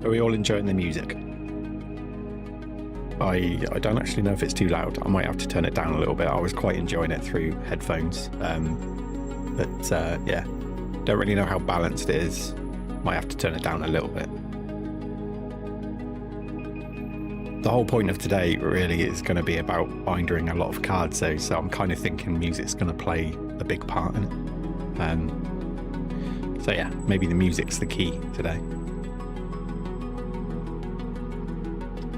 Are we all enjoying the music? I don't actually know if it's too loud. I might have to turn it down a little bit. I was quite enjoying it through headphones. Yeah, don't really know how balanced it is. Might have to turn it down a little bit. The whole point of today really is going to be about bindering a lot of cards, so I'm kind of thinking music's going to play a big part in it. So yeah, maybe the music's the key today.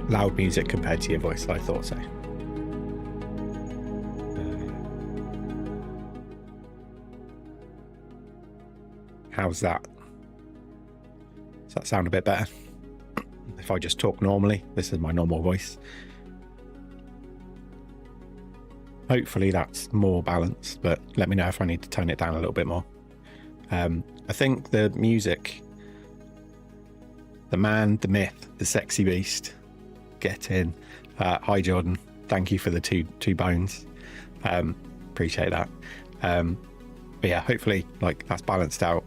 Loud music compared to your voice, I thought so. How's that? Does that sound a bit better? If I just talk normally, this is my normal voice. Hopefully that's more balanced, but let me know if I need to tone it down a little bit more. I think the music, the man, the myth, the sexy beast, get in. Hi Jordan, thank you for the two bones. Appreciate that. But yeah, hopefully like that's balanced out.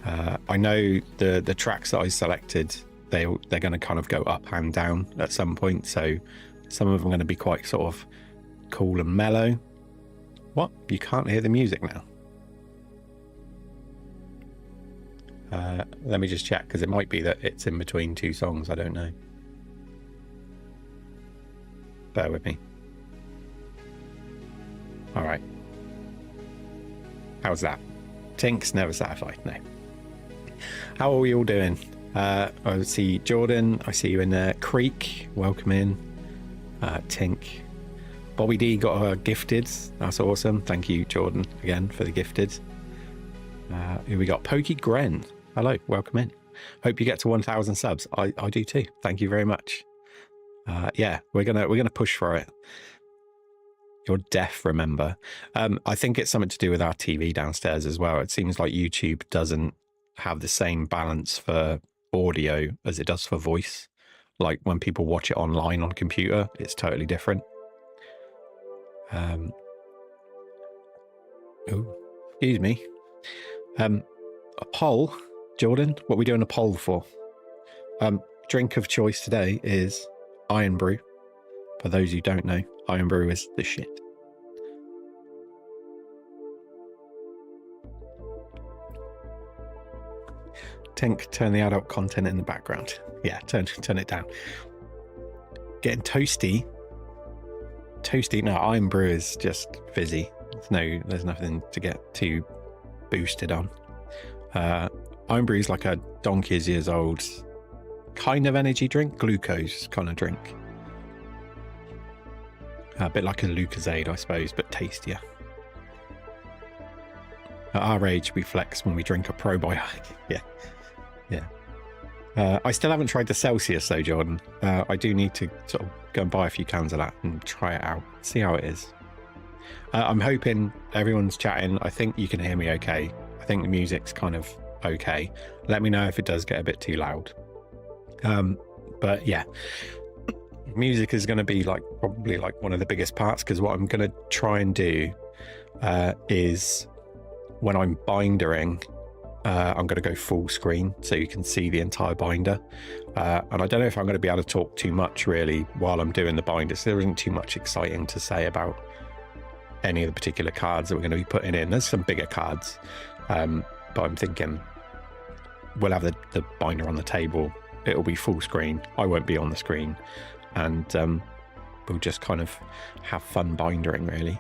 I know the tracks that I selected, they're going to kind of go up and down at some point, so some of them are going to be quite sort of cool and mellow. What? You can't hear the music now? Let me just check, because it might be that it's in between two songs. I don't know. Bear with me. All right. How's that? Tink's never satisfied. No. How are we all doing? I see Jordan. I see you in there. Creek, welcome in. Tink. Bobby D got a gifted. That's awesome. Thank you, Jordan, again for the gifted. Here we got Pokey Gren. Hello, welcome in. Hope you get to 1,000 subs. I do too. Thank you very much. Yeah, we're gonna push for it. You're deaf, remember? I think it's something to do with our TV downstairs as well. It seems like YouTube doesn't have the same balance for audio as it does for voice. Like when people watch it online on computer, it's totally different. Oh, excuse me. A poll, Jordan. What are we doing a poll for? Drink of choice today is Iron Brew. For those who don't know, Iron Brew is the shit. Tink, turn the adult content in the background. Yeah, turn it down. Getting toasty. Toasty. No, Iron Brew is just fizzy. There's nothing to get too boosted on. Iron Brew is like a donkey's years old kind of energy drink, glucose kind of drink. A bit like a Lucozade, I suppose, but tastier. At our age, we flex when we drink a probiotic. Yeah. I still haven't tried the Celsius though, Jordan. I do need to sort of go and buy a few cans of that and try it out, see how it is. I'm hoping everyone's chatting. I think you can hear me okay. I think the music's kind of okay. Let me know if it does get a bit too loud. But yeah, music is going to be probably one of the biggest parts, because what I'm going to try and do is when I'm bindering, I'm going to go full screen so you can see the entire binder. And I don't know if I'm going to be able to talk too much really while I'm doing the binder, so there isn't too much exciting to say about any of the particular cards that we're going to be putting in. There's some bigger cards, but I'm thinking we'll have the binder on the table. It'll be full screen. I won't be on the screen, and we'll just kind of have fun bindering really.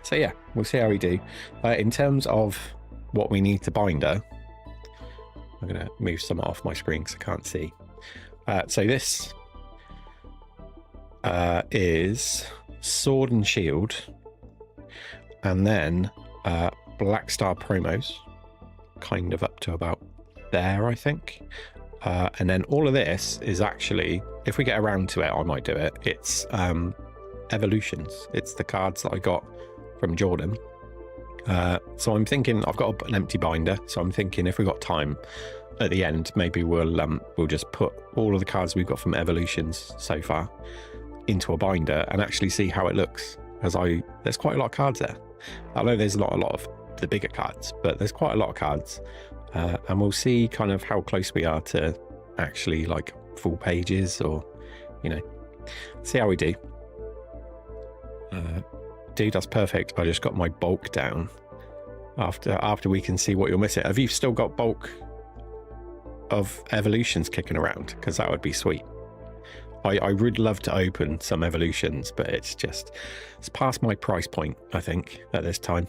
So yeah, we'll see how we do. In terms of what we need to binder, I'm going to move some off my screen because I can't see. So this is Sword and Shield, and then Black Star promos, kind of up to about there, I think. And then all of this is actually, if we get around to it, I might do it. It's evolutions. It's the cards that I got from Jordan. So I'm thinking I've got an empty binder, so I'm thinking if we've got time at the end, maybe we'll just put all of the cards we've got from evolutions so far into a binder and actually see how it looks, as there's quite a lot of cards there. I know there's not a lot of the bigger cards, but there's quite a lot of cards, and we'll see kind of how close we are to actually like full pages, or see how we do. Dude, that's perfect. I just got my bulk down after we can see what you're missing. Have you still got bulk of evolutions kicking around? Because that would be sweet. I would love to open some evolutions, but it's past my price point, I think, at this time.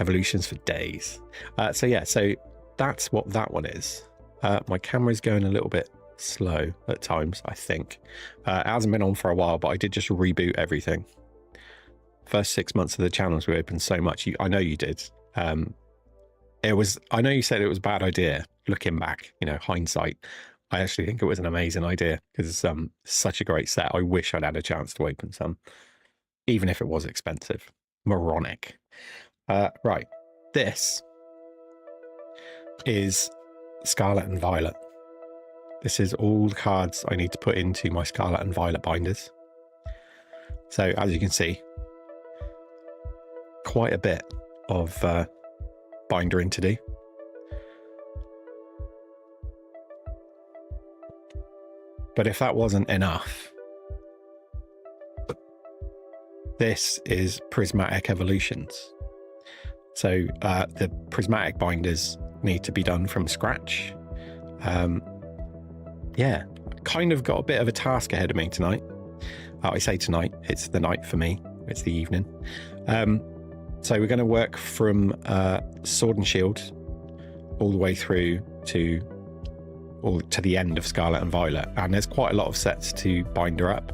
Evolutions for days. So that's what that one is. My camera's going a little bit slow at times, I think. It hasn't been on for a while, but I did just reboot everything. First 6 months of the channels, we opened so much. I know you did. I know you said it was a bad idea. Looking back, hindsight, I actually think it was an amazing idea, because it's such a great set. I wish I'd had a chance to open some, even if it was expensive. Moronic. Right, this is Scarlet and Violet. This is all the cards I need to put into my Scarlet and Violet binders. So as you can see, quite a bit of bindering to do. But if that wasn't enough, this is prismatic evolutions. So the prismatic binders need to be done from scratch. Yeah, kind of got a bit of a task ahead of me tonight. I say tonight, it's the night for me. It's the evening. So we're going to work from Sword and Shield all the way through to the end of Scarlet and Violet, and there's quite a lot of sets to binder up.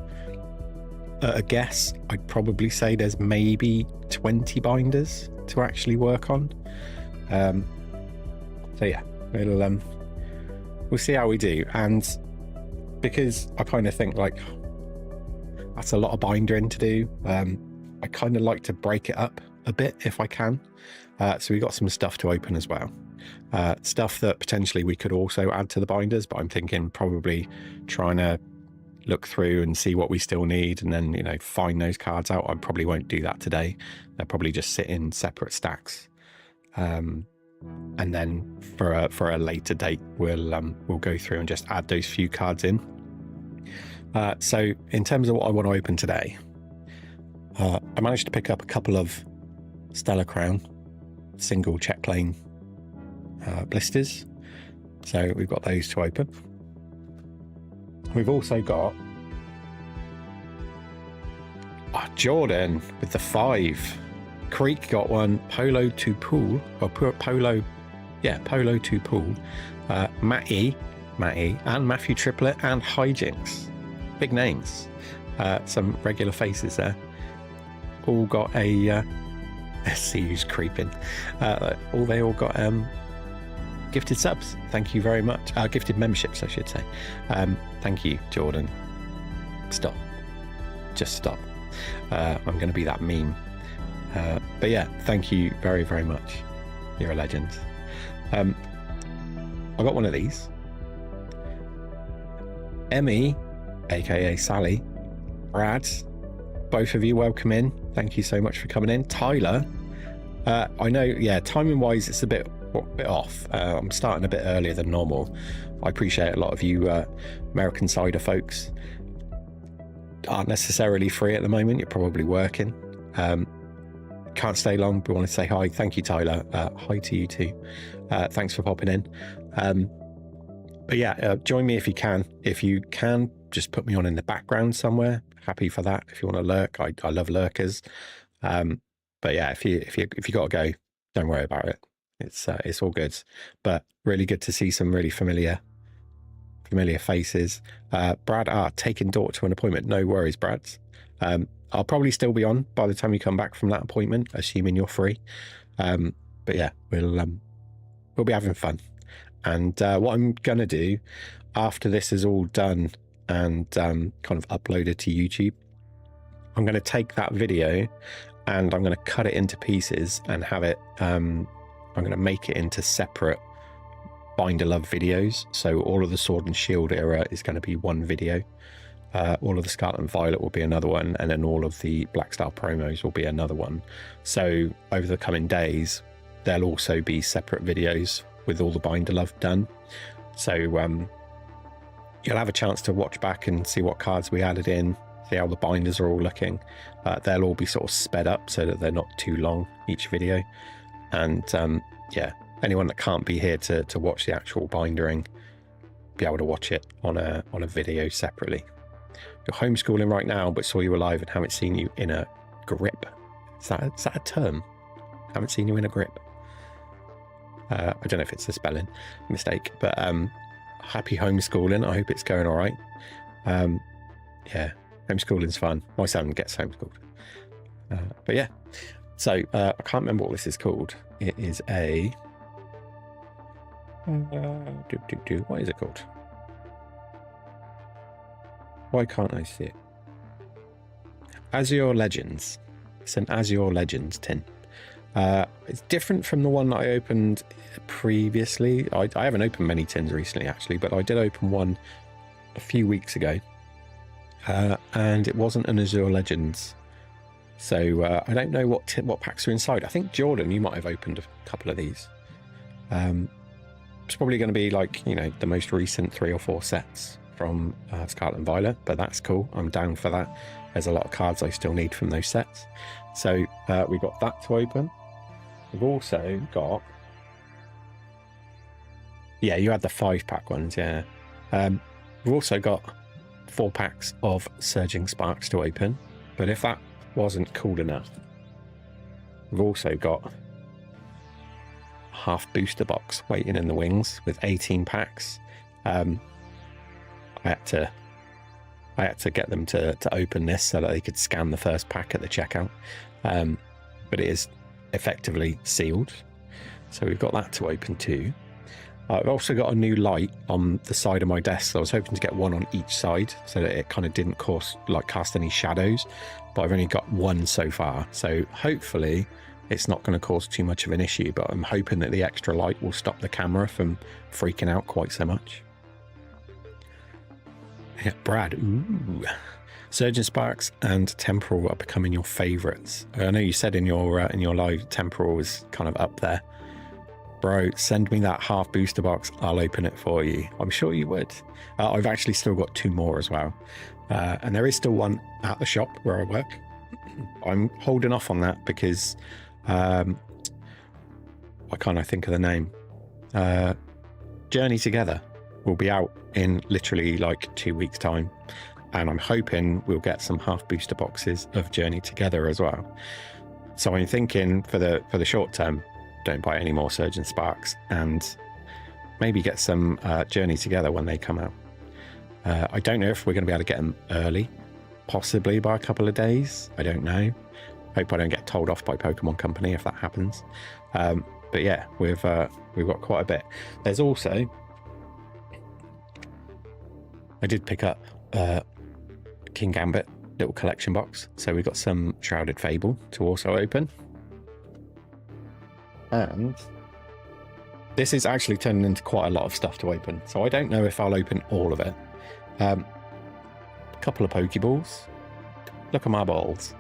At a guess, I'd probably say there's maybe 20 binders to actually work on. So yeah, we'll see how we do. And because I kind of think like that's a lot of bindering to do, I kind of like to break it up a bit if I can. So we got some stuff to open as well. Stuff that potentially we could also add to the binders, but I'm thinking probably trying to look through and see what we still need, and then find those cards out. I probably won't do that today. They'll probably just sit in separate stacks, and then for a later date we'll go through and just add those few cards in. So in terms of what I want to open today, I managed to pick up a couple of Stellar Crown single check lane blisters, so we've got those to open. We've also got Jordan with the 5. Creek got one. Polo to Pool, or Polo to Pool. Matty, and Matthew Triplet and Hijinks. Big names. Some regular faces there. All got a. Let's see who's creeping. They all got gifted subs. Thank you very much. Gifted memberships, I should say. Thank you, Jordan. Stop. Just stop. I'm going to be that meme. But yeah, thank you very, very much. You're a legend. I got one of these. Emmy, aka Sally, Brad, both of you, welcome in. Thank you so much for coming in. Tyler, I know, yeah, timing wise, it's a bit off. I'm starting a bit earlier than normal. I appreciate a lot of you American cider folks aren't necessarily free at the moment. You're probably working. Can't stay long, but want to say hi. Thank you, Tyler. Hi to you too. Thanks for popping in. But yeah, join me if you can. If you can, just put me on in the background somewhere. Happy for that. If you want to lurk, I love lurkers. But yeah, if you got to go, don't worry about it. It's all good. But really good to see some really familiar faces. Brad, taking daughter to an appointment. No worries, Brad. I'll probably still be on by the time you come back from that appointment, assuming you're free. But yeah, we'll be having fun. And what I'm gonna do after this is all done and kind of uploaded to YouTube, I'm gonna take that video and I'm gonna cut it into pieces and have it. I'm gonna make it into separate Binder Love videos. So all of the Sword and Shield era is going to be one video. all of the Scarlet and Violet will be another one, and then all of the Black Star promos will be another one. So over the coming days, there'll also be separate videos with all the binder love done. So you'll have a chance to watch back and see what cards we added in, see how the binders are all looking. They'll all be sort of sped up so that they're not too long each video. And yeah, anyone that can't be here to watch the actual bindering, be able to watch it on a video separately. You're homeschooling right now, but saw you alive and haven't seen you in a grip. Is that a term? Haven't seen you in a grip. I don't know if it's a spelling mistake, but happy homeschooling. I hope it's going all right. Yeah, homeschooling's fun. My son gets homeschooled. But yeah, so I can't remember what this is called. It is a... what is it called? Why can't I see it? Azure Legends. It's an Azure Legends tin. It's different from the one that I opened previously. I haven't opened many tins recently, actually, but I did open one a few weeks ago. And it wasn't an Azure Legends. So I don't know what packs are inside. I think, Jordan, you might have opened a couple of these. It's probably going to be like, you know, the most recent 3 or 4 sets from Scarlet and Violet, but that's cool. I'm down for that. There's a lot of cards I still need from those sets. So we got that to open. We've also got... Yeah, you had the 5-pack ones, yeah. We've also got 4 packs of Surging Sparks to open, but if that wasn't cool enough, we've also got half booster box waiting in the wings with 18 packs. I had to get them to open this so that they could scan the first pack at the checkout, but it is effectively sealed, so we've got that to open too. I've also got a new light on the side of my desk, so I was hoping to get one on each side so that it kind of didn't cast any shadows, but I've only got one so far, so hopefully it's not going to cause too much of an issue, but I'm hoping that the extra light will stop the camera from freaking out quite so much. Yeah, Brad, ooh. Surgeon Sparks and Temporal are becoming your favourites. I know you said in your live Temporal was kind of up there. Bro, send me that half booster box. I'll open it for you. I'm sure you would. I've actually still got 2 more as well. And there is still one at the shop where I work. I'm holding off on that because I can't think of the name. Journey Together will be out in literally like 2 weeks' time. And I'm hoping we'll get some half booster boxes of Journey Together as well. So I'm thinking for the short term, don't buy any more Surgeon Sparks and maybe get some Journey Together when they come out. I don't know if we're going to be able to get them early, possibly by a couple of days. I don't know. Hope I don't get told off by Pokemon Company if that happens. But yeah, we've got quite a bit. There's also, I did pick up King Gambit little collection box, so we've got some Shrouded Fable to also open, and this is actually turning into quite a lot of stuff to open, so I don't know if I'll open all of it. A couple of Pokeballs. Look at my balls.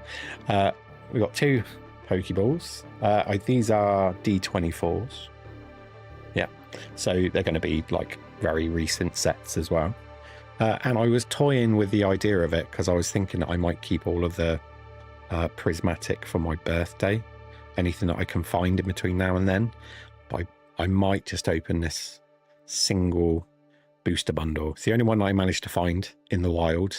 We've got 2 Pokeballs. These are D24s. Yeah, so they're going to be like very recent sets as well. And I was toying with the idea of it because I was thinking that I might keep all of the prismatic for my birthday, anything that I can find in between now and then. But I might just open this single booster bundle. It's the only one I managed to find in the wild.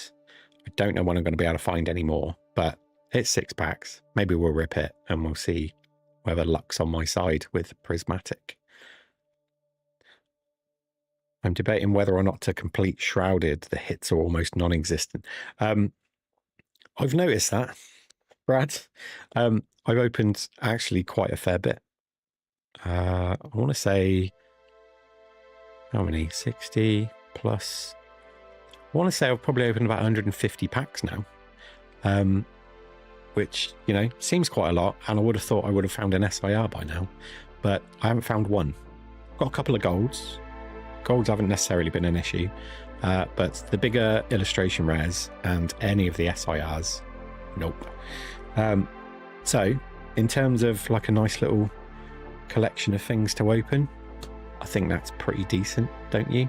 I don't know when I'm going to be able to find any more, but it's 6 packs. Maybe we'll rip it and we'll see whether luck's on my side with prismatic. I'm debating whether or not to complete Shrouded. The hits are almost non-existent. I've noticed that, Brad. I've opened actually quite a fair bit. I want to say, how many? 60 plus. I want to say I've probably opened about 150 packs now, which, you know, seems quite a lot. And I would have thought I would have found an SIR by now, but I haven't found one. Got a couple of golds. Golds haven't necessarily been an issue. but the bigger illustration rares and any of the SIRs, nope. So in terms of like a nice little collection of things to open, I think that's pretty decent, don't you?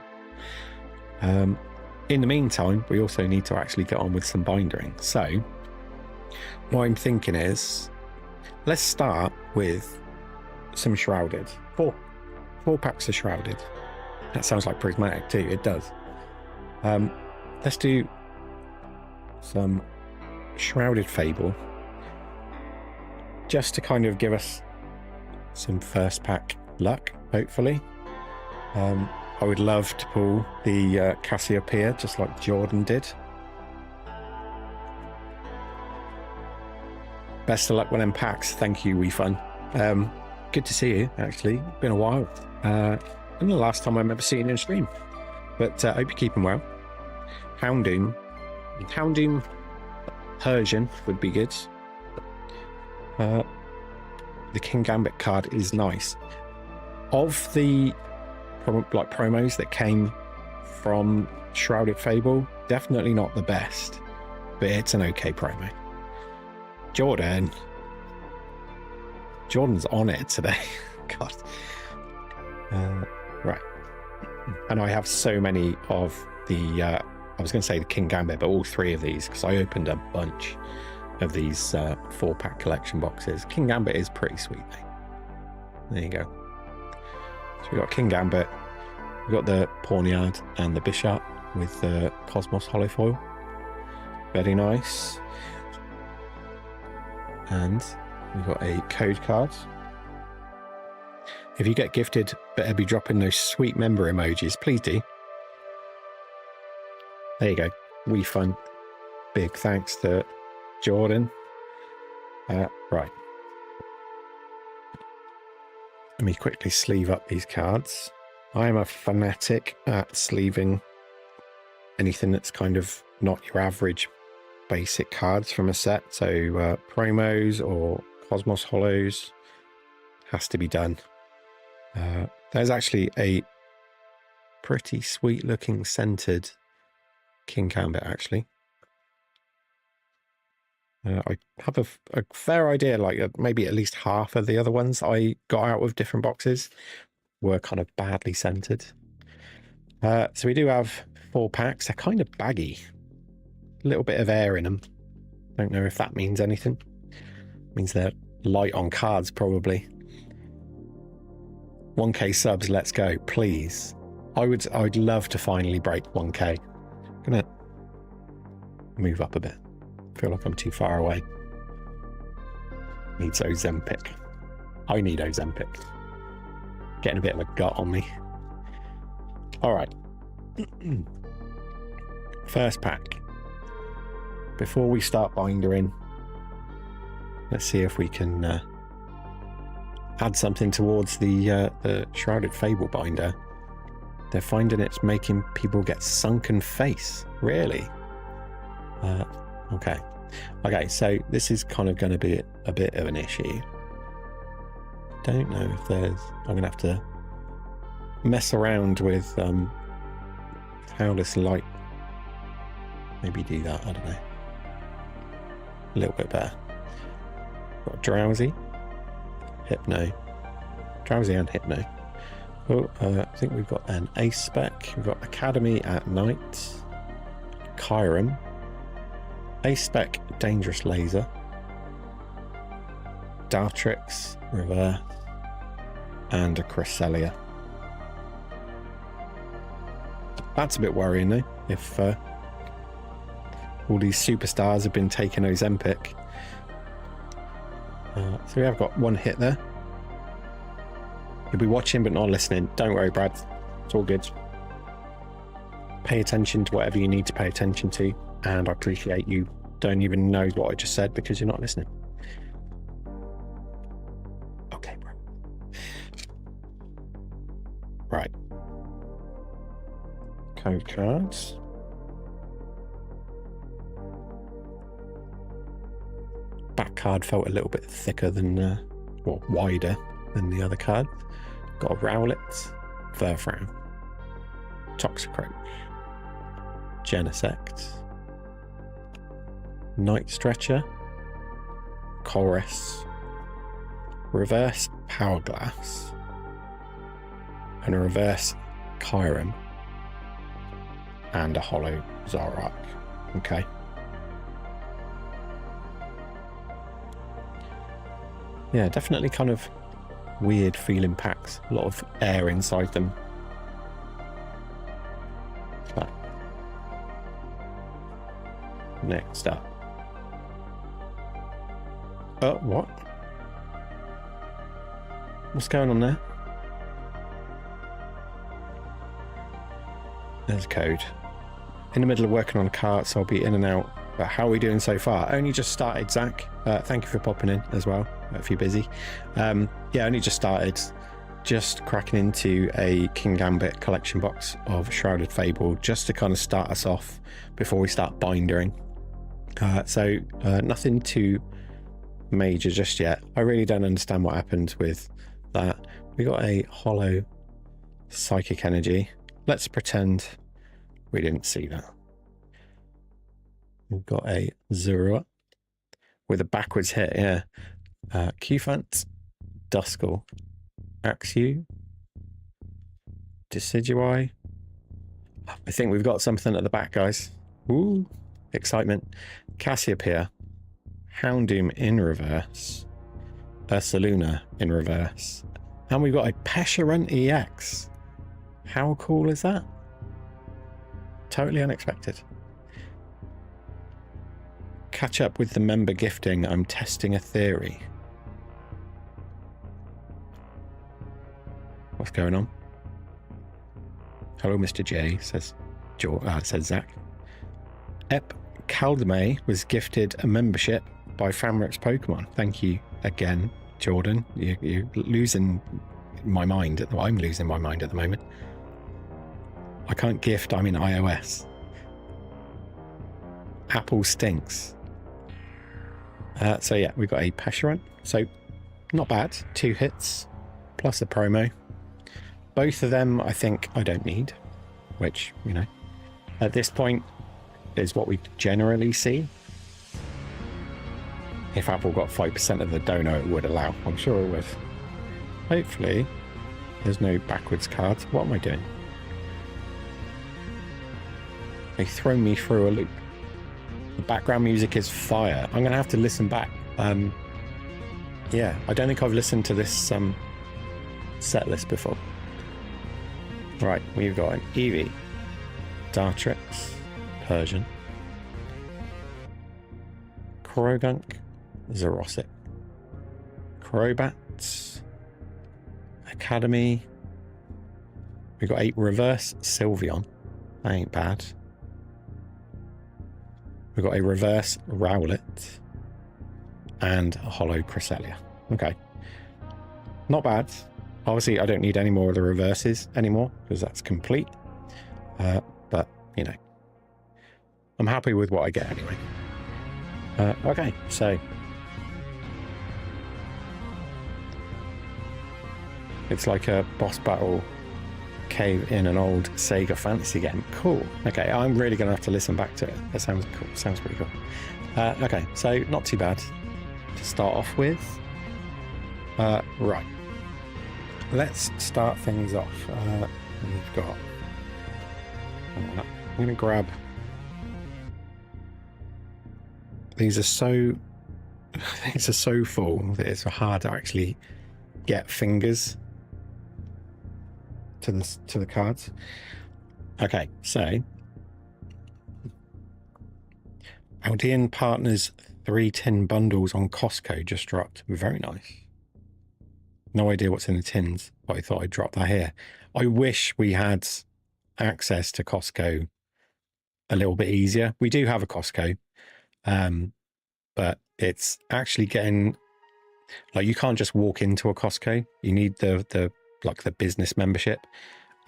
In the meantime, we also need to actually get on with some bindering. So what I'm thinking is, let's start with some shrouded. Four packs of shrouded. That sounds like prismatic too. It does. Let's do some shrouded fable, just to kind of give us some first pack luck, hopefully. I would love to pull the Cassiopeia, just like Jordan did. Best of luck with them packs. Thank you, WeFun. Good to see you, actually. Been a while. And the last time I remember seeing you in stream. But I hope you're keeping well. Houndoom Persian would be good. The King Gambit card is nice. Of the like promos that came from Shrouded Fable, definitely not the best, but it's an okay promo. Jordan's on it today. God. Right. And I have so many of the I was going to say the King Gambit, but all three of these, because I opened a bunch of these 4-pack collection boxes. King Gambit is pretty sweet though. There you go. So we got King Gambit, we got the Pawniard and the Bishop with the Cosmos Holofoil. Very nice. And we've got a code card. If you get gifted, better be dropping those sweet member emojis. Please do. There you go. WeFun. Big thanks to Jordan. Right. Let me quickly sleeve up these cards. I am a fanatic at sleeving anything that's kind of not your average basic cards from a set. So promos or Cosmos Hollows has to be done. There's actually a pretty sweet looking centered King Gambit actually. I have a fair idea, like maybe at least half of the other ones I got out of different boxes were kind of badly centered. So we do have 4 packs. They're kind of baggy. A little bit of air in them. Don't know if that means anything. Means they're light on cards, probably. 1k subs, let's go, please. I'd love to finally break 1k. I'm gonna move up a bit. Feel like I'm too far away. Needs Ozempic. I need Ozempic. Getting a bit of a gut on me. All right. First pack. Before we start bindering, let's see if we can add something towards the Shrouded Fable binder. They're finding it's making people get sunken face. Really? Okay, so this is kind of going to be a bit of an issue. Don't know if there's... I'm going to have to mess around with how this light... Maybe do that, I don't know. A little bit better. Got Drowsy, Hypno. Drowsy and Hypno. Oh, I think we've got an Ace spec. We've got Academy at Night. Kyram. Ace spec Dangerous Laser. Dartrix Reverse. And a Cresselia. That's a bit worrying though, if all these superstars have been taking Ozempic. So we have got one hit there. You'll be watching but not listening. Don't worry, Brad. It's all good. Pay attention to whatever you need to pay attention to. And I appreciate you don't even know what I just said because you're not listening. Okay, bro. Right. Code cards. Back card felt a little bit thicker than, well, wider than the other card. Got a Rowlet, Furfrown, Toxicroak, Genesect, Night Stretcher, Chorus, reverse Power Glass, and a reverse Kyurem, and a holo Zoroark. Okay. Yeah, definitely kind of weird feeling packs. A lot of air inside them. But next up. What? What's going on there? There's code. In the middle of working on a cart, so I'll be in and out. But how are we doing so far? Only just started, Zach. Thank you for popping in as well, if you're busy. Yeah, only just started. Just cracking into a King Gambit collection box of Shrouded Fable, just to kind of start us off before we start bindering. So nothing too major just yet. I really don't understand what happened with that. We got a holo Psychic Energy. Let's pretend we didn't see that. We've got a Zorua with a backwards hit, yeah. Cufant, Duskull, Axew, Decidueye. I think we've got something at the back, guys. Ooh, excitement. Cassiopeia, Houndoom in reverse, Ursaluna in reverse, and we've got a Pesharunt EX. How cool is that? Totally unexpected. Catch up with the member gifting. I'm testing a theory. What's going on? Hello, Mr. J, says Zach. Ep Caldame was gifted a membership by Famrex Pokemon. Thank you again, Jordan. You're losing my mind. I'm losing my mind at the moment. I can't gift. I'm in iOS. Apple stinks. So yeah, we've got a Pesharunt. So not bad. 2 hits plus a promo. Both of them I think I don't need, which, you know, at this point is what we generally see. If Apple got 5% of the dono, it would allow. I'm sure it would. Hopefully there's no backwards cards. What am I doing? They throw me through a loop. The background music is fire. I'm going to have to listen back. Yeah, I don't think I've listened to this set list before. Right, we've got an Eevee, Dartrix, Persian, Krogunk, Zerosic, Crobat, Academy. We've got a reverse Sylveon. That ain't bad. We've got a reverse Rowlet and a holo Cresselia. Okay. Not bad. Obviously, I don't need any more of the reverses anymore because that's complete. But, you know, I'm happy with what I get anyway. Okay, so it's like a boss battle cave in an old Sega fantasy game. Cool. Okay, I'm really going to have to listen back to it. That sounds cool. Sounds pretty cool. Okay, so not too bad to start off with. Right. Let's start things off. We've got... I'm going to grab... These are so full that it's hard to actually get fingers to the cards. Okay, so Aldean Partners 3 tin bundles on Costco just dropped. Very nice. No idea what's in the tins, but I thought I'd drop that here. I wish we had access to Costco a little bit easier. We do have a Costco, but it's actually getting like you can't just walk into a Costco. You need the business membership,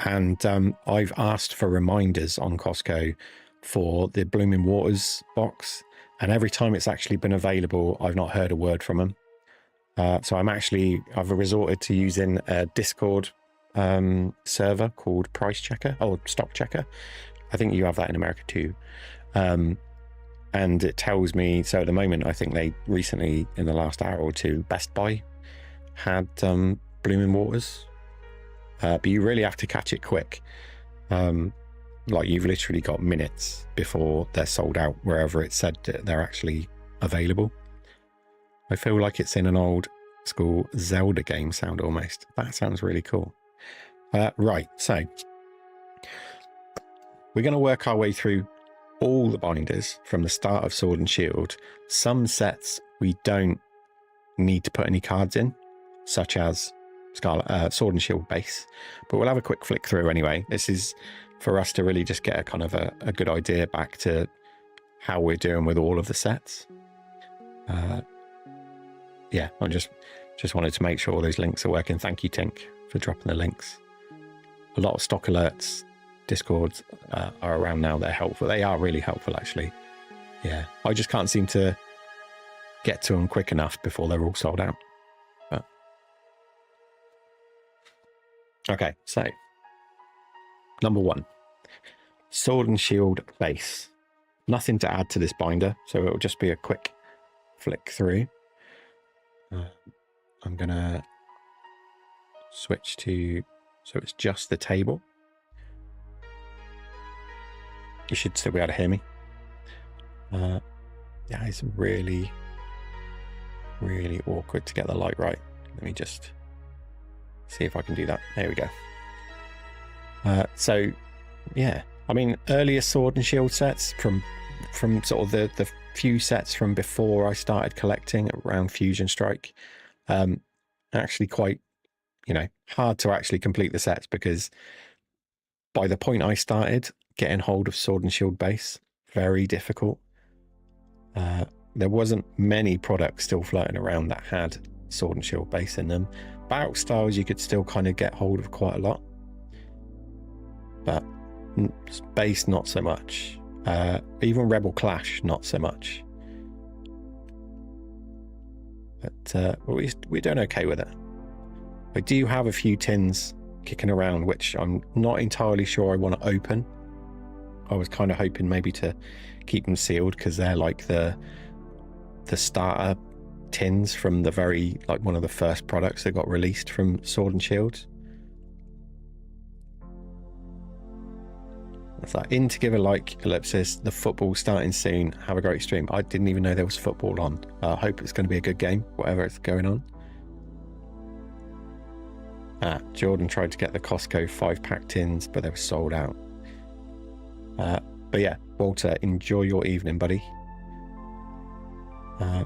and I've asked for reminders on Costco for the Blooming Waters box, and every time it's actually been available, I've not heard a word from them. So I've resorted to using a Discord server called Price Checker or Stock Checker, I think you have that in America too. And it tells me, so at the moment, I think they recently, in the last hour or two, Best Buy had Blooming Waters. But you really have to catch it quick. Like you've literally got minutes before they're sold out, wherever it said that they're actually available. I feel like it's in an old school Zelda game sound almost. That sounds really cool. Right, so we're going to work our way through all the binders from the start of Sword and Shield. Some sets we don't need to put any cards in, such as Scarlet, Sword and Shield base, but we'll have a quick flick through anyway. This is for us to really just get a kind of a good idea back to how we're doing with all of the sets. Yeah, I just wanted to make sure all those links are working. Thank you, Tink, for dropping the links. A lot of stock alerts, Discords are around now. They're helpful. They are really helpful, actually. Yeah, I just can't seem to get to them quick enough before they're all sold out. But okay, so number one, Sword and Shield base. Nothing to add to this binder, so it'll just be a quick flick through. I'm gonna switch to, so it's just the table. You should still be able to hear me. Yeah, it's really awkward to get the light right. Let me just see if I can do that. There we go. So yeah, I mean, earlier Sword and Shield sets from sort of the few sets from before I started collecting around Fusion Strike, actually quite, hard to actually complete the sets, because by the point I started getting hold of Sword and Shield base, very difficult. There wasn't many products still floating around that had Sword and Shield base in them. Battle Styles you could still kind of get hold of quite a lot, but base not so much. Even Rebel Clash not so much. But we're doing okay with it. I do have a few tins kicking around which I'm not entirely sure I want to open. I was kind of hoping maybe to keep them sealed, because they're like the starter tins from the very, like, one of the first products that got released from Sword and Shield. It's like, in to give a like, ellipsis, the football starting soon. Have a great stream. I didn't even know there was football on. I hope it's going to be a good game, whatever it's going on. Jordan tried to get the Costco 5-pack tins, but they were sold out. But yeah, Walter, enjoy your evening, buddy. I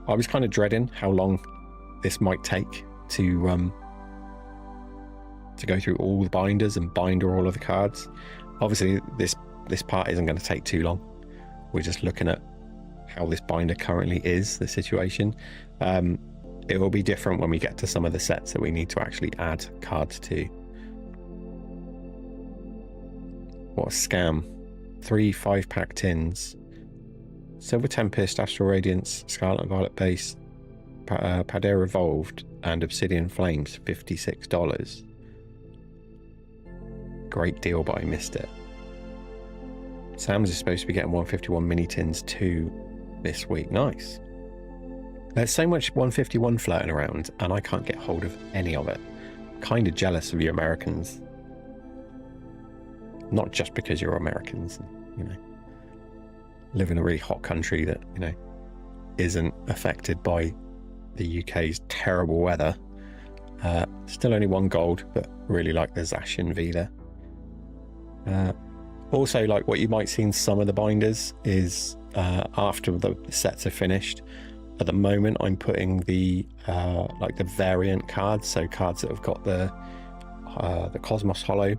was kind of dreading how long this might take to go through all the binders and binder all of the cards. Obviously, this part isn't going to take too long. We're just looking at how this binder currently is, the situation. It will be different when we get to some of the sets that we need to actually add cards to. What a scam. 3 5-pack tins. Silver Tempest, Astral Radiance, Scarlet and Violet base, Paldea Evolved, and Obsidian Flames, $56. Great deal, but I missed it. Sam's is supposed to be getting 151 mini tins too this week. Nice. There's so much 151 floating around, and I can't get hold of any of it. Kind of jealous of you Americans. Not just because you're Americans, live in a really hot country that, isn't affected by the UK's terrible weather. Still only 1 gold, but really like the Zacian V there. Also, like, what you might see in some of the binders is after the sets are finished. At the moment, I'm putting the variant cards, so cards that have got the Cosmos Hollow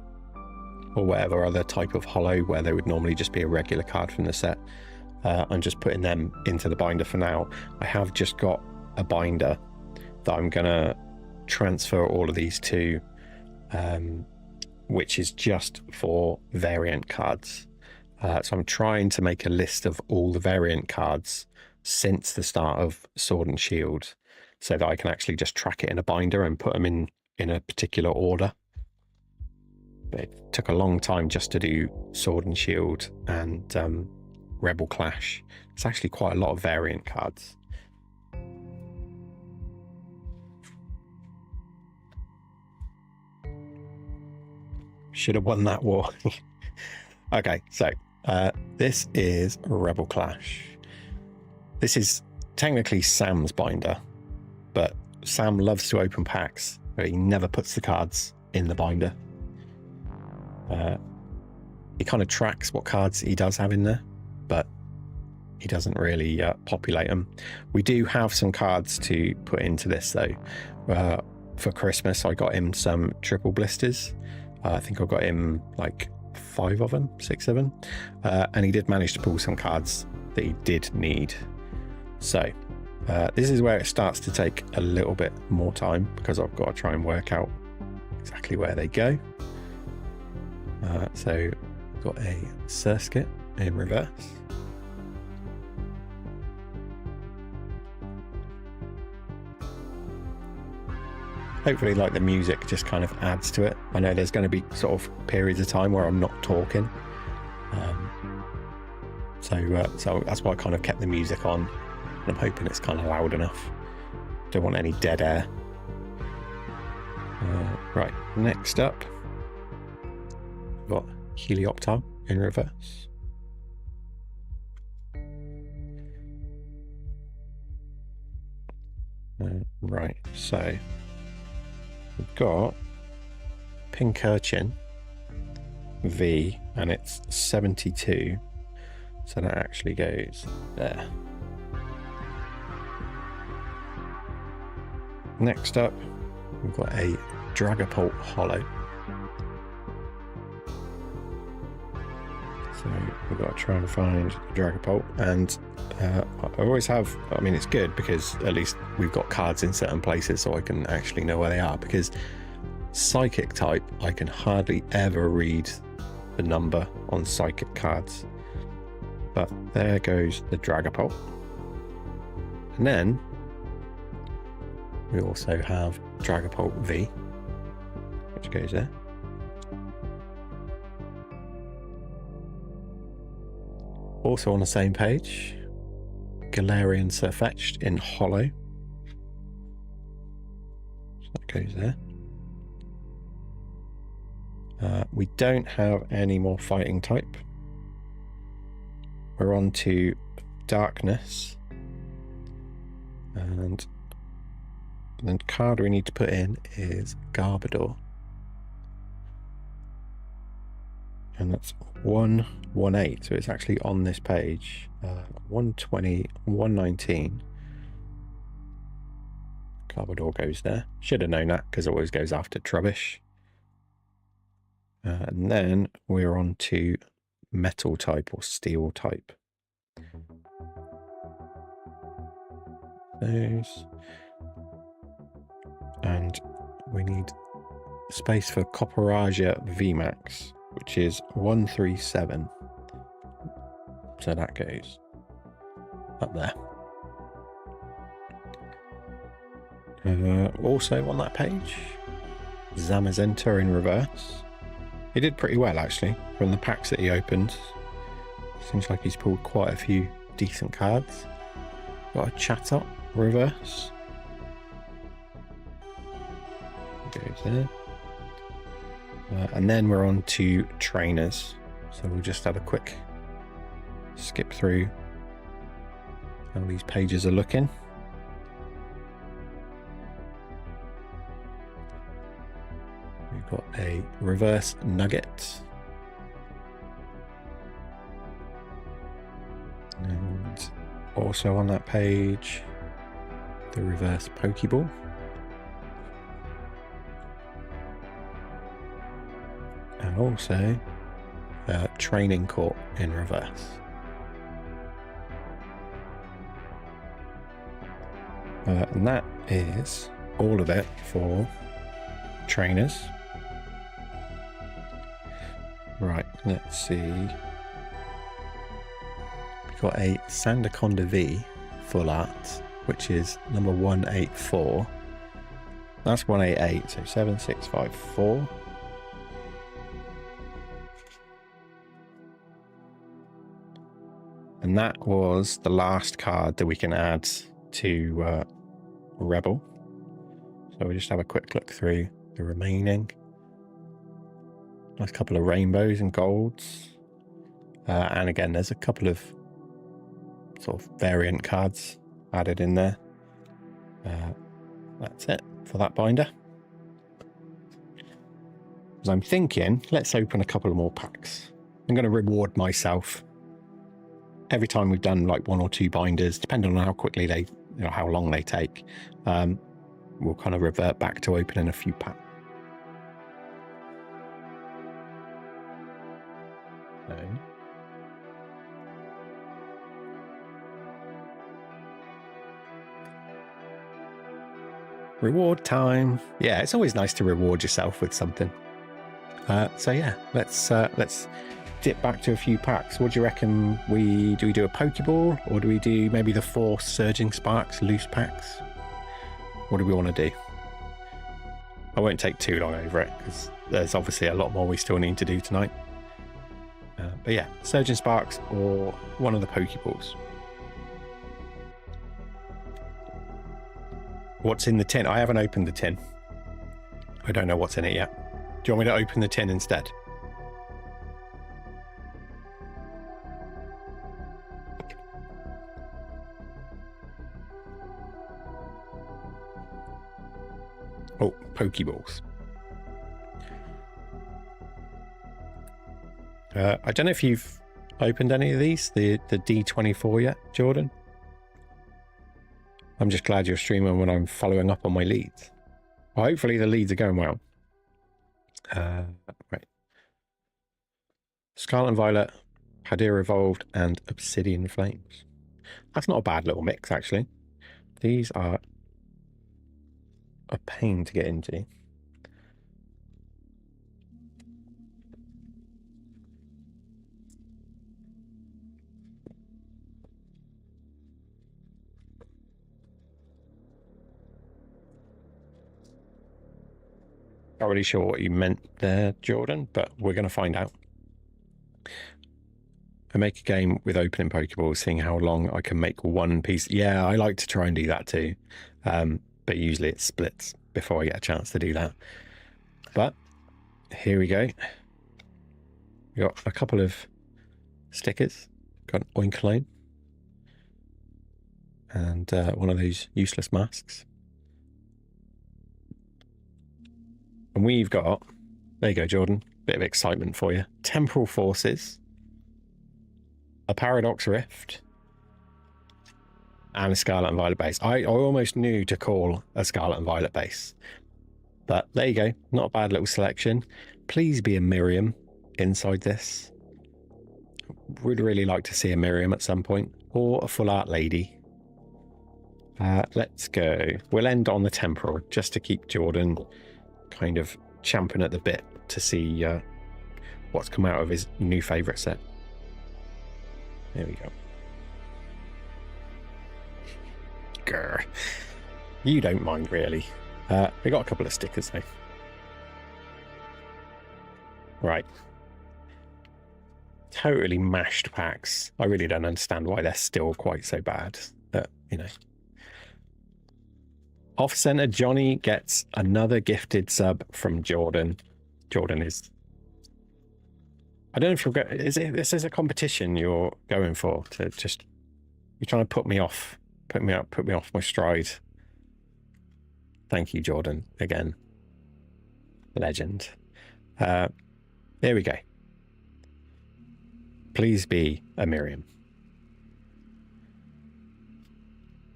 or whatever other type of hollow where they would normally just be a regular card from the set. I'm just putting them into the binder for now. I have just got a binder that I'm gonna transfer all of these to, which is just for variant cards. So I'm trying to make a list of all the variant cards since the start of Sword and Shield, so that I can actually just track it in a binder and put them in a particular order. It took a long time just to do Sword and Shield and Rebel Clash. It's actually quite a lot of variant cards. Should have won that war. Okay, so this is Rebel Clash. This is technically Sam's binder, but Sam loves to open packs, but he never puts the cards in the binder. He kind of tracks what cards he does have in there, but he doesn't really populate them. We do have some cards to put into this though. For Christmas, I got him some triple blisters. I think I got him like 5 of them, 6 of them. And he did manage to pull some cards that he did need. So this is where it starts to take a little bit more time because I've got to try and work out exactly where they go. So got a Scarlet in reverse. Hopefully like the music just kind of adds to it. I know there's going to be sort of periods of time where I'm not talking. So that's why I kind of kept the music on. And I'm hoping it's kind of loud enough. Don't want any dead air. Right, next up, we've got Helioptile in reverse. Right, so we've got Pink Urchin V, and it's 72, so that actually goes there. Next up, we've got a Dragapult Hollow. So we've got to try and find Dragapult, and I always have, I mean, it's good because at least we've got cards in certain places so I can actually know where they are, because Psychic type, I can hardly ever read the number on Psychic cards. But there goes the Dragapult. And then we also have Dragapult V, which goes there. Also on the same page, Galarian Sirfetch'd in Hollow. So that goes there. We don't have any more fighting type. We're on to Darkness. And the card we need to put in is Garbodor. And that's 118, so it's actually on this page. 120, 119. Garbodor goes there. Should have known that because it always goes after Trubbish. And then we're on to Metal type or Steel type. Those. And we need space for Copperasia VMAX, which is 137. So that goes up there. Also on that page, Zamazenta in reverse. He did pretty well actually from the packs that he opened. Seems like he's pulled quite a few decent cards. Got a Chatot reverse. Goes there. And then we're on to trainers. So we'll just have a quick skip through how these pages are looking. We've got a reverse Nugget. And also on that page, the reverse Pokeball. And also Training Court in reverse. And that is all of it for trainers. Right, let's see. We've got a Sandaconda V full art, which is number 184. That's 188, so 7654. And that was the last card that we can add to Rebel. So we'll just have a quick look through the remaining. Nice couple of rainbows and golds. And again, there's a couple of sort of variant cards added in there. That's it for that binder. As I'm thinking, let's open a couple of more packs. I'm going to reward myself every time we've done like 1 or 2 binders, depending on how quickly they, how long they take. We'll kind of revert back to opening a few packs. Okay. Reward time. Yeah, it's always nice to reward yourself with something. So yeah, let's dip back to a few packs. What do you reckon? Do we do a Pokeball, or do we do maybe the 4 Surging Sparks loose packs? What do we want to do? I won't take too long over it because there's obviously a lot more we still need to do tonight. But yeah, Surging Sparks or one of the Pokeballs. What's in the tin? I haven't opened the tin. I don't know what's in it yet. Do you want me to open the tin instead? Oh, Pokeballs. I don't know if you've opened any of these, the D24 yet, Jordan? I'm just glad you're streaming when I'm following up on my leads. Well, hopefully the leads are going well. Right. Scarlet and Violet, Paldea Evolved, and Obsidian Flames. That's not a bad little mix, actually. These are a pain to get into. Not really sure what you meant there, Jordan, but we're going to find out. I make a game with opening Pokeballs, seeing how long I can make one piece. Yeah, I like to try and do that too. But usually it splits before I get a chance to do that. But here we go. We got a couple of stickers. Got an Oinkologne. And one of those useless masks. And we've got, there you go, Jordan, bit of excitement for you. Temporal Forces, a Paradox Rift, and a Scarlet and Violet base. I almost knew to call a Scarlet and Violet base. But there you go, not a bad little selection. Please be a Miriam inside this. Would really like to see a Miriam at some point, or a full art lady. Let's go. We'll end on the Temporal, just to keep Jordan kind of champing at the bit to see what's come out of his new favourite set. There we go. Grr. You don't mind, really. We got a couple of stickers, though. Right. Totally mashed packs. I really don't understand why they're still quite so bad. But, you know. Off-center Johnny gets another gifted sub from Jordan. Jordan is... I don't know if you're going... This is a competition you're going for to just... You're trying to put me off. Put me off my stride. Thank you, Jordan. Again. Legend. There we go. Please be a Miriam.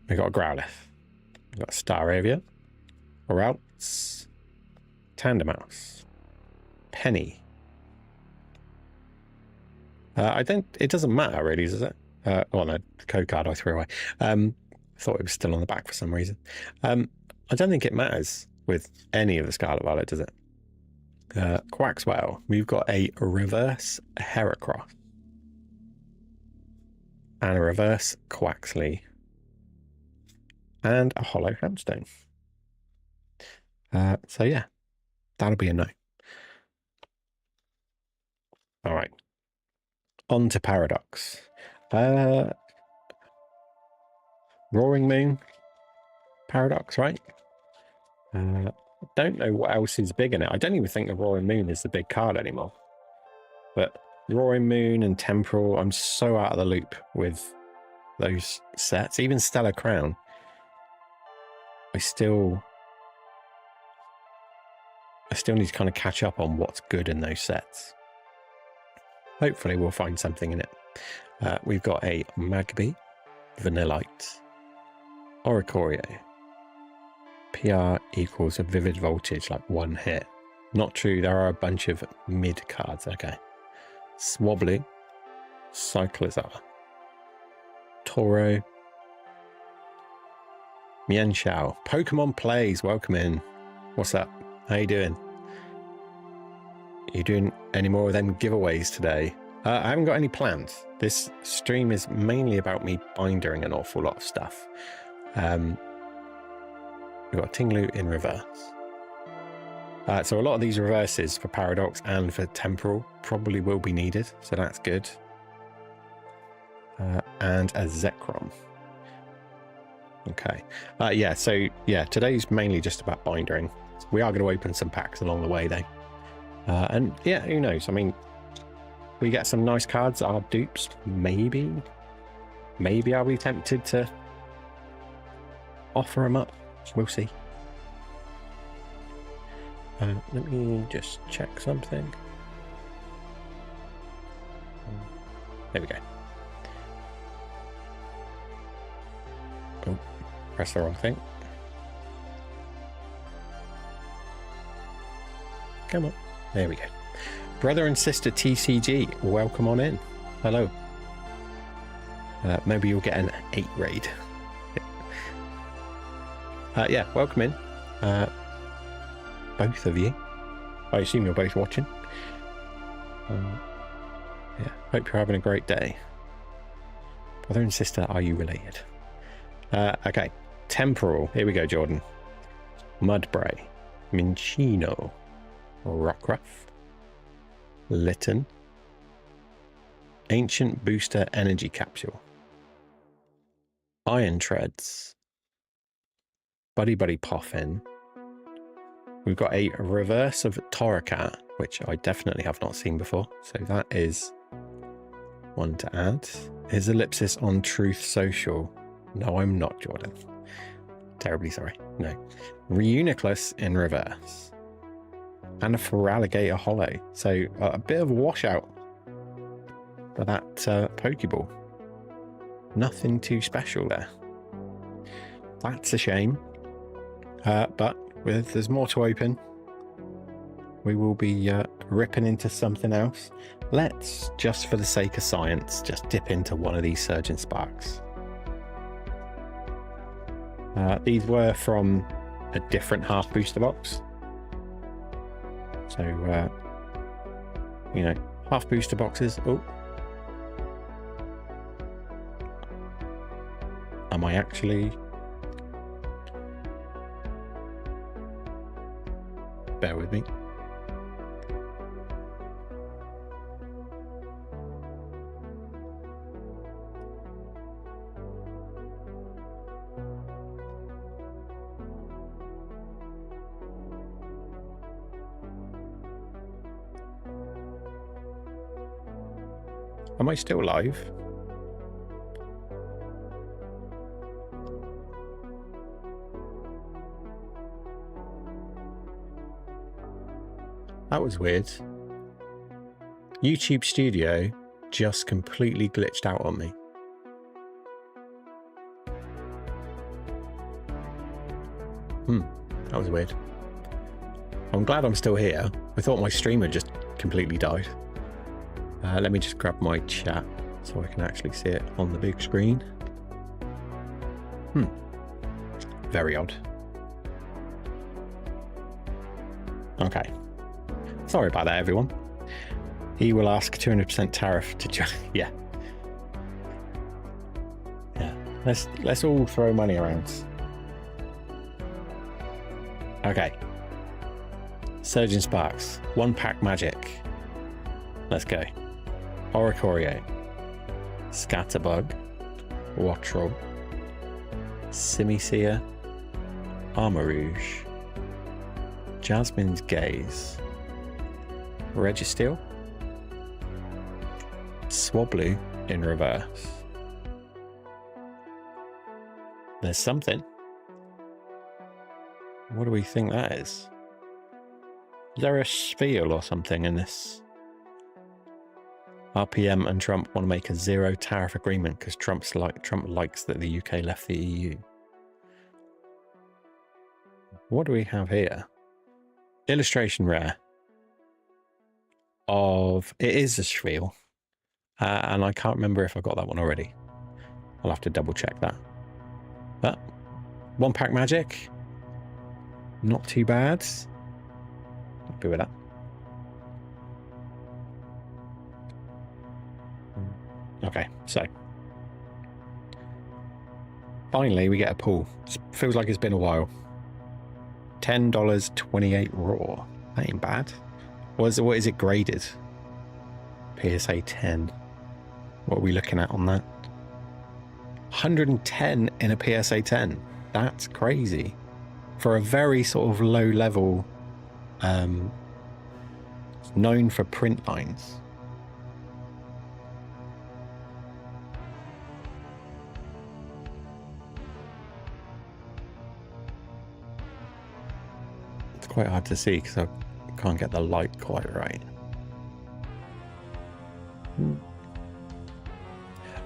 We got a Growlithe. We got a Staravia. Routes. Tandemaus. Penny. It doesn't matter really, does it? Well, no, the code card I threw away. Thought it was still on the back for some reason. I don't think it matters with any of the Scarlet Violet, does it? Quaxwell. We've got a reverse Heracross. And a reverse Quaxley. And a hollow Hamstone. So yeah, that'll be a no. All right. On to Paradox. Roaring Moon Paradox, right? Don't know what else is big in it. I don't even think the Roaring Moon is the big card anymore. But Roaring Moon and Temporal, I'm so out of the loop with those sets. Even Stellar Crown, I still need to kind of catch up on what's good in those sets. Hopefully we'll find something in it. We've got a Magby, Vanillite, Oricorio. PR equals a Vivid Voltage, like one hit. Not true, there are a bunch of mid cards. Okay. Swobbly, Cyclizar, Toro, Mienshao. Pokemon Plays, welcome in. What's up? How you doing? Are you doing any more of them giveaways today? I haven't got any plans. This stream is mainly about me bindering an awful lot of stuff. We've got Tinglu in reverse. So a lot of these reverses for Paradox and for Temporal probably will be needed, so that's good. And a Zekrom. Okay. Yeah, so yeah, today's mainly just about bindering. We are going to open some packs along the way though. And yeah, who knows? I mean, we get some nice cards that are dupes. Maybe I'll be tempted to offer them up. We'll see. Let me just check something. There we go. Oh, press the wrong thing. Come on. There we go. Brother and sister TCG, welcome on in. Hello. Maybe you'll get an 8 raid. Yeah, welcome in. Both of you. I assume you're both watching. Yeah, hope you're having a great day. Brother and sister, are you related? Okay, Temporal. Here we go, Jordan. Mudbray, Minchino, Rockruff, Litten, Ancient Booster Energy Capsule, Iron Treads, Buddy Poffin. We've got a reverse of Torracat, which I definitely have not seen before, so that is one to add. Is Ellipsis on Truth Social? No, I'm not, Jordan. Terribly sorry. No. Reuniclus in reverse. And a Feraligatr Hollow. So a bit of a washout for that Pokeball. Nothing too special there. That's a shame. But there's more to open. We will be ripping into something else. Let's, just for the sake of science, just dip into one of these Surgeon Sparks. These were from a different half booster box. So, you know, half booster boxes. Oh. Am I actually... Bear with me. Am I still live? That was weird. YouTube Studio just completely glitched out on me. That was weird. I'm glad I'm still here. I thought my stream had just completely died. Let me just grab my chat so I can actually see it on the big screen. Very odd. Okay. Sorry about that, everyone. He will ask 200% tariff to join. Yeah. Yeah. Let's all throw money around. Okay. Surgeon Sparks. 1 pack magic. Let's go. Oricorio. Scatterbug, Wattrel, Simisear, Armor Rouge, Jasmine's Gaze, Registeel, Swablu in reverse. There's something. What do we think that is? Is there a spiel or something in this? RPM and Trump want to make a zero tariff agreement because Trump likes that the UK left the EU. What do we have here? Illustration rare of, it is a spiel, and I can't remember if I got that one already. I'll have to double check that. But one pack magic, not too bad. Happy with that. Okay, so finally we get a pull. Feels like it's been a while. $10.28 raw. That ain't bad. What is it graded? PSA 10. What are we looking at on that? 110 in a PSA 10. That's crazy. For a very sort of low level, known for print lines. It's quite hard to see because I can't get the light quite right.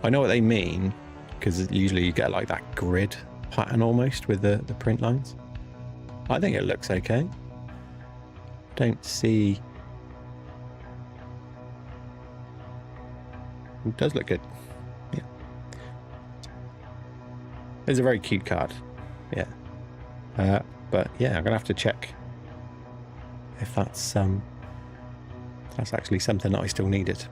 I know what they mean, because usually you get like that grid pattern almost with the print lines. I think it looks okay. Don't see... It does look good. Yeah. It's a very cute card. Yeah. But yeah, I'm gonna have to check if that's actually something that I still needed.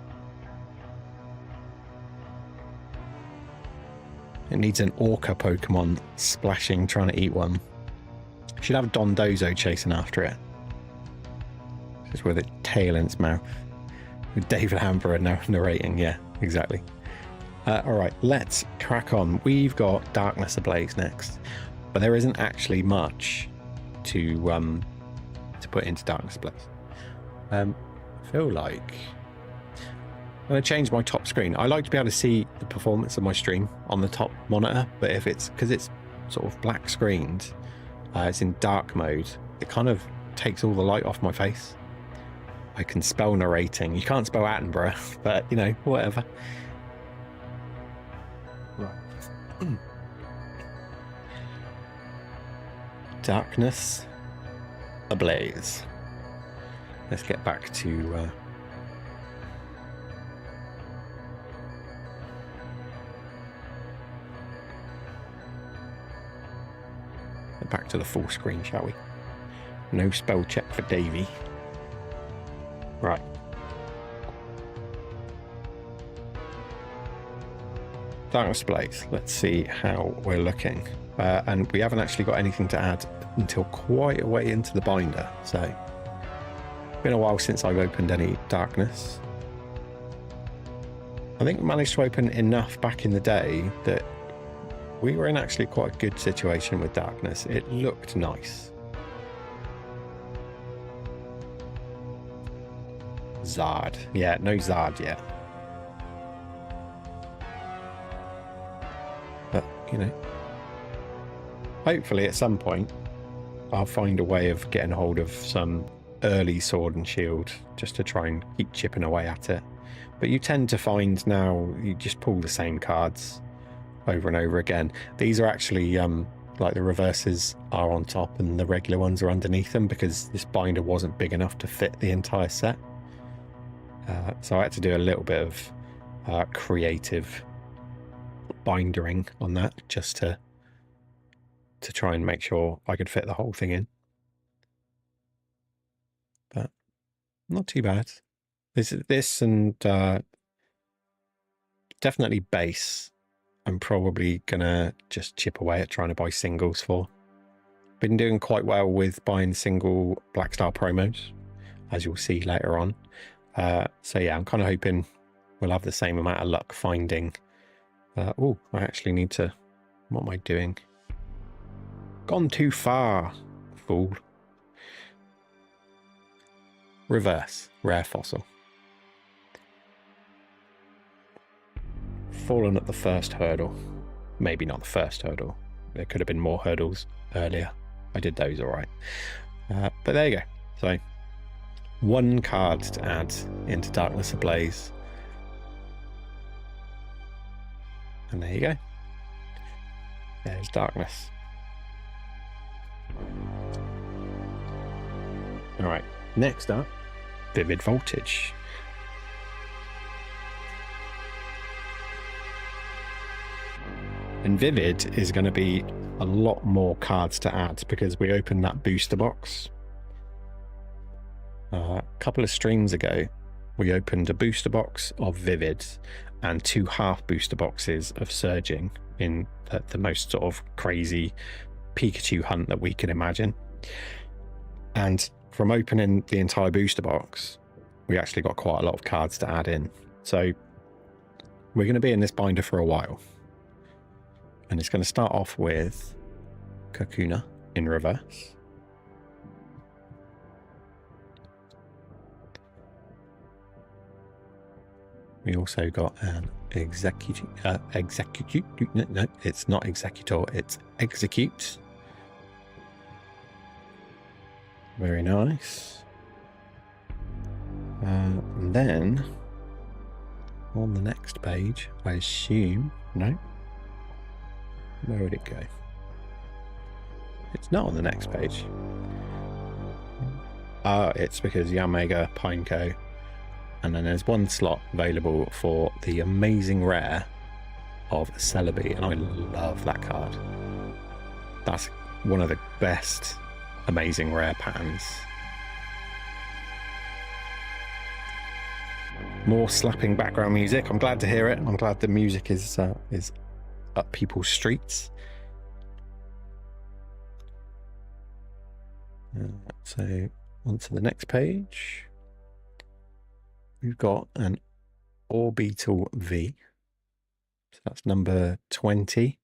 It needs an Orca Pokemon splashing, trying to eat one. Should have Dondozo chasing after it. Just with a tail in its mouth. With David Hamper now narrating. Yeah, exactly. Alright, let's crack on. We've got Darkness Ablaze next. But there isn't actually much to put into Darkness Ablaze. I feel like I'm going to change my top screen. I like to be able to see the performance of my stream on the top monitor, but if it's, because it's sort of black screened, it's in dark mode, it kind of takes all the light off my face. I can spell narrating. You can't spell Attenborough, but you know, whatever. Right. Darkness Ablaze. Let's get back to back to the full screen, shall we? No spell check for Davey. Right. Darkness Ablaze. Let's see how we're looking. And we haven't actually got anything to add until quite a way into the binder. So, been a while since I've opened any Darkness. I think we managed to open enough back in the day that we were in actually quite a good situation with Darkness. It looked nice. Zard. Yeah, no Zard yet. But, you know, hopefully at some point I'll find a way of getting hold of some early Sword and Shield just to try and keep chipping away at it. But you tend to find now you just pull the same cards over and over again. These are actually like the reverses are on top and the regular ones are underneath them because this binder wasn't big enough to fit the entire set. So I had to do a little bit of creative bindering on that just to try and make sure I could fit the whole thing in. But not too bad. This and definitely base. I'm probably gonna just chip away at trying to buy singles for. Been doing quite well with buying single Black Star promos, as you'll see later on. So yeah, I'm kind of hoping we'll have the same amount of luck finding Oh, I actually need to... What am I doing? Gone too far, fool. Reverse, rare fossil. Fallen at the first hurdle. Maybe not the first hurdle. There could have been more hurdles earlier. I did those all right. But there you go. So, 1 card to add into Darkness Ablaze. And there you go. There's Darkness. All right, next up, Vivid Voltage. And Vivid is going to be a lot more cards to add because we opened that booster box. A couple of streams ago, we opened a booster box of Vivid and 2 half booster boxes of Surging in the most sort of crazy Pikachu hunt that we can imagine. And from opening the entire booster box, we actually got quite a lot of cards to add in. So we're going to be in this binder for a while. And it's going to start off with Kakuna in reverse. We also got an Execute. No, it's not Executor, it's Execute. Very nice. And then on the next page, I assume, no? Where would it go? It's not on the next page. It's because Yamega, Pineco, and then there's 1 slot available for the amazing rare of Celebi, and I love that card. That's one of the best amazing rare patterns. More slapping background music. I'm glad to hear it. I'm glad the music is up people's streets. So on to the next page. We've got an Orbital V. So that's number 20.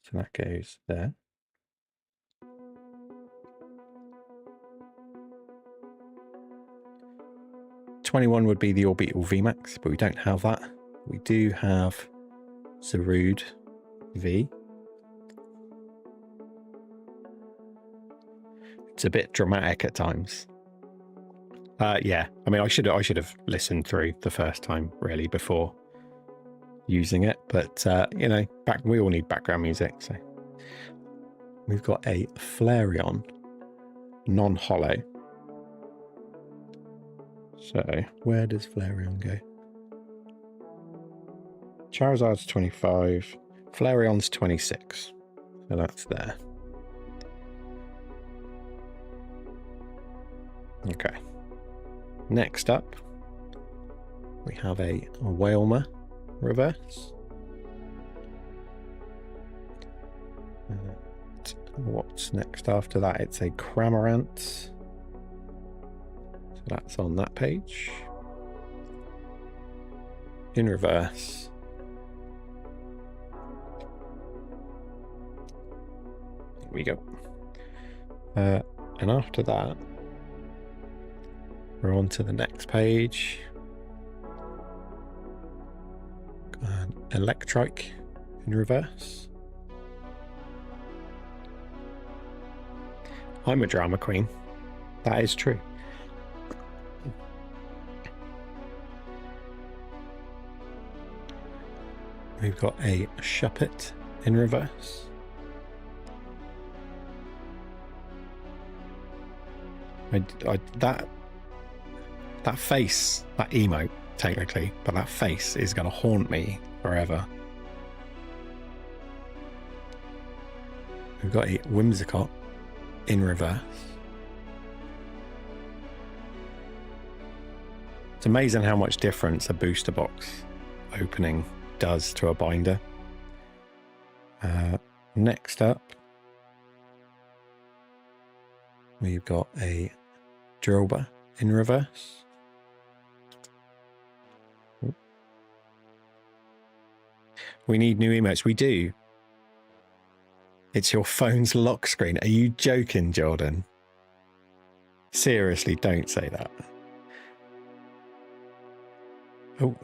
So that goes there. '21 would be the Orbital VMAX, but we don't have that. We do have Zarude V. It's a bit dramatic at times. Yeah, I mean, I should have listened through the first time really before using it, but you know, we all need background music. So we've got a Flareon non-hollow. So where does Flareon go? Charizard's 25, Flareon's 26. So that's there. Okay. Next up, we have a Wailmer reverse. What's next after that? It's a Cramorant. So that's on that page. In reverse. Here we go. And after that, we're on to the next page. An Electrike in reverse. I'm a drama queen. That is true. We've got a Shuppet in reverse. That face, that emote, technically, but that face is going to haunt me forever. We've got a Whimsicott in reverse. It's amazing how much difference a booster box opening does to a binder. Next up, we've got a Drilbur in reverse. We need new emotes. We do. It's your phone's lock screen. Are you joking, Jordan? Seriously, don't say that. Oh,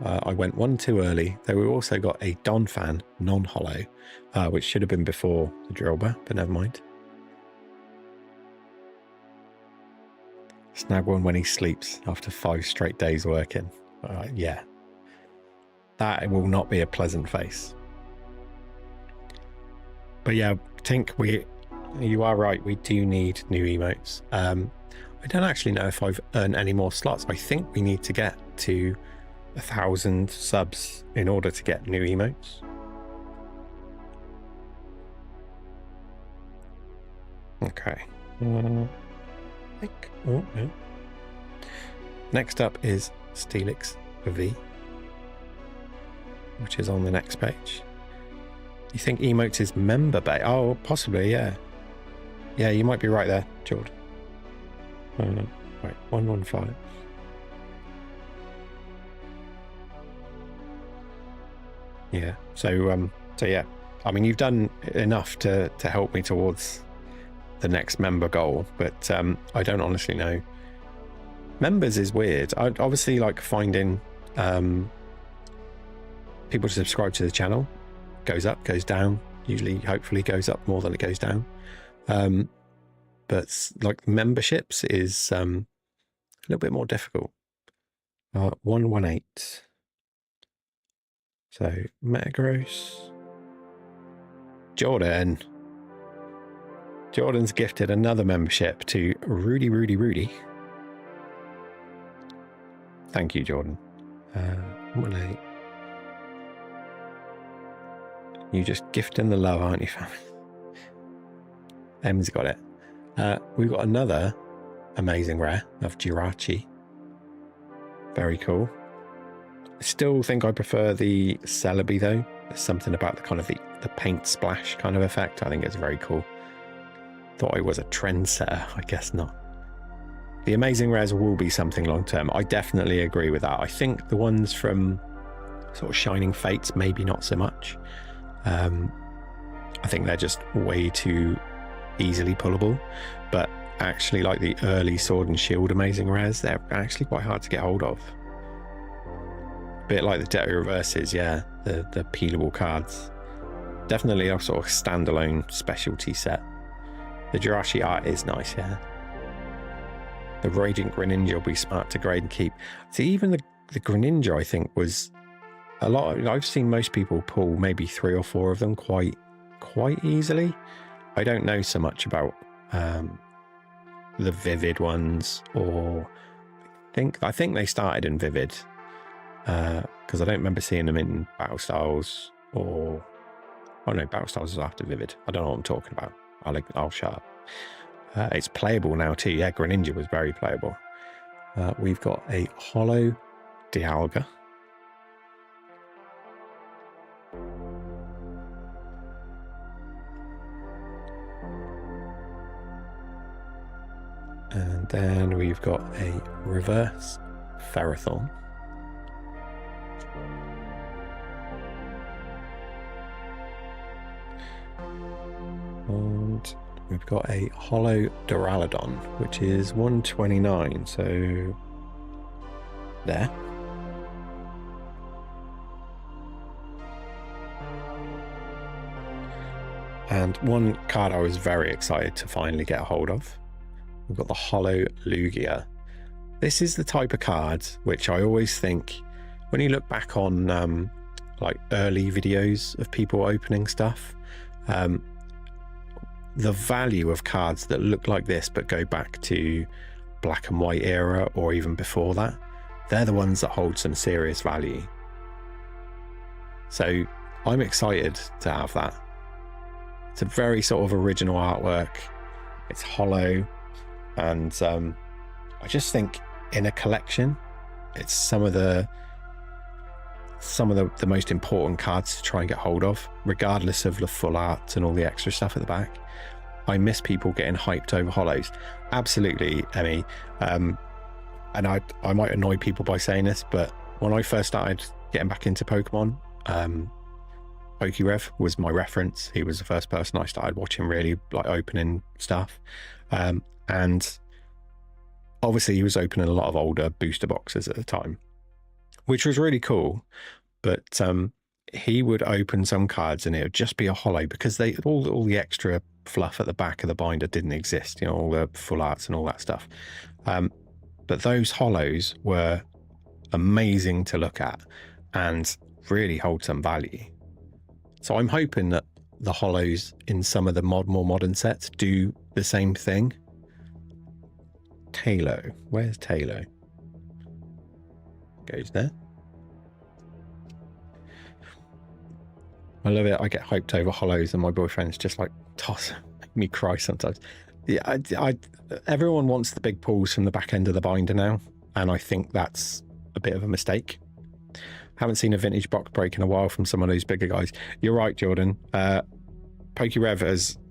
I went one too early. Though we also got a Don fan non-hollow, which should have been before the Drillbur, but never mind. Snag one when he sleeps after 5 straight days working. Yeah. That will not be a pleasant face. But yeah, Tink, you are right. We do need new emotes. I don't actually know if I've earned any more slots. I think we need to get to 1,000 subs in order to get new emotes. Okay. Oh, no. Next up is Steelix V, which is on the next page. You think emotes is member bait? Oh, possibly, yeah. Yeah, you might be right there, Jordan. Right, 115. Yeah. So yeah. I mean, you've done enough to help me towards the next member goal, but I don't honestly know. Members is weird. I obviously like finding people to subscribe to the channel. Goes up, goes down. Usually, hopefully, goes up more than it goes down. But like memberships is a little bit more difficult. 118. So Metagross. Jordan's gifted another membership to Rudy. Thank you, Jordan. 118. You just gifting the love, aren't you, fam? M's got it. We've got another amazing rare of Jirachi. Very cool. I still think I prefer the Celebi though. There's something about the kind of the paint splash kind of effect. I think it's very cool. Thought I was a trendsetter. I guess not. The amazing rares will be something long term. I definitely agree with that. I think the ones from sort of Shining Fates, maybe not so much. I think they're just way too easily pullable, but actually like the early Sword and Shield amazing rares, they're actually quite hard to get hold of. A bit like the Debt Reverses, yeah, the peelable cards. Definitely a sort of standalone specialty set. The Jirachi art is nice, yeah. The Radiant Greninja will be smart to grade and keep. See, even the Greninja, I think, was a lot. I've seen most people pull maybe 3 or 4 of them quite easily. I don't know so much about the Vivid ones, or I think they started in Vivid because I don't remember seeing them in Battle Styles, or oh no, Battle Styles was after Vivid. I don't know what I'm talking about. I'll shut up. It's playable now too. Yeah, Greninja was very playable. We've got a Holo Dialga. And then we've got a reverse Ferrothorn. And we've got a Holo Duraludon, which is 129, so there. And one card I was very excited to finally get a hold of. We've got the Holo Lugia. This is the type of card which I always think, when you look back on like early videos of people opening stuff, the value of cards that look like this but go back to black and white era or even before that, they're the ones that hold some serious value. So I'm excited to have that. It's a very sort of original artwork. It's hollow. And I just think in a collection, it's some of the most important cards to try and get hold of, regardless of the full art and all the extra stuff at the back. I miss people getting hyped over hollows. Absolutely, Emmy. And I might annoy people by saying this, but when I first started getting back into Pokemon, PokeRev was my reference. He was the first person I started watching really like opening stuff. And obviously he was opening a lot of older booster boxes at the time, which was really cool. But he would open some cards and it would just be a holo because they all the extra fluff at the back of the binder didn't exist, you know, all the full arts and all that stuff. But those holos were amazing to look at and really hold some value. So I'm hoping that the holos in some of the more modern sets do the same thing. Talo, where's Talo? Goes there. I love it. I get hyped over holos and my boyfriend's just like toss, make me cry sometimes. Yeah, everyone wants the big pulls from the back end of the binder now, and I think that's a bit of a mistake. Haven't seen a vintage box break in a while from some of those bigger guys. You're right, Jordan. PokeRev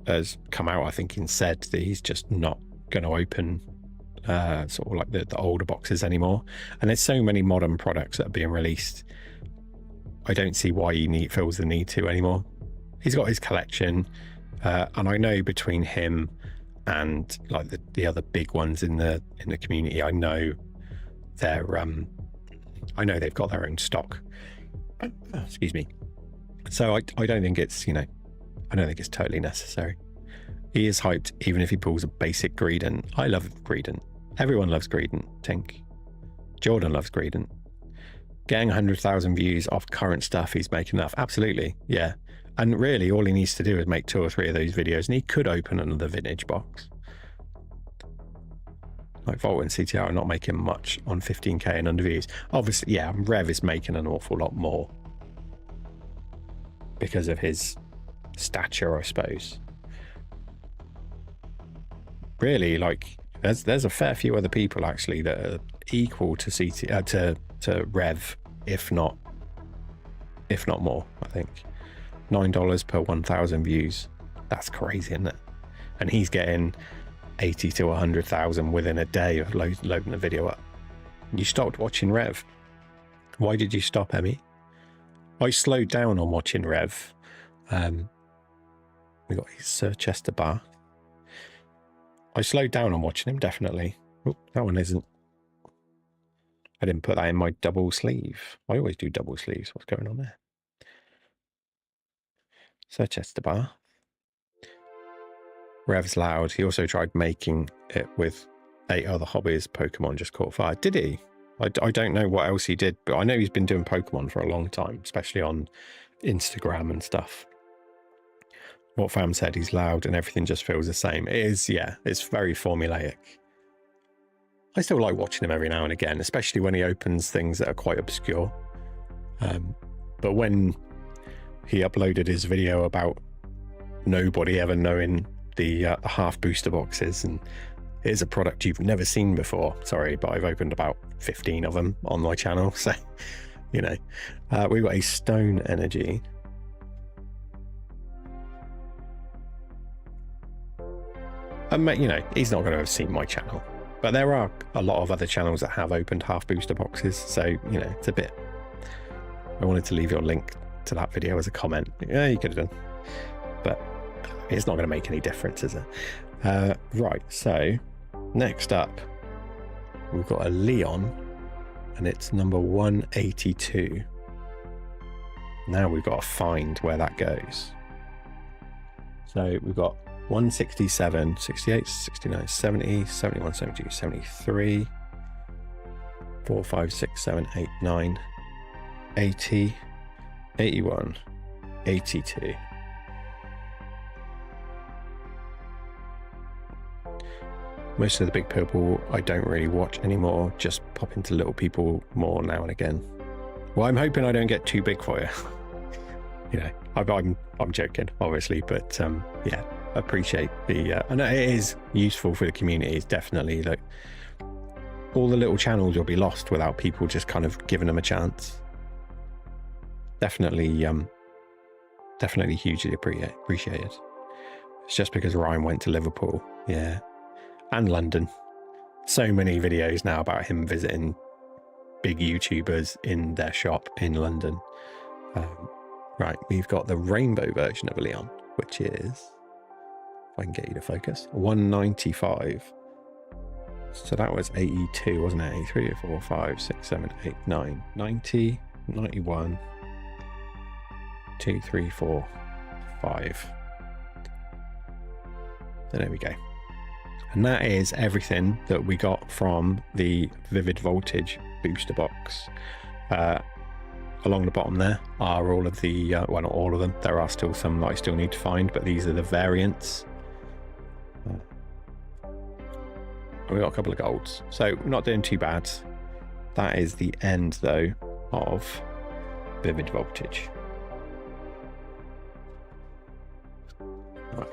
has come out, I think, and said that he's just not going to open sort of like the older boxes anymore. And there's so many modern products that are being released. I don't see why he feels the need to anymore. He's got his collection, and I know between him and like the other big ones in the community, I know they've got their own stock. Excuse me. So I don't think it's, you know, I don't think it's totally necessary. He is hyped even if he pulls a basic Greedent. I love Greedent. Everyone loves Greedent, Tink. Jordan loves Greedent. Getting 100,000 views off current stuff he's making enough. Absolutely, yeah. And really all he needs to do is make 2 or 3 of those videos and he could open another vintage box. Like Volt and CTR are not making much on 15k and under views. Obviously, yeah, Rev is making an awful lot more because of his stature, I suppose. Really, like there's a fair few other people actually that are equal to to Rev, if not more. I think $9 per 1,000 views. That's crazy, isn't it? And he's getting 80 to 100,000 within a day of loading the video up. You stopped watching Rev. Why did you stop, Emmy? I slowed down on watching Rev. We got his Sir Chester Bar. I slowed down on watching him, definitely. Oh, that one isn't. I didn't put that in my double sleeve. I always do double sleeves. What's going on there? Sir Chester Bar. Rev's loud. He also tried making it with 8 other hobbies. Pokemon just caught fire. Did he? I don't know what else he did, but I know he's been doing Pokemon for a long time, especially on Instagram and stuff. What fam said, he's loud and everything just feels the same. It is, yeah, it's very formulaic. I still like watching him every now and again, especially when he opens things that are quite obscure. But when he uploaded his video about nobody ever knowing the half booster boxes, and here's a product you've never seen before. Sorry, but I've opened about 15 of them on my channel, so you know. We've got a Stone Energy. You know, he's not going to have seen my channel, but there are a lot of other channels that have opened half booster boxes, so you know, it's a bit. I wanted to leave your link to that video as a comment. Yeah, you could have done, but it's not going to make any difference, is it? Right, so next up we've got a Leon and it's number 182. Now we've got to find where that goes. So we've got 167, 68, 69, 70, 71, 72, 73, 4, 5, 6, 7, 8, 9, 80, 81, 82. Most of the big people I don't really watch anymore, just pop into little people more now and again. Well, I'm hoping I don't get too big for you. You know, I'm joking, obviously, but yeah, appreciate the. I know it is useful for the community. It's definitely like all the little channels will be lost without people just kind of giving them a chance. Definitely, definitely hugely appreciated. It's just because Ryan went to Liverpool, yeah, and London. So many videos now about him visiting big YouTubers in their shop in London. Right, we've got the rainbow version of a Leon, which is, if I can get you to focus, 195. So that was 82, wasn't it? 83, 4, 5, 6, 7, 8, 9, 90, 91, 2, 3, 4, 5. So there we go. And that is everything that we got from the Vivid Voltage booster box. Along the bottom there are all of the, well, not all of them. There are still some that I still need to find, but these are the variants. We got a couple of golds, so we're not doing too bad. That is the end, though, of Vivid Voltage. Right.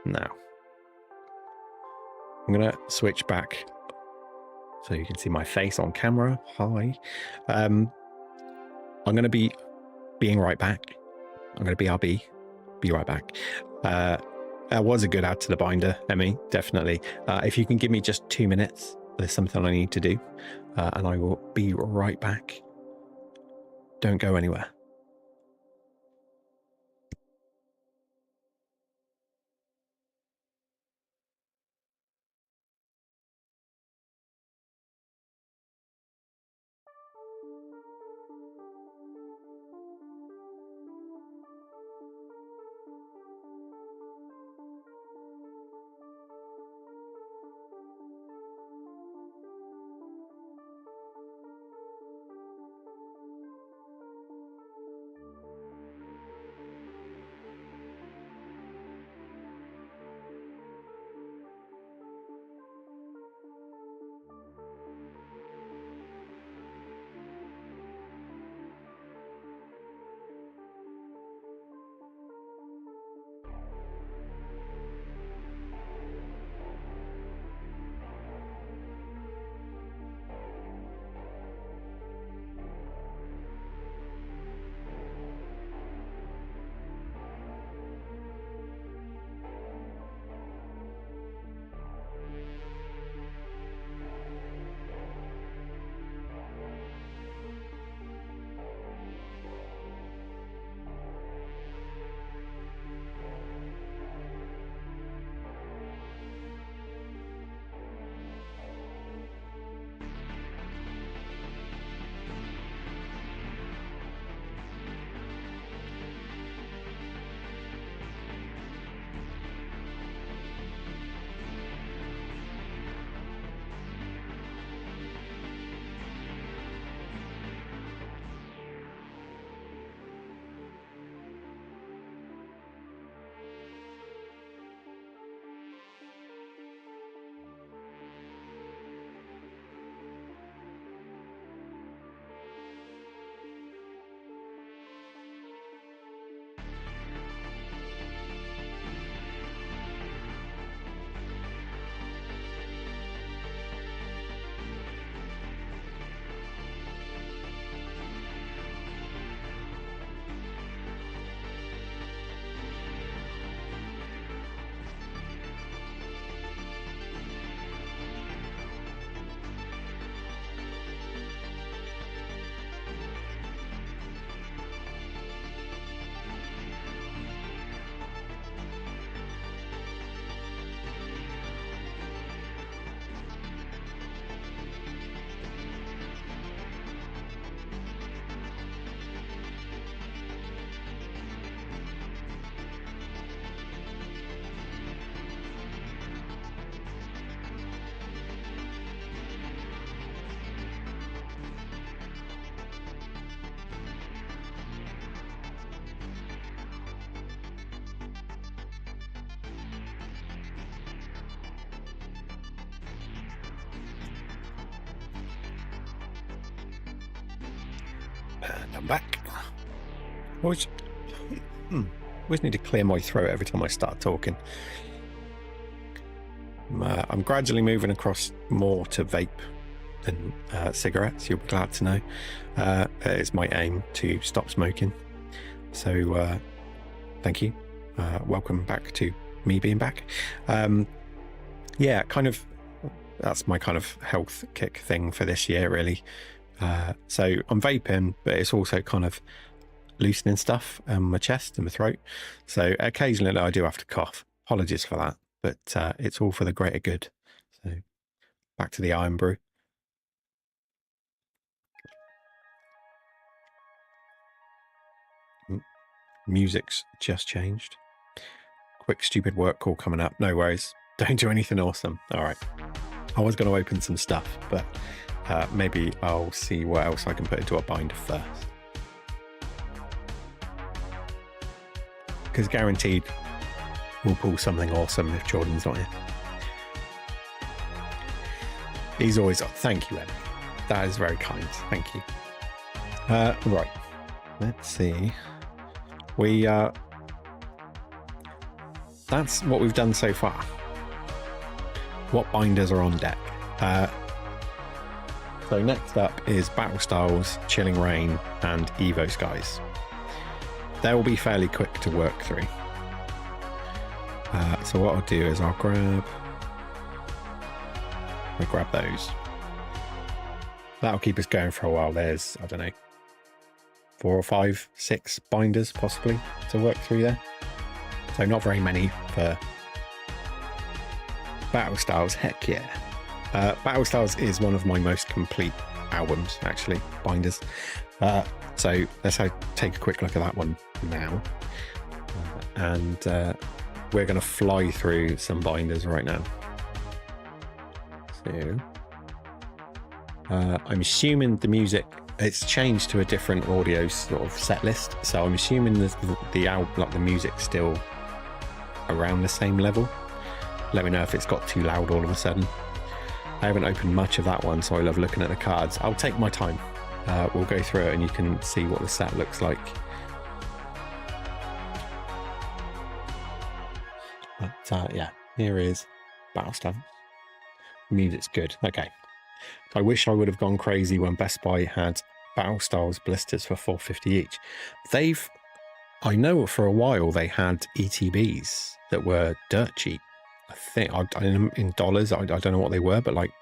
Now, I'm going to switch back so you can see my face on camera. Hi. I'm going to be right back. I'm going to BRB. Be right back. That was a good add to the binder, Emmy, definitely. If you can give me just 2 minutes, there's something I need to do, and I will be right back. Don't go anywhere. And I'm back. Always need to clear my throat every time I start talking. I'm gradually moving across more to vape than cigarettes, you'll be glad to know. It's my aim to stop smoking. So thank you. Welcome back to me being back. Yeah, kind of that's my kind of health kick thing for this year, really. So I'm vaping, but it's also kind of loosening stuff in my chest and my throat. So occasionally I do have to cough. Apologies for that, but it's all for the greater good. So back to the Iron Brew. Music's just changed. Quick stupid work call coming up. No worries. Don't do anything awesome. All right. I was going to open some stuff, but maybe I'll see what else I can put into a binder first. Because guaranteed we'll pull something awesome if Jordan's not here. He's always, thank you, Emily. That is very kind. Thank you. Right. Let's see. That's what we've done so far. What binders are on deck? So next up is Battle Styles, Chilling Reign, and Evo Skies. They will be fairly quick to work through. So what I'll do is I'll grab those. That'll keep us going for a while. There's, I don't know, 4 or 5, 6 binders possibly to work through there. So not very many for Battle Styles. Heck yeah. Battle Styles is one of my most complete albums, actually, binders. So let's take a quick look at that one now. And we're going to fly through some binders right now. So I'm assuming the music, it's changed to a different audio sort of set list. So I'm assuming the music's still around the same level. Let me know if it's got too loud all of a sudden. I haven't opened much of that one, so I love looking at the cards. I'll take my time. We'll go through it and you can see what the set looks like. But yeah, here is Battle Styles. Music's good. Okay. I wish I would have gone crazy when Best Buy had Battle Styles blisters for $4.50 each. I know for a while they had ETBs that were dirt cheap. I think in dollars, I don't know what they were, but like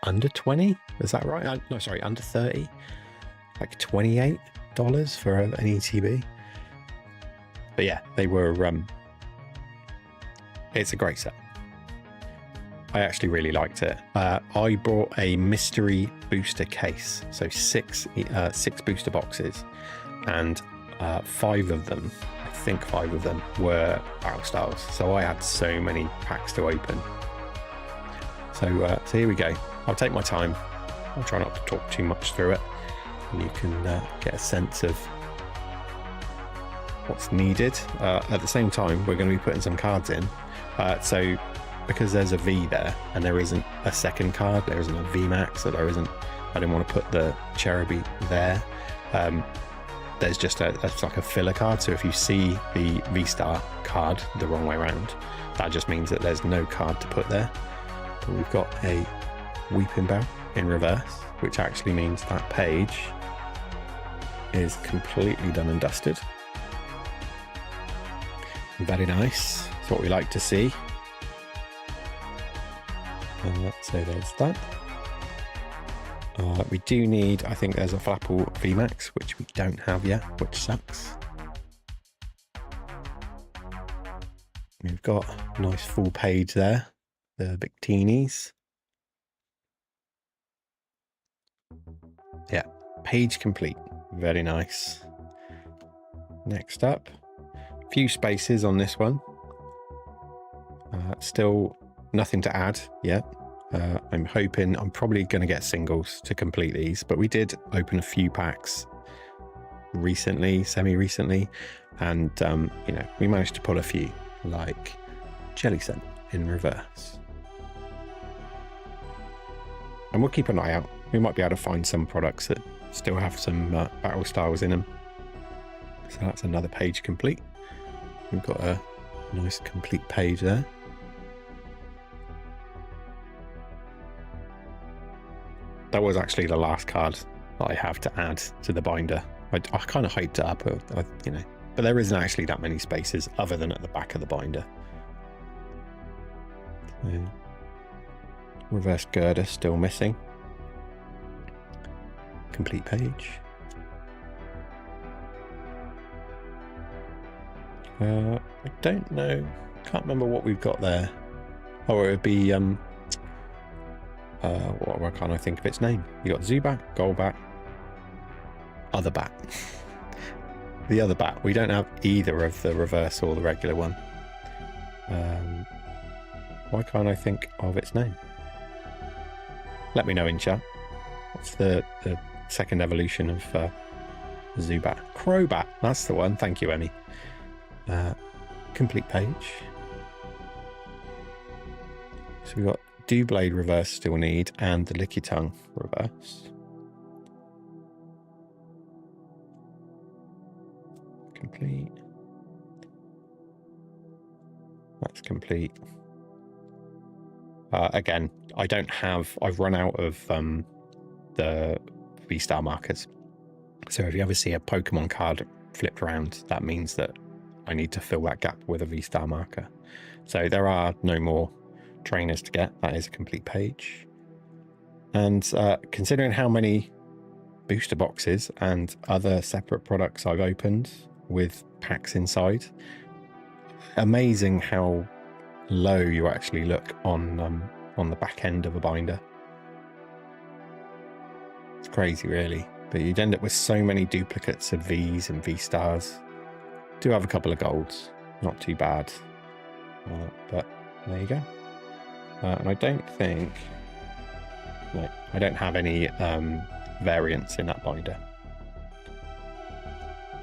under 20, is that right? No, sorry, under 30, like $28 for an ETB. But yeah, they were. It's a great set. I actually really liked it. I bought a mystery booster case, so six booster boxes, and 5 of them, I think 5 of them were Battle Styles. So I had so many packs to open. So here we go. I'll take my time. I'll try not to talk too much through it, and you can get a sense of what's needed. At the same time, we're going to be putting some cards in. So because there's a V there and there isn't a second card, there isn't a VMAX, so there isn't, I didn't want to put the Cherubi there. There's just it's like a filler card. So if you see the V-Star card the wrong way around, that just means that there's no card to put there. But we've got a Weeping Bell in reverse, which actually means that page is completely done and dusted. Very nice. It's what we like to see. And so there's that. We do need, I think there's a Flapple VMAX, which we don't have yet, which sucks. We've got a nice full page there, the big teenies. Yeah, page complete. Very nice. Next up, a few spaces on this one. Still nothing to add yet. I'm hoping I'm probably going to get singles to complete these, but we did open a few packs recently, semi-recently, and you know, we managed to pull a few, like Jelly Scent in reverse. And we'll keep an eye out. We might be able to find some products that still have some Battle Styles in them. So that's another page complete. We've got a nice complete page there. That was actually the last card that I have to add to the binder. I kind of hyped it up, you know, but there isn't actually that many spaces other than at the back of the binder. So Reverse girder still missing. Complete page. I don't know. Can't remember what we've got there. Oh, it would be why can't I think of its name? You got Zubat, Golbat, other bat. The other bat. We don't have either of the reverse or the regular one. Why can't I think of its name? Let me know in chat. What's the second evolution of Zubat? Crobat. That's the one. Thank you, Emmy. Complete page. So we've got Doublade reverse still need, and the Lickitung reverse. Complete. That's complete. Again, I've run out of the V-Star markers. So if you ever see a Pokemon card flipped around, that means that I need to fill that gap with a V-Star marker. So there are no more trainers to get. That is a complete page. And considering how many booster boxes and other separate products I've opened with packs inside, amazing how low you actually look on the back end of a binder. It's crazy, really. But you'd end up with so many duplicates of Vs and V-Stars. Do have a couple of golds, not too bad. But there you go. And I don't think... No, I don't have any variants in that binder.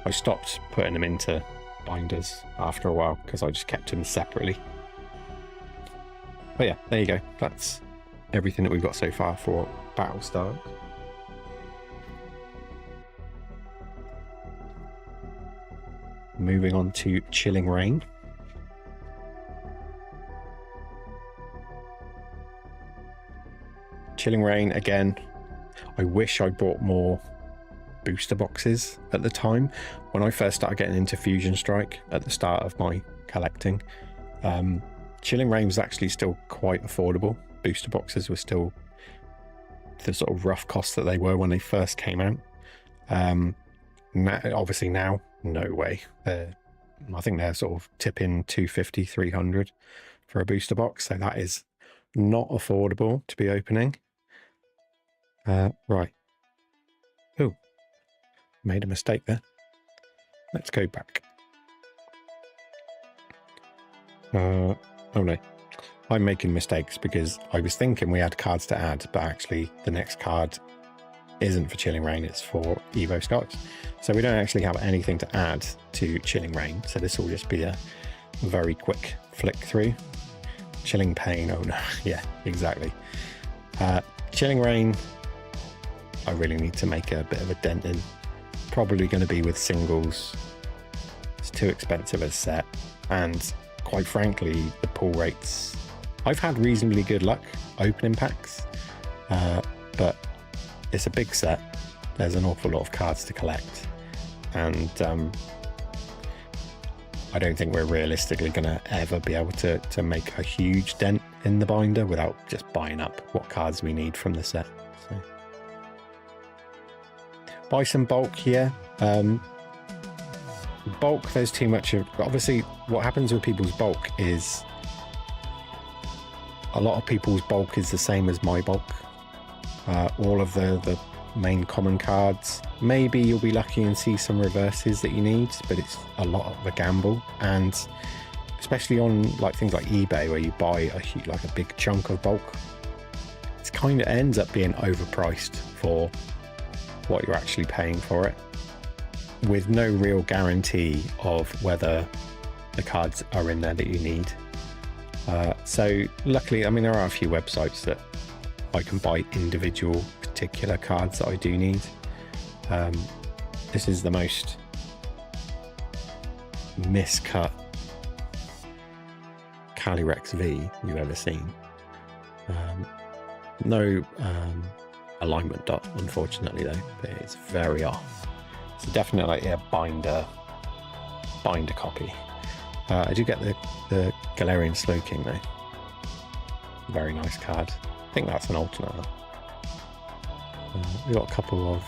I stopped putting them into binders after a while because I just kept them separately. But yeah, there you go. That's everything that we've got so far for Battle Stars. Moving on to Chilling Reign. Chilling Reign, again, I wish I bought more booster boxes at the time. When I first started getting into Fusion Strike at the start of my collecting, Chilling Reign was actually still quite affordable. Booster boxes were still the sort of rough cost that they were when they first came out. Obviously now, no way. I think they're sort of tipping 250, 300 for a booster box. So that is not affordable to be opening. Right. Oh, made a mistake there. Let's go back. Oh no, I'm making mistakes because I was thinking we had cards to add, but actually the next card isn't for Chilling Reign, it's for Evo Scarlet. So we don't actually have anything to add to Chilling Reign. So this will just be a very quick flick through. Chilling Pain, oh no, yeah, exactly. Chilling Reign, I really need to make a bit of a dent in. Probably going to be with singles. It's too expensive a set, and quite frankly, the pull rates. I've had reasonably good luck opening packs, but it's a big set. There's an awful lot of cards to collect, and I don't think we're realistically going to ever be able to make a huge dent in the binder without just buying up what cards we need from the set. So buy some bulk here. Bulk, there's too much of... Obviously, what happens with people's bulk is a lot of people's bulk is the same as my bulk. All of the main common cards. Maybe you'll be lucky and see some reverses that you need, but it's a lot of a gamble. And especially on like things like eBay where you buy like a big chunk of bulk, it kind of ends up being overpriced for what you're actually paying for it, with no real guarantee of whether the cards are in there that you need. So luckily, I mean, there are a few websites that I can buy individual particular cards that I do need. This is the most miscut Calyrex V you've ever seen. No alignment dot, unfortunately, though, but it's very off. It's definitely a binder copy. I do get the Galarian Slowking though. Very nice card. I think that's an alternate. We've got a couple of...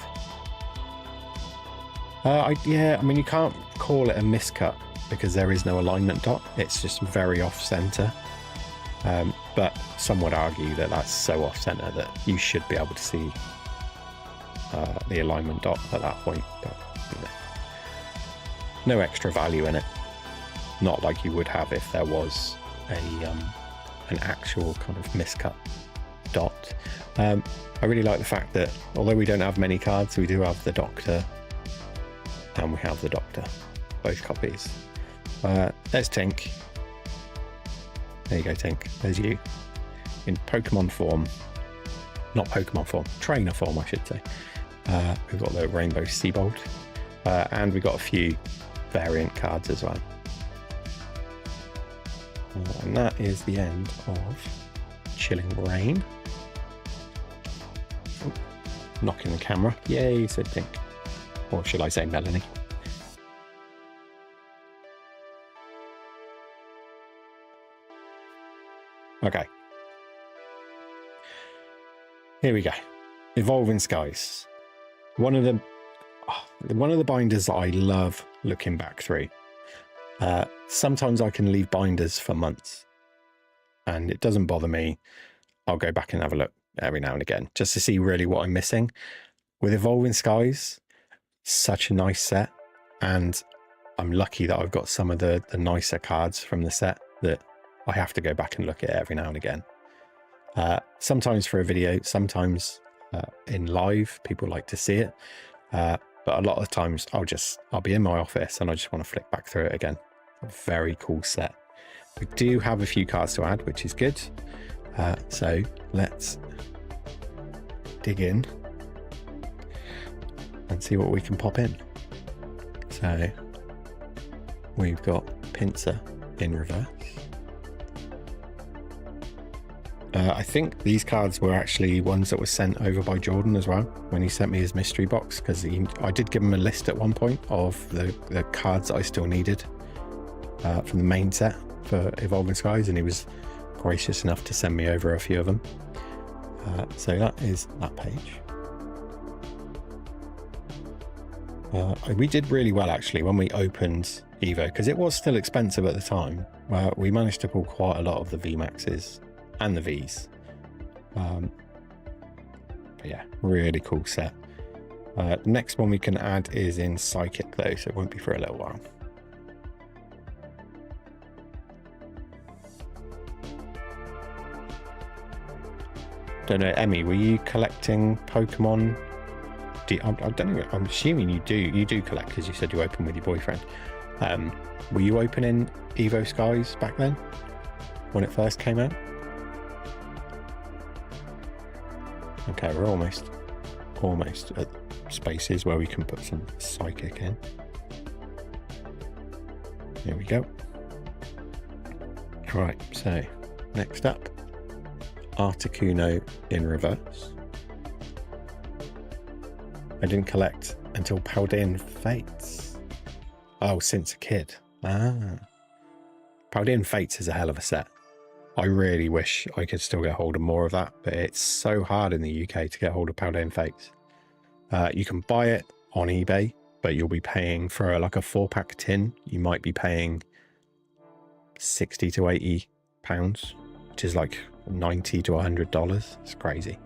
yeah, I mean, you can't call it a miscut because there is no alignment dot. It's just very off-center. But some would argue that that's so off-center that you should be able to see the alignment dot at that point. But you know, no extra value in it. Not like you would have if there was an actual kind of miscut dot. I really like the fact that although we don't have many cards, we do have the Doctor and we have the Doctor, both copies. There's Tink. There you go, Tink. There's you in Pokemon form. Not Pokemon form, trainer form, I should say. We've got the Rainbow Seabolt, and we've got a few variant cards as well. And that is the end of Chilling Rain. Oh, knocking the camera. Yay, said Tink. Or should I say Melanie? Okay. Here we go. Evolving Skies. One of the binders that I love looking back through. Sometimes I can leave binders for months and it doesn't bother me. I'll go back and have a look every now and again just to see really what I'm missing. With Evolving Skies, such a nice set, and I'm lucky that I've got some of the nicer cards from the set that I have to go back and look at it every now and again. Sometimes for a video, sometimes in live, people like to see it. But a lot of the times I'll be in my office and I just want to flick back through it again. A very cool set. We do have a few cards to add, which is good. So let's dig in and see what we can pop in. So we've got Pinsir in reverse. I think these cards were actually ones that were sent over by Jordan as well when he sent me his mystery box, because I did give him a list at one point of the cards that I still needed from the main set for Evolving Skies, and he was gracious enough to send me over a few of them. So that is that page. We did really well actually when we opened Evo, because it was still expensive at the time. We managed to pull quite a lot of the VMAXs and the Vs. But yeah, really cool set. Next one we can add is in Psychic though, so it won't be for a little while. Don't know, Emmy, were you collecting Pokemon? I don't know, I'm assuming you do collect because you said you open with your boyfriend. Were you opening Evo Skies back then when it first came out? Okay, we're almost at spaces where we can put some Psychic in. Here we go. Right, so next up, Articuno in reverse. I didn't collect until Paldean Fates. Oh, since a kid. Paldean Fates is a hell of a set. I really wish I could still get hold of more of that, but it's so hard in the UK to get hold of Paldean Fates. You can buy it on eBay, but you'll be paying for like a 4-pack tin. You might be paying 60 to 80 pounds, which is like $90 to $100. It's crazy.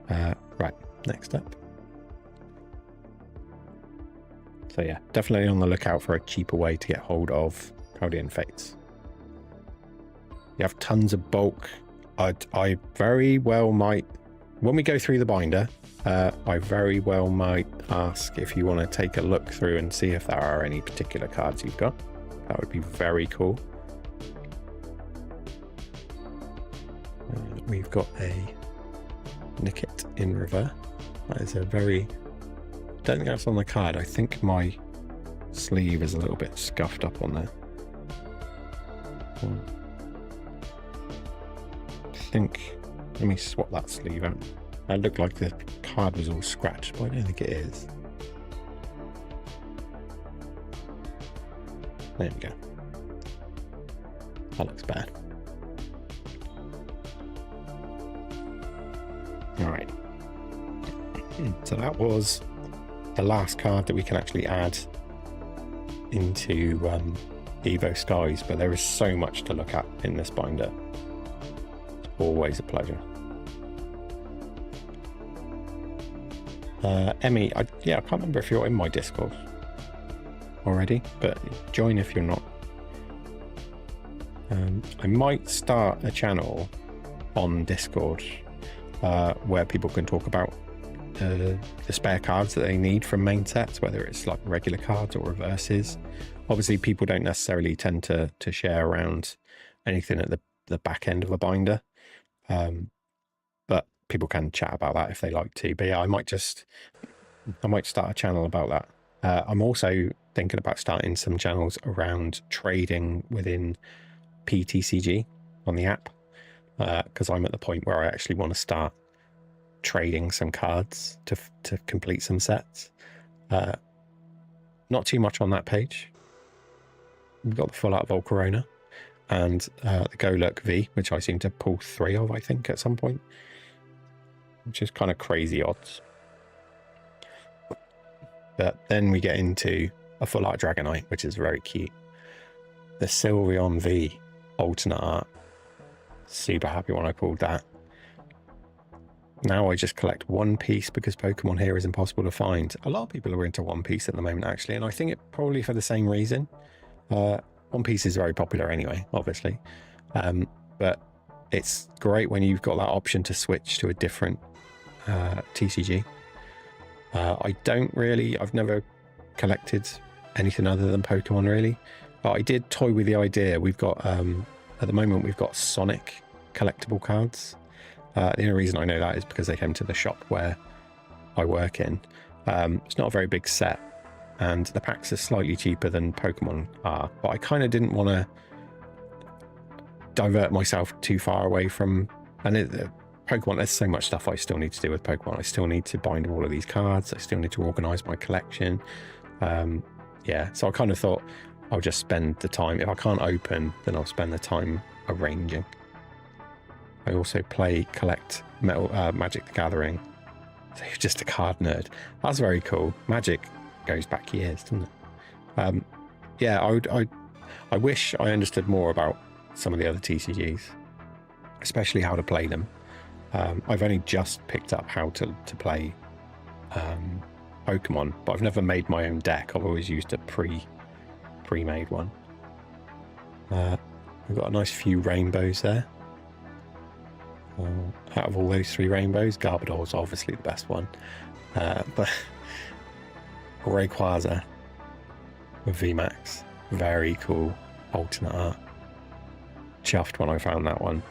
Right, next up. So yeah, definitely on the lookout for a cheaper way to get hold of Paldean Fates. You have tons of bulk. I very well might, when we go through the binder, I very well might ask if you want to take a look through and see if there are any particular cards you've got. That would be very cool. We've got a Nickit in reverse. That is a very, don't think that's on the card. I think my sleeve is a little bit scuffed up on there. I think, let me swap that sleeve out. That looked like the card was all scratched, but I don't think it is. There we go. That looks bad. So that was the last card that we can actually add into Evo Skies, but there is so much to look at in this binder. It's always a pleasure. Emmy, I can't remember if you're in my Discord already, but join if you're not. I might start a channel on Discord where people can talk about the spare cards that they need from main sets, whether it's like regular cards or reverses. Obviously, people don't necessarily tend to share around anything at the back end of a binder, but people can chat about that if they like to. But yeah, I might start a channel about that. I'm also thinking about starting some channels around trading within PTCG on the app, because I'm at the point where I actually want to start trading some cards to complete some sets. Not too much on that page. We've got the full art Volcarona and the Go Lurk V, which I seem to pull 3 of, I think, at some point, which is kind of crazy odds. But then we get into a full art Dragonite, which is very cute. The Sylveon V alternate art. Super happy when I pulled that. Now I just collect One Piece because Pokemon here is impossible to find. A lot of people are into One Piece at the moment, actually, and I think it probably for the same reason. One Piece is very popular anyway, obviously, but it's great when you've got that option to switch to a different TCG. I've never collected anything other than Pokemon really, but I did toy with the idea. We've got at the moment we've got Sonic collectible cards. The only reason I know that is because they came to the shop where I work in. It's not a very big set, and the packs are slightly cheaper than Pokemon are, but I kind of didn't want to divert myself too far away from, and Pokemon, there's so much stuff I still need to do with Pokemon. I still need to bind all of these cards. I still need to organize my collection. Yeah, so I kind of thought I'll just spend the time. If I can't open, then I'll spend the time arranging. I also collect Magic the Gathering. So you're just a card nerd. That's very cool. Magic goes back years, doesn't it? Yeah, I wish I understood more about some of the other TCGs, especially how to play them. I've only just picked up how to play Pokemon, but I've never made my own deck. I've always used a pre-made one. We've got a nice few rainbows there. Out of all those 3 rainbows, Garbodor's obviously the best one, but Rayquaza with VMAX, very cool alternate art. Chuffed when I found that one.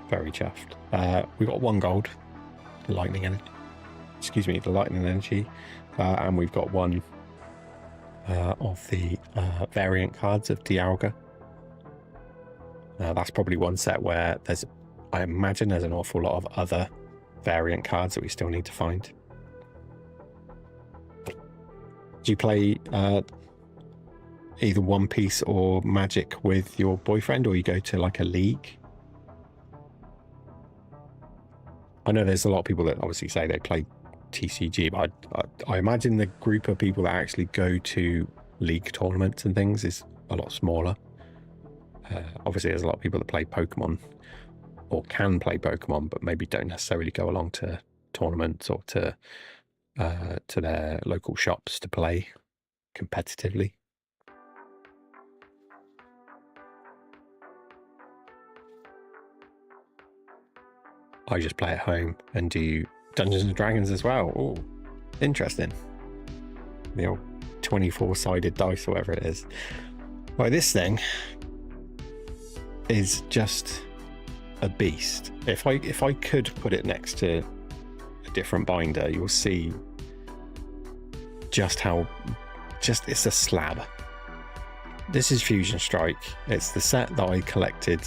Very chuffed. We got 1 gold, the lightning energy. The lightning energy, and we've got 1 of the variant cards of Dialga. That's probably one set where I imagine there's an awful lot of other variant cards that we still need to find. Do you play either One Piece or Magic with your boyfriend, or you go to like a league? I know there's a lot of people that obviously say they play TCG, but I imagine the group of people that actually go to league tournaments and things is a lot smaller. Obviously, there's a lot of people that play Pokemon or can play Pokemon, but maybe don't necessarily go along to tournaments or to their local shops to play competitively. I just play at home and do Dungeons and Dragons as well. Oh, interesting. The old 24-sided dice or whatever it is. Right, this thing is just a beast. If I could put it next to a different binder, you'll see just how it's a slab. This is Fusion Strike. It's the set that I collected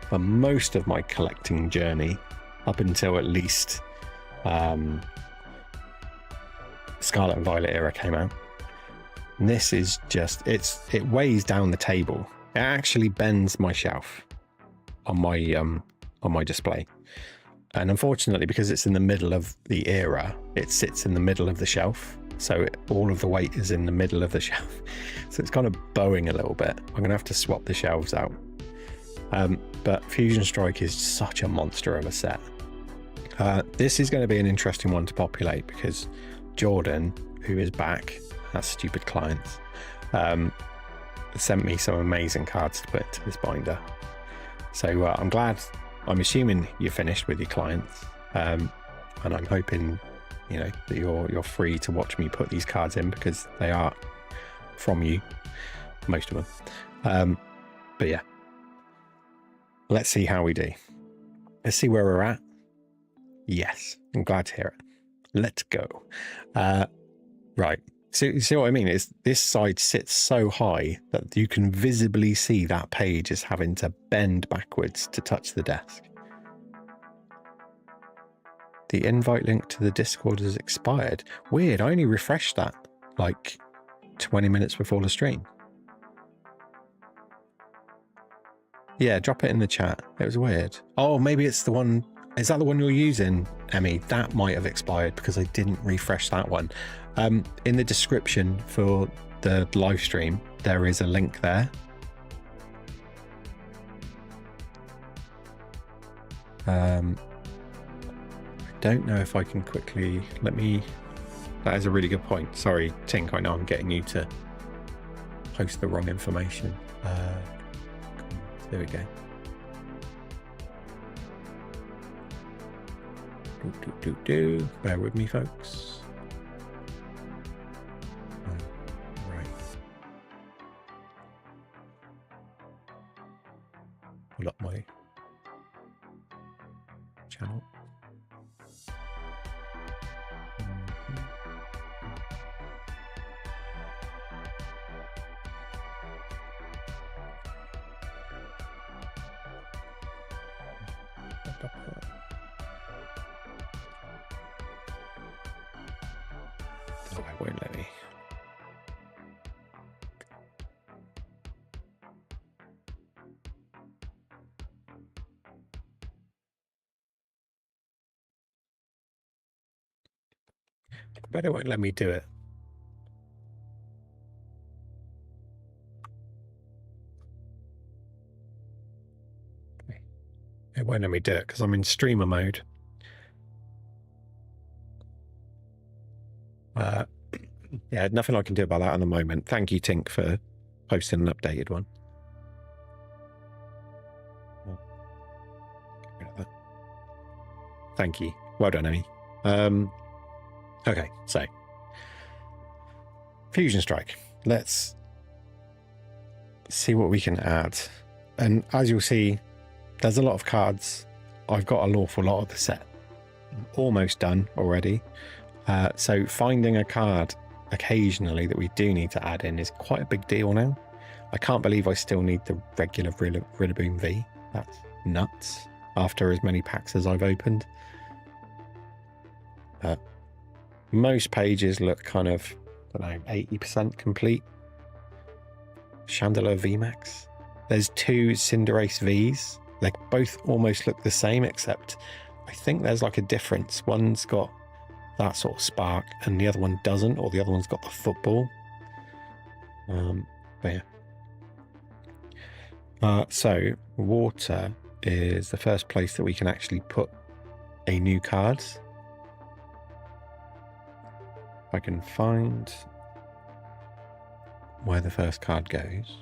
for most of my collecting journey up until at least Scarlet and Violet era came out. And this is just, it weighs down the table. It actually bends my shelf on my display. And unfortunately, because it's in the middle of the era, it sits in the middle of the shelf. So all of the weight is in the middle of the shelf. So it's kind of bowing a little bit. I'm going to have to swap the shelves out. But Fusion Strike is such a monster of a set. This is going to be an interesting one to populate because Jordan, who is back, that stupid client, sent me some amazing cards to put into this binder. So I'm assuming you're finished with your clients, and I'm hoping, you know, that you're free to watch me put these cards in because they are from you, most of them. But yeah, let's see how we do. Let's see where we're at. Yes, I'm glad to hear it. Let's go. Right. So you see what I mean? Is this side sits so high that you can visibly see that page is having to bend backwards to touch the desk. The invite link to the Discord has expired. Weird, I only refreshed that like 20 minutes before the stream. Yeah, drop it in the chat. It was weird. Oh, maybe it's the one. Is that the one you're using, Emmy? That might have expired because I didn't refresh that one. In the description for the live stream, there is a link there. I don't know if I can quickly, that is a really good point. Sorry, Tink, I know I'm getting you to post the wrong information. There we go. Bear with me, folks. Right. Pull up my channel. Oh, it won't let me. But it won't let me do it. Okay. It won't let me do it because I'm in streamer mode. Yeah, nothing I can do about that at the moment. Thank you, Tink, for posting an updated one. Get rid of that. Thank you. Well done, Emmy. Okay, so Fusion Strike. Let's see what we can add. And as you'll see, there's a lot of cards. I've got an awful lot of the set almost done already. So finding a card occasionally that we do need to add in is quite a big deal now. I can't believe I still need the regular Rillaboom V. That's nuts after as many packs as I've opened. Most pages look kind of, I don't know, 80% complete. Chandelier VMAX. There's two Cinderace Vs. They both almost look the same, except I think there's like a difference. One's got that sort of spark and the other one doesn't, or the other one's got the football. But yeah. So water is the first place that we can actually put a new card. If I can find where the first card goes.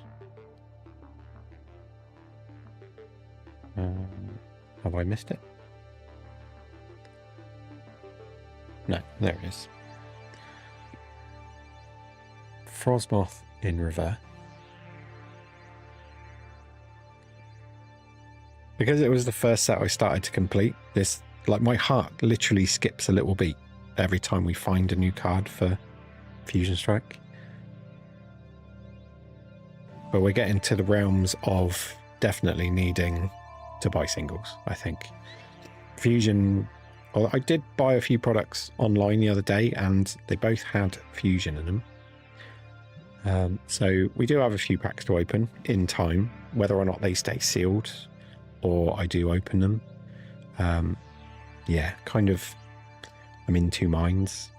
Have I missed it? No, there it is. Frostmoth in River. Because it was the first set I started to complete, this, like, my heart literally skips a little beat every time we find a new card for Fusion Strike. But we're getting to the realms of definitely needing to buy singles, I think. Fusion, well, I did buy a few products online the other day and they both had Fusion in them. So we do have a few packs to open in time, whether or not they stay sealed or I do open them. yeah, kind of, I'm in two minds.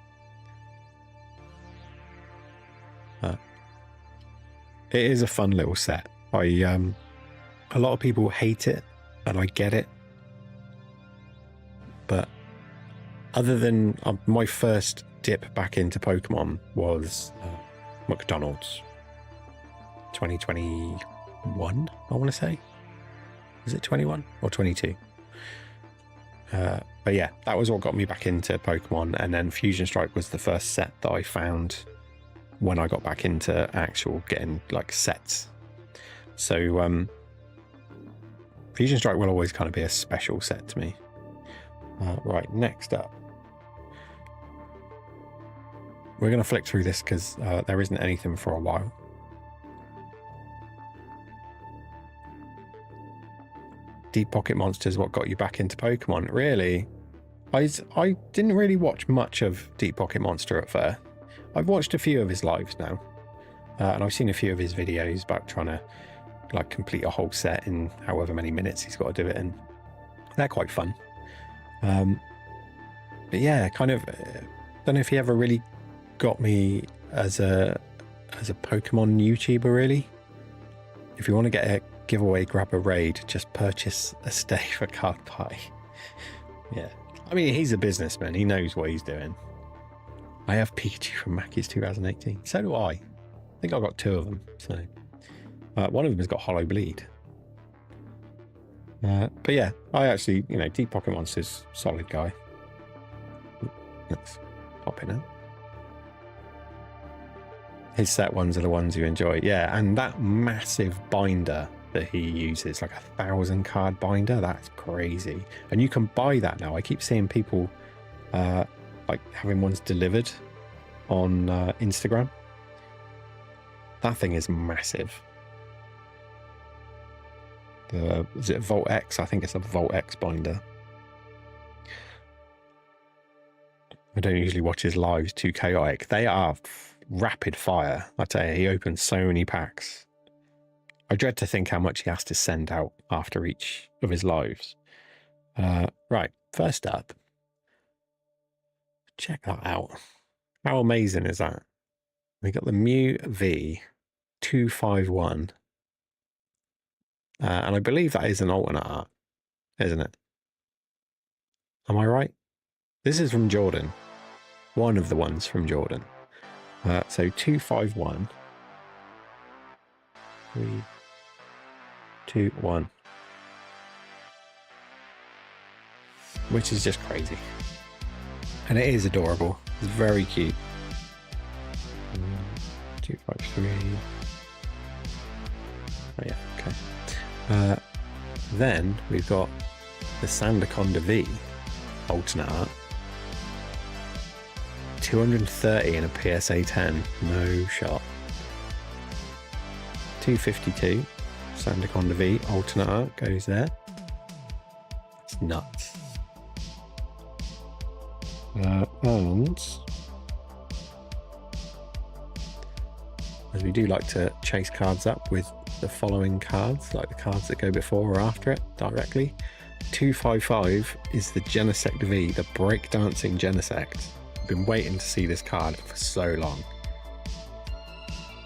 It is a fun little set. A lot of people hate it, and I get it. But other than my first dip back into Pokemon was McDonald's 2021, I want to say. Was it 21 or 22? But yeah, that was what got me back into Pokemon. And then Fusion Strike was the first set that I found when I got back into actual getting like sets. So Fusion Strike will always kind of be a special set to me. Right, next up, we're going to flick through this because there isn't anything for a while. Deep Pocket Monsters, what got you back into Pokemon? Really? I didn't really watch much of Deep Pocket Monster at first. I've watched a few of his lives now, and I've seen a few of his videos about trying to like complete a whole set in however many minutes he's got to do it in. They're quite fun. But yeah, kind of don't know if he ever really got me as a Pokemon YouTuber, really. If you want to get a giveaway, grab a raid, just purchase a stay for Card Pie. Yeah, I mean, he's a businessman, he knows what he's doing. I have Pikachu from Mackey's 2018. So do I. I think I've got two of them. So one of them has got Hollow Bleed. But yeah, I actually, Deep Pocket Monsters, solid guy. Let's pop it out. His set ones are the ones you enjoy. Yeah, and that massive binder that he uses, like 1,000 card binder, that's crazy. And you can buy that now. I keep seeing people like having ones delivered on Instagram. That thing is massive. Is it Volt X? I think it's a Volt X binder. I don't usually watch his lives, too chaotic. They are rapid fire. I tell you, he opens so many packs. I dread to think how much he has to send out after each of his lives. Right, first up, check that out. How amazing is that? We got the Mew V 251. And I believe that is an alternate art, isn't it? Am I right? This is from Jordan. One of the ones from Jordan. So 251. 3, 2, 1. Which is just crazy. And it is adorable. It's very cute. 253. Oh yeah, okay. Then we've got the Sandaconda V alternate art. 230 in a PSA 10. No shot. 252. Sandaconda V alternate art goes there. It's nuts. And as we do like to chase cards up with the following cards, like the cards that go before or after it directly. 255 is the Genesect V, the breakdancing Genesect. I've been waiting to see this card for so long.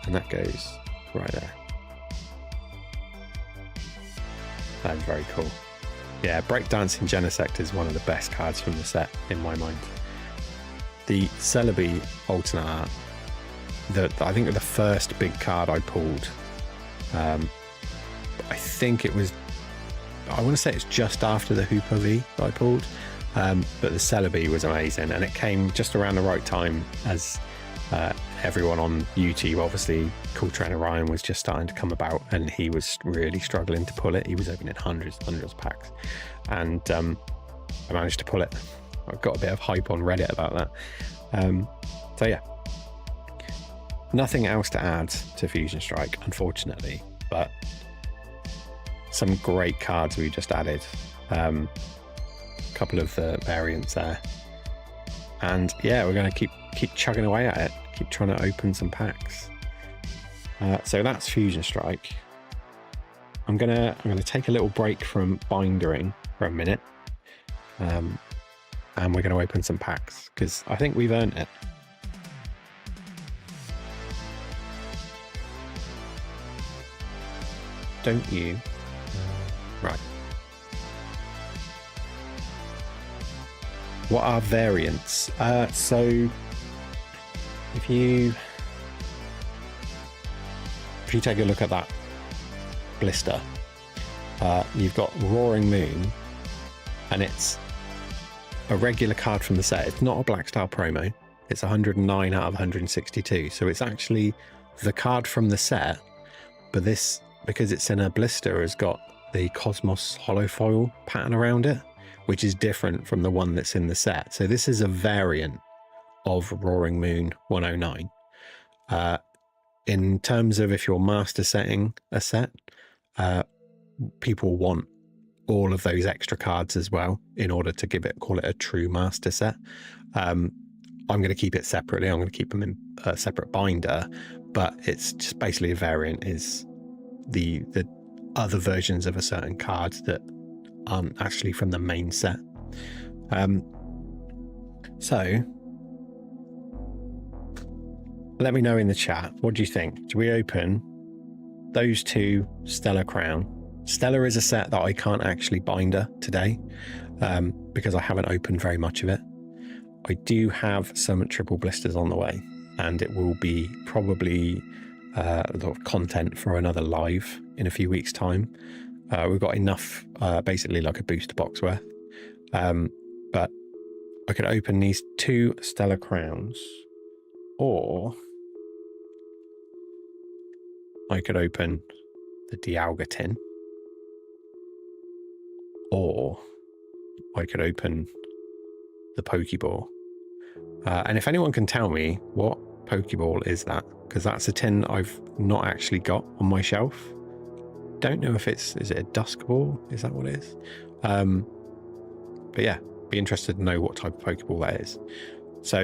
And that goes right there. That is very cool. Yeah, breakdancing Genesect is one of the best cards from the set, in my mind. The Celebi alternate art, I think the first big card I pulled, I think it was, I want to say it's just after the Hoopa V that I pulled, but the Celebi was amazing, and it came just around the right time as everyone on YouTube, obviously Cool Trainer Ryan was just starting to come about, and he was really struggling to pull it. He was opening hundreds of packs, and I managed to pull it. I got a bit of hype on Reddit about that. So yeah, nothing else to add to Fusion Strike, unfortunately, but some great cards we just added. A couple of the variants there, and yeah, we're going to keep chugging away at it, keep trying to open some packs. So that's Fusion Strike. I'm gonna take a little break from bindering for a minute. and we're going to open some packs because I think we've earned it. Don't you? Right. What are variants? So if you take a look at that blister, you've got Roaring Moon, and it's a regular card from the set. It's not a Black Star promo. It's 109 out of 162. So it's actually the card from the set, but this, because it's in a blister, has got the Cosmos holofoil pattern around it, which is different from the one that's in the set. So this is a variant of Roaring Moon 109. In terms of if you're master setting a set, people want all of those extra cards as well in order to call it a true master set. I'm going to keep it separately. I'm going to keep them in a separate binder, but it's just basically a variant is the other versions of a certain card that aren't actually from the main set. So let me know in the chat, what do you think? Do we open those two Stellar Crown? Stellar is a set that I can't actually binder today because I haven't opened very much of it. I do have some triple blisters on the way, and it will be probably a lot of content for another live in a few weeks' time. We've got enough, basically like a booster box worth. But I could open these two Stellar Crowns, or I could open the Dialga tin, or I could open the Pokeball. And if anyone can tell me what Pokeball is that, because that's a tin I've not actually got on my shelf. Don't know if is it a Dusk Ball? Is that what it is? But yeah, be interested to know what type of Pokeball that is. So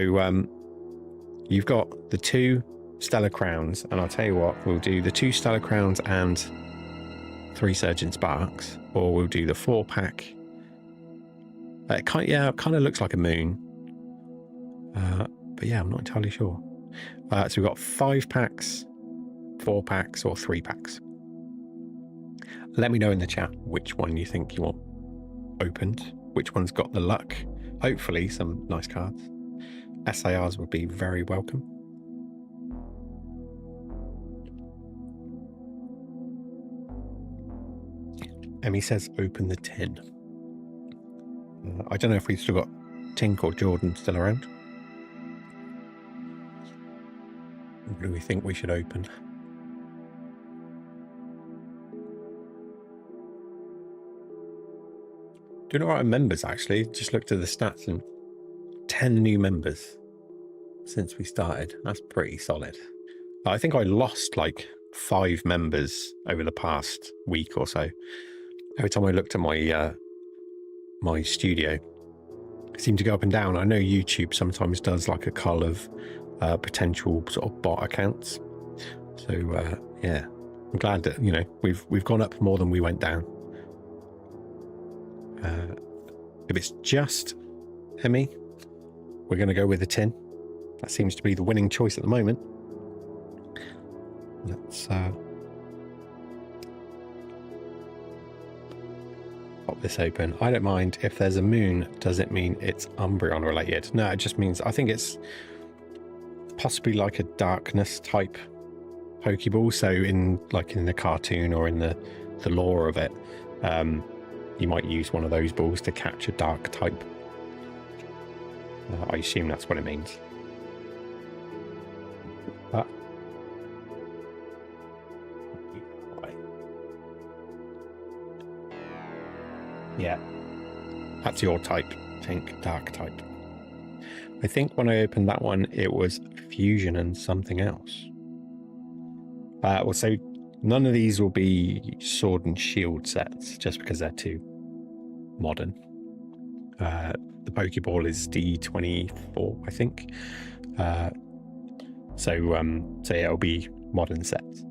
you've got the two Stellar Crowns, and I'll tell you what, we'll do the two Stellar Crowns and 3 Surging Sparks, or we'll do the 4-pack. It kind of looks like a moon. But yeah, I'm not entirely sure. So we've got 5 packs, 4 packs, or 3 packs. Let me know in the chat which one you think you want opened, which one's got the luck. Hopefully some nice cards. SARs would be very welcome. Emmy says open the tin. I don't know if we've still got Tink or Jordan still around. What do we think we should open? Doing all right on members, actually. Just looked at the stats and 10 new members since we started. That's pretty solid. I think I lost like 5 members over the past week or so. Every time I looked at my my studio, it seemed to go up and down. I know YouTube sometimes does like a cull of potential sort of bot accounts. So yeah, I'm glad that, you know, we've gone up more than we went down. If it's just Emmy, we're going to go with the tin. That seems to be the winning choice at the moment. Let's pop this open. I don't mind. If there's a moon, does it mean it's Umbreon related? No, it just means, I think it's possibly like a darkness type Pokeball. So in the cartoon or in the lore of it, you might use one of those balls to catch a dark type. I assume that's what it means. But yeah, that's your type, Tink, dark type. I think when I opened that one, it was fusion and something else. Well, so none of these will be Sword and Shield sets, just because they're too modern. The Pokeball is D24, I think. So yeah, it'll be modern sets.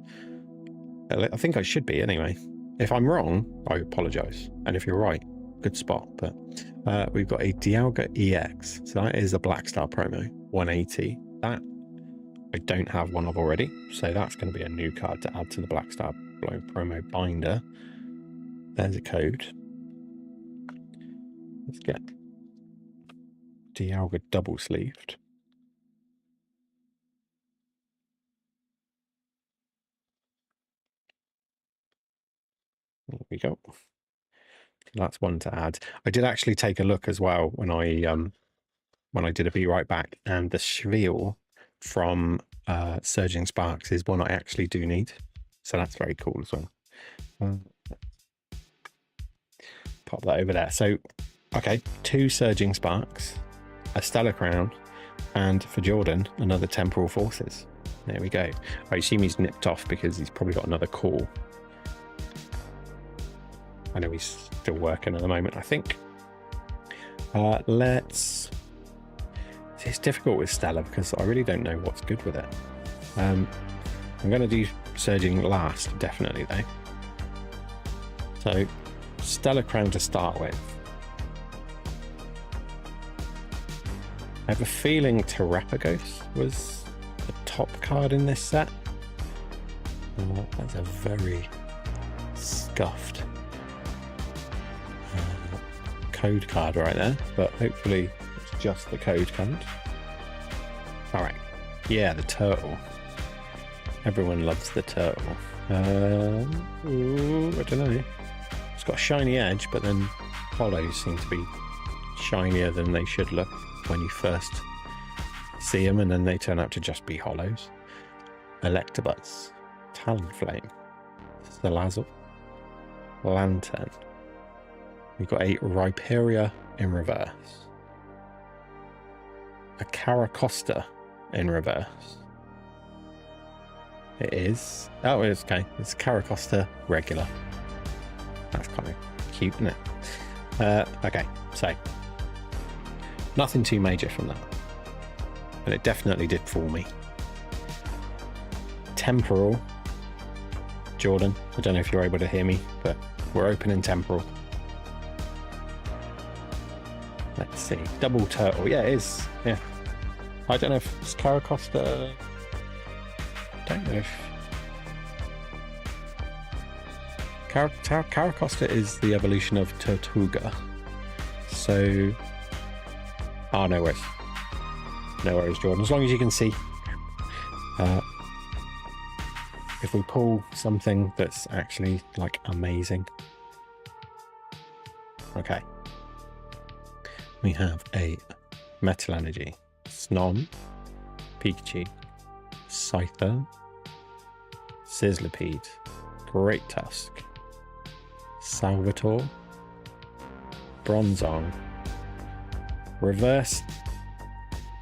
I think I should be anyway. If I'm wrong, I apologise. And if you're right, good spot. But we've got a Dialga EX. So that is a Black Star promo, 180. That I don't have one of already. So that's going to be a new card to add to the Black Star promo binder. There's a code. Let's get Dialga double sleeved. There we go. That's one to add. I did actually take a look as well when I did a Be Right Back, and the Schwiel from Surging Sparks is one I actually do need. So that's very cool as well. Pop that over there. So, okay, 2 Surging Sparks, a Stellar Crown, and for Jordan, another Temporal Forces. There we go. I assume he's nipped off because he's probably got another call. I know he's still working at the moment, I think. It's difficult with Stellar because I really don't know what's good with it. I'm going to do Surging last, definitely, though. So, Stellar Crown to start with. I have a feeling Terrapagos was the top card in this set. That's a very scuffed code card right there, but hopefully it's just the code card. All right, yeah, the turtle. Everyone loves the turtle. Ooh, I don't know. It's got a shiny edge, but then hollows seem to be shinier than they should look when you first see them, and then they turn out to just be hollows. Electabuzz, Talonflame, Salazzle, Lantern. We've got a Rhyperior in reverse, a Caracosta in reverse. It is, oh, it's okay, it's Caracosta regular. That's kind of cute, isn't it? Okay, so nothing too major from that, but it definitely did fool me. Temporal, Jordan, I don't know if you're able to hear me, but we're opening Temporal. Let's see, double turtle, yeah, it is, yeah. I don't know if it's Caracosta, don't know if Caracosta is the evolution of Tortuga. So, oh, no worries. No worries, Jordan. As long as you can see. If we pull something that's actually, like, amazing. Okay. We have a Metal Energy, Snom, Pikachu, Scyther, Sizzlipede, Great Tusk, Salvatore, Bronzong, Reverse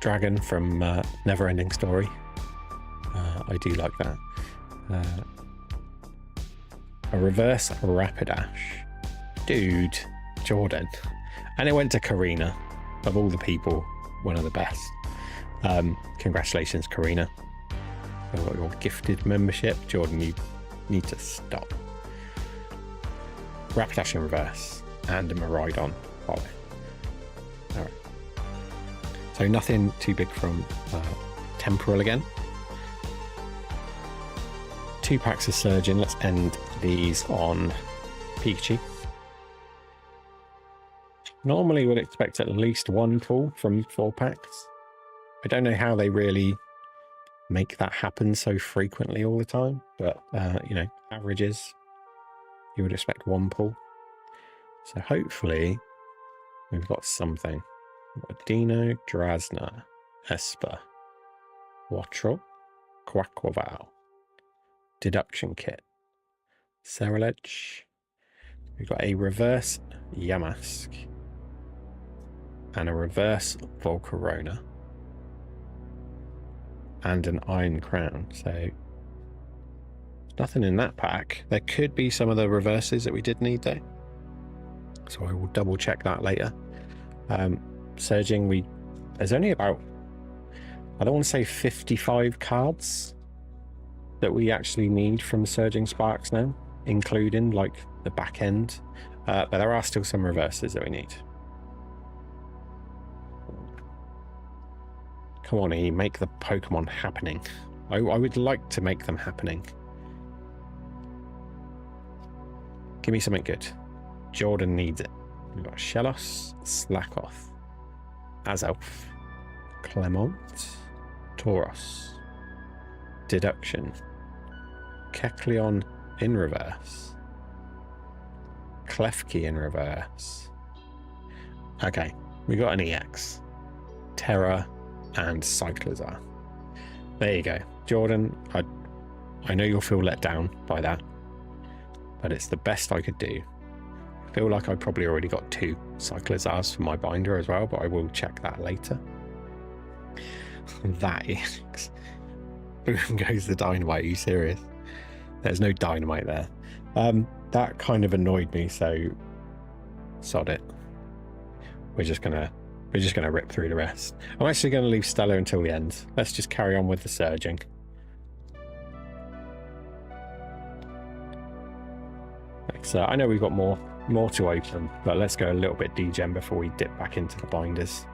Dragon from Neverending Story. I do like that. A Reverse Rapidash. Dude, Jordan. And it went to Karina. Of all the people, one of the best. Congratulations, Karina. Your gifted membership. Jordan, you need to stop. Rapidash in reverse. And a Miraidon follow. Alright. So nothing too big from Temporal again. 2 packs of Surgeon. Let's end these on Pikachu. Normally would expect at least 1 pull from 4 packs. I don't know how they really make that happen so frequently all the time, but you know, averages, you would expect 1 pull. So hopefully we've got something. We've got Dino, Drasna, Esper, Wattrel, Quaquaval, Deduction Kit, Ceruledge. We've got a reverse Yamask and a reverse Volcarona and an Iron Crown. So there's nothing in that pack. There could be some of the reverses that we did need though, so I will double check that later. Surging, there's only about, I don't want to say 55 cards that we actually need from Surging Sparks now, including like the back end. But there are still some reverses that we need. Come on, E, make the Pokemon happening. I would like to make them happening. Give me something good. Jordan needs it. We've got Shellos, Slackoth, Azelf, Clement, Tauros, Deduction, Kecleon in reverse, Klefki in reverse. Okay, we got an EX, Terra, and Cyclizar. There you go. Jordan, I know you'll feel let down by that, but it's the best I could do. I feel like I probably already got 2 Cyclizars for my binder as well, but I will check that later. That is... Boom goes the dynamite. Are you serious? There's no dynamite there. That kind of annoyed me, so sod it. We're just gonna rip through the rest. I'm actually gonna leave Stella until the end. Let's just carry on with the surging. So I know we've got more to open, but let's go a little bit degen before we dip back into the binders.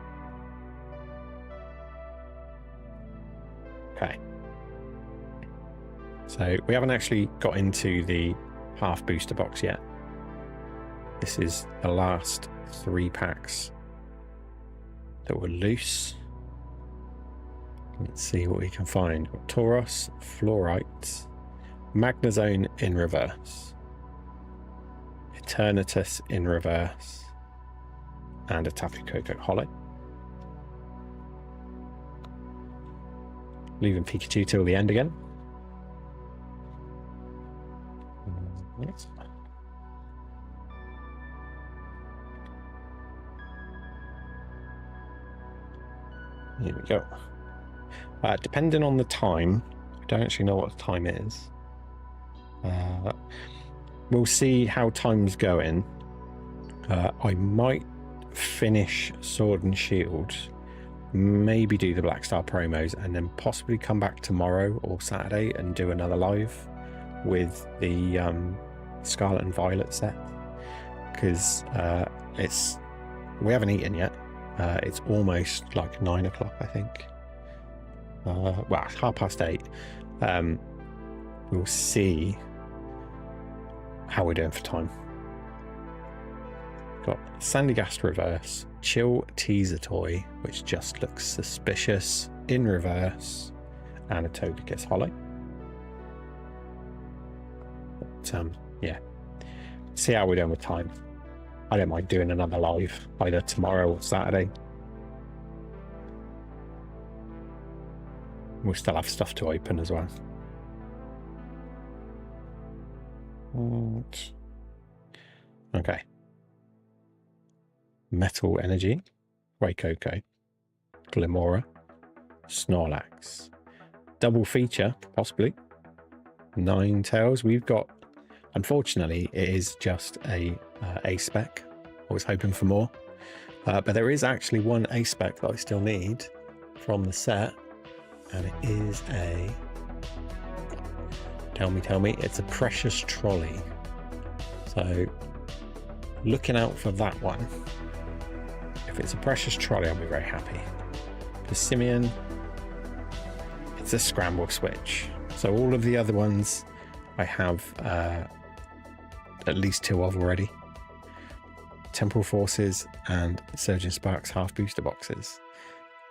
Okay. So we haven't actually got into the half booster box yet. This is the last 3 packs that were loose. Let's see what we can find. We've got Tauros, Fluorite, Magnezone in reverse, Eternatus in reverse, and a Tapu Koko Holo. Leaving Pikachu till the end again. Here we go. Depending on the time, I don't actually know what the time is. We'll see how time's going. I might finish Sword and Shield, maybe do the Black Star promos, and then possibly come back tomorrow or Saturday and do another live with the Scarlet and Violet set, because we haven't eaten yet. It's almost like 9 o'clock, I think. Well, it's 8:30. We'll see how we're doing for time. Got Sandygast reverse, Chill Teaser Toy, which just looks suspicious, in reverse, and a Togekiss Holo. But yeah, see how we're doing with time. I don't mind doing another live either tomorrow or Saturday. We'll still have stuff to open as well. Okay. Metal Energy, Raikoko, Glimora, Snorlax. Double feature, possibly. Ninetales. We've got, unfortunately, it is just a spec. I was hoping for more. But there is actually one A spec that I still need from the set. And it is a... Tell me, it's a Precious Trolley. So, looking out for that one. If it's a Precious Trolley, I'll be very happy. For Simeon, it's a Scramble Switch. So all of the other ones I have at least 2 of already. Temporal Forces and Surgeon Sparks half booster boxes.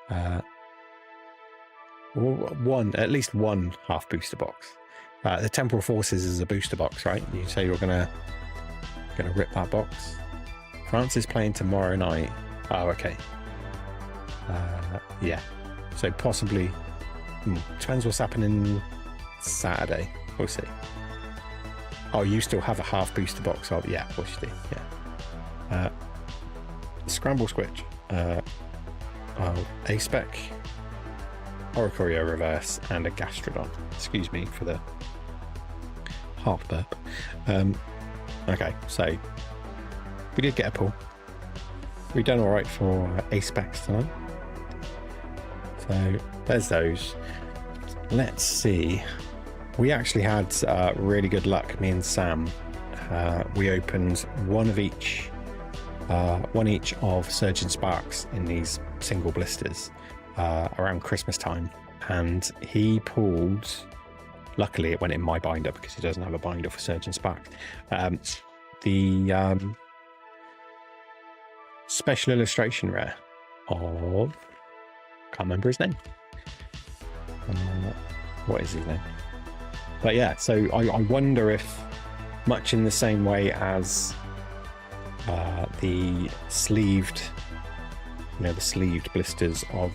At least one half booster box. The Temporal Forces is a booster box, right? You say you're gonna rip that box. France is playing tomorrow night. Oh, okay. Yeah. So possibly depends what's happening Saturday. We'll see. Oh, you still have a half booster box of, yeah, of course you do. Yeah. Scramble Switch. A spec, Oricorio reverse, and a Gastrodon. Excuse me for the half burp. Okay, so we did get a pull. We've done all right for A specs tonight. So there's those. Let's see. We actually had really good luck. Me and Sam we opened one each of Surgeon Sparks in these single blisters around Christmas time, and he pulled, luckily it went in my binder because he doesn't have a binder for Surgeon Sparks, the special illustration rare of, can't remember his name, what is his name, but yeah, so I wonder if, much in the same way as the sleeved, the sleeved blisters of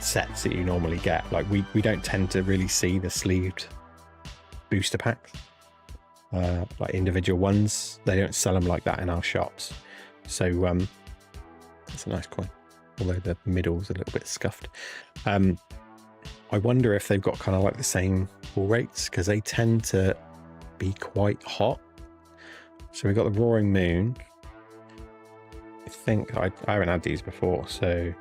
sets that you normally get, like we don't tend to really see the sleeved booster packs, like individual ones. They don't sell them like that in our shops. So it's a nice coin, although the middle's a little bit scuffed. I wonder if they've got kind of like the same pull rates, because they tend to be quite hot. So we've got the Roaring Moon. I think I haven't had these before, so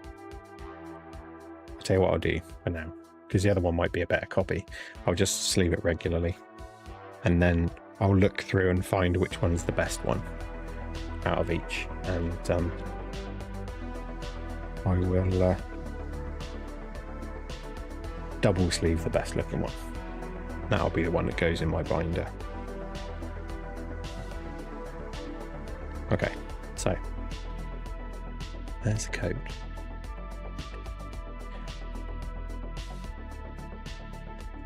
I'll tell you what I'll do for now, because the other one might be a better copy. I'll just sleeve it regularly, and then I'll look through and find which one's the best one out of each, and I will double sleeve the best looking one. That'll be the one that goes in my binder. Okay, so there's the code.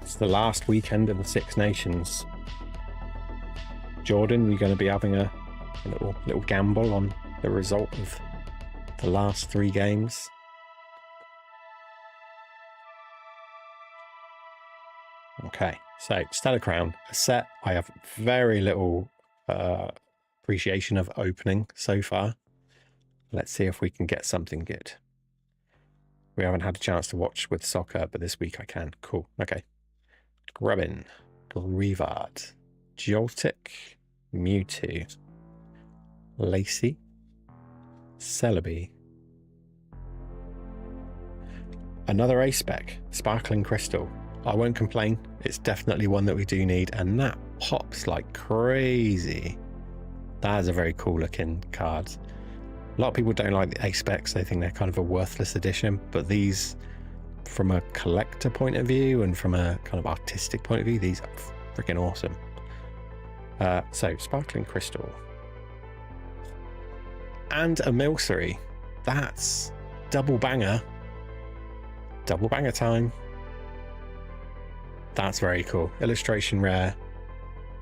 It's the last weekend of the Six Nations. Jordan, you're going to be having a little gamble on the result of the last 3 games. Okay, so Stellar Crown, a set I have very little appreciation of opening so far. Let's see if we can get something good. We haven't had a chance to watch with soccer, but this week I can. Cool. Okay. Grubbin, Grievard, Joltik, Mewtwo, Lacey, Celebi, another A-Spec, Sparkling Crystal. I won't complain. It's definitely one that we do need, and that pops like crazy. That is a very cool looking card. A lot of people don't like the A-Specs. They think they're kind of a worthless addition, but these, from a collector point of view and from a kind of artistic point of view, these are freaking awesome. So Sparkling Crystal and a Milcery. That's double banger time. That's very cool. Illustration rare.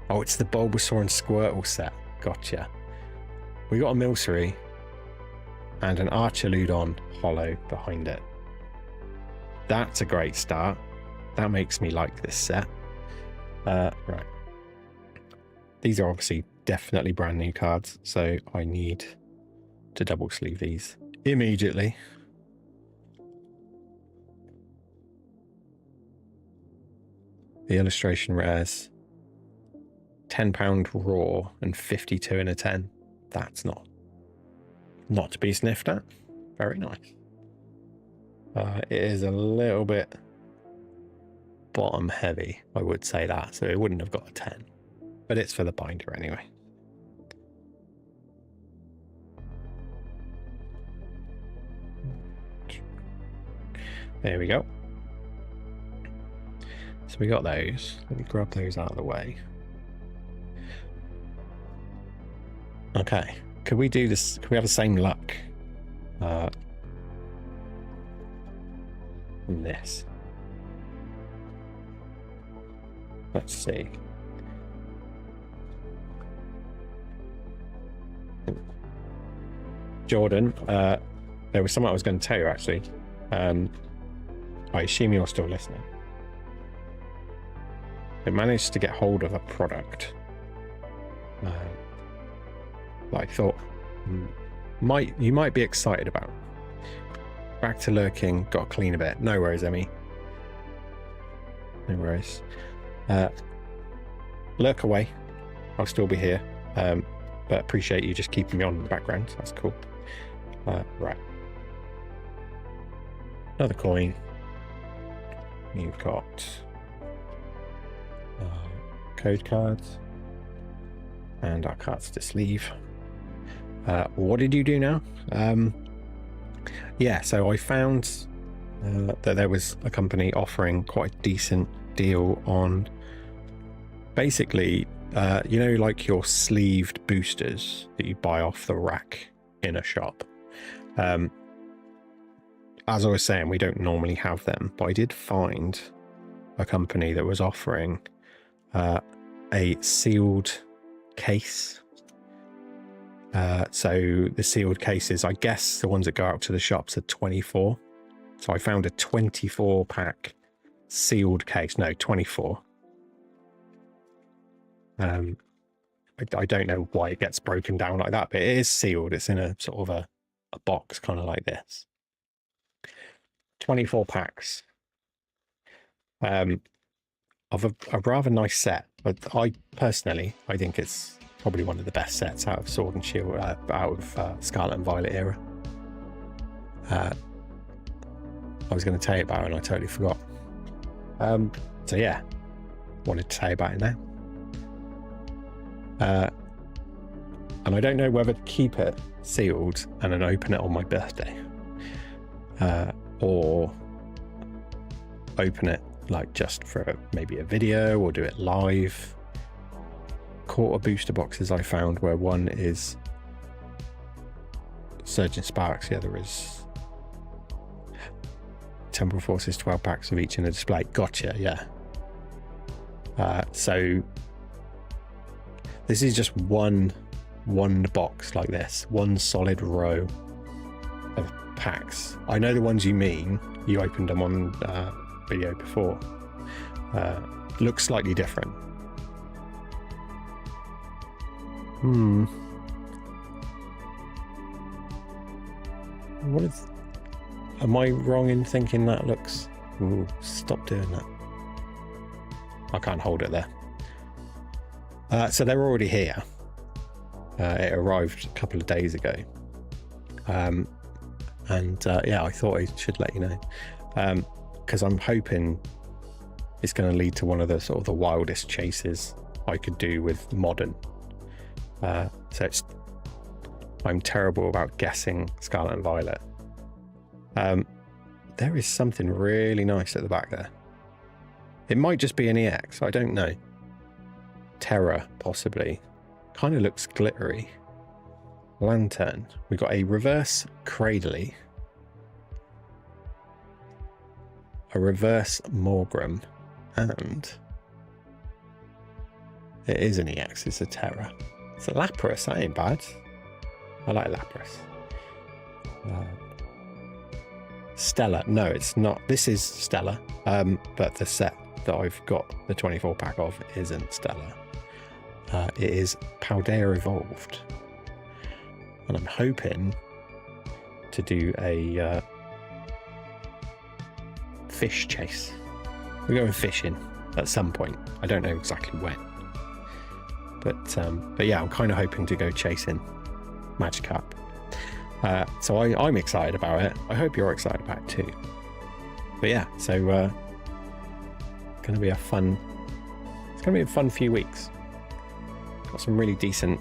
Oh, it's the Bulbasaur and Squirtle set. Gotcha. We got a Milcery and an Archaludon holo behind it. That's a great start. That makes me like this set. Right. These are obviously definitely brand new cards, so I need to double sleeve these immediately. The illustration rares, £10 raw and 52 in a 10. That's not to be sniffed at. Very nice. It is a little bit bottom heavy, I would say that, so it wouldn't have got a 10, but it's for the binder anyway. There we go. So we got those. Let me grab those out of the way. Okay, could we do this? Could we have the same luck in this? Let's see. Jordan, there was something I was going to tell you actually. I assume you're still listening. I managed to get hold of a product that I thought you might be excited about. Back to lurking, got to clean a bit. No worries, Emmy. No worries. Lurk away. I'll still be here. But appreciate you just keeping me on in the background. That's cool. Right. Another coin. You've got code cards. And our cards to sleeve. What did you do now? Yeah, so I found that there was a company offering quite a decent deal on basically, you know, like your sleeved boosters that you buy off the rack in a shop. As I was saying, we don't normally have them, but I did find a company that was offering a sealed case. So the sealed cases, I guess the ones that go out to the shops are 24. So I found a 24 pack sealed case. No, 24. I don't know why it gets broken down like that, but it is sealed. It's in a sort of a box kind of like this. 24 packs of a rather nice set. But I personally think it's probably one of the best sets out of Sword and Shield, out of Scarlet and Violet era. I was going to tell you about it and I totally forgot. So yeah, wanted to tell you about it now. And I don't know whether to keep it sealed and then open it on my birthday, or open it like just for maybe a video or do it live. Quarter booster boxes I found where one is Surgeon Sparks, the other is Temporal Forces 12 packs of each in a display. Gotcha, yeah. So this is just one box like this, one solid row of packs. I know the ones you mean. You opened them on video before. Looks slightly different. What is... Am I wrong in thinking that looks... Ooh, stop doing that. I can't hold it there. So they're already here. It arrived a couple of days ago. Yeah, I thought I should let you know. Because I'm hoping it's going to lead to one of the sort of the wildest chases I could do with modern. So I'm terrible about guessing Scarlet and Violet. There is something really nice at the back there. It might just be an EX, I don't know. Terror, possibly. Kind of looks glittery. Lantern. We've got a reverse Cradley. A reverse Morgram. And it is an EX, it's a Terror. It's a Lapras, that ain't bad. I like Lapras. Stella. No, it's not. This is Stella. But the set that I've got the 24 pack of isn't Stella. It is Paldea Evolved. And I'm hoping to do a fish chase. We're going fishing at some point. I don't know exactly when. But yeah, I'm kind of hoping to go chasing Magikarp. So I'm excited about it. I hope you're excited about it too. But yeah, so it's going to be a fun few weeks. Got some really decent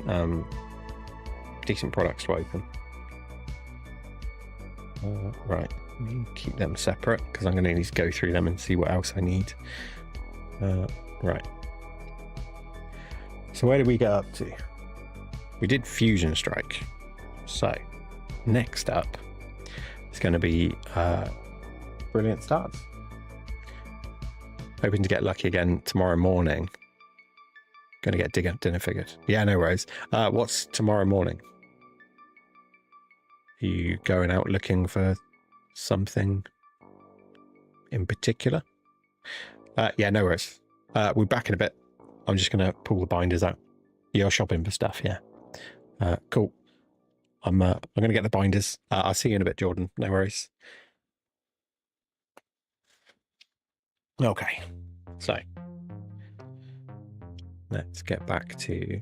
products to open. Right, keep them separate because I'm going to need to go through them and see what else I need. Right. So where did we get up to? We did Fusion Strike. So next up is going to be Brilliant Starts. Hoping to get lucky again tomorrow morning. Going to get dinner figured. Yeah, no worries. What's tomorrow morning? Are you going out looking for something in particular? Yeah, no worries. We're back in a bit. I'm just going to pull the binders out. You're shopping for stuff, yeah. Cool. I'm going to get the binders. I'll see you in a bit, Jordan. No worries. Okay. So let's get back to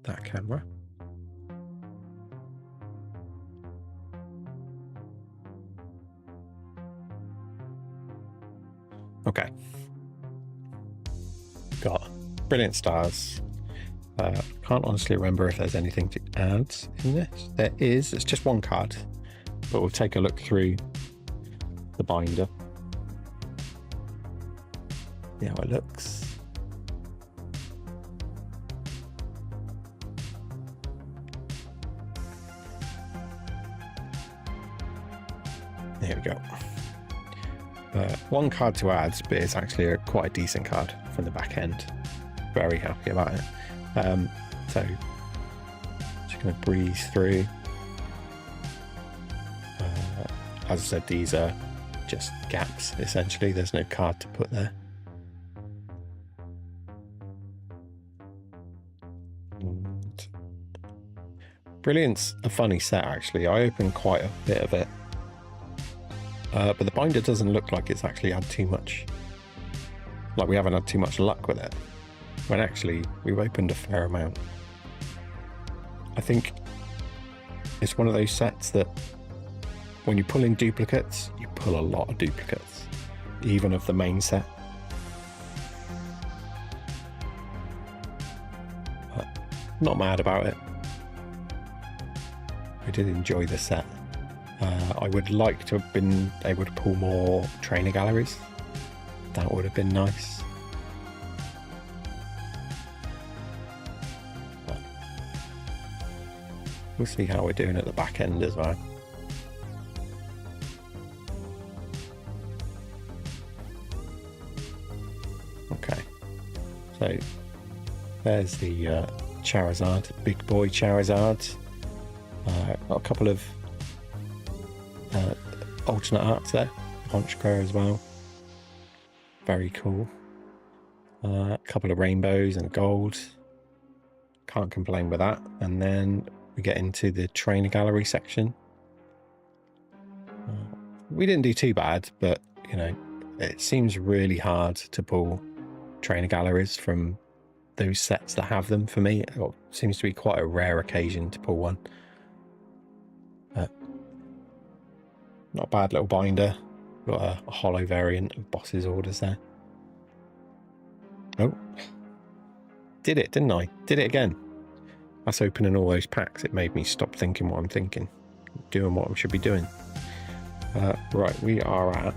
that camera. Okay. Brilliant stars. Can't honestly remember if there's anything to add in this. There is. It's just one card, but we'll take a look through the binder. See how it looks. There we go. One card to add, but it's actually quite a decent card from the back end. Very happy about it. So just going to breeze through. As I said, these are just gaps essentially. There's no card to put there. And Brilliant's a funny set actually. I opened quite a bit of it. But the binder doesn't look like it's actually had too much, like we haven't had too much luck with it, when actually we've opened a fair amount. I think it's one of those sets that when you pull in duplicates, you pull a lot of duplicates, even of the main set. But not mad about it. I did enjoy the set. I would like to have been able to pull more trainer galleries. That would have been nice. But we'll see how we're doing at the back end as well. Okay, so there's the Charizard, big boy Charizard. Got a couple of alternate arts there, Honchkrow as well, very cool. A couple of rainbows and gold, can't complain with that. And then we get into the trainer gallery section. We didn't do too bad, but you know, it seems really hard to pull trainer galleries from those sets that have them. For me, it seems to be quite a rare occasion to pull one. Not a bad little binder. Got a hollow variant of Boss's Orders there. Oh, did it, didn't I? Did it again. That's opening all those packs. It made me stop thinking what I'm thinking, doing what I should be doing. Right, we are at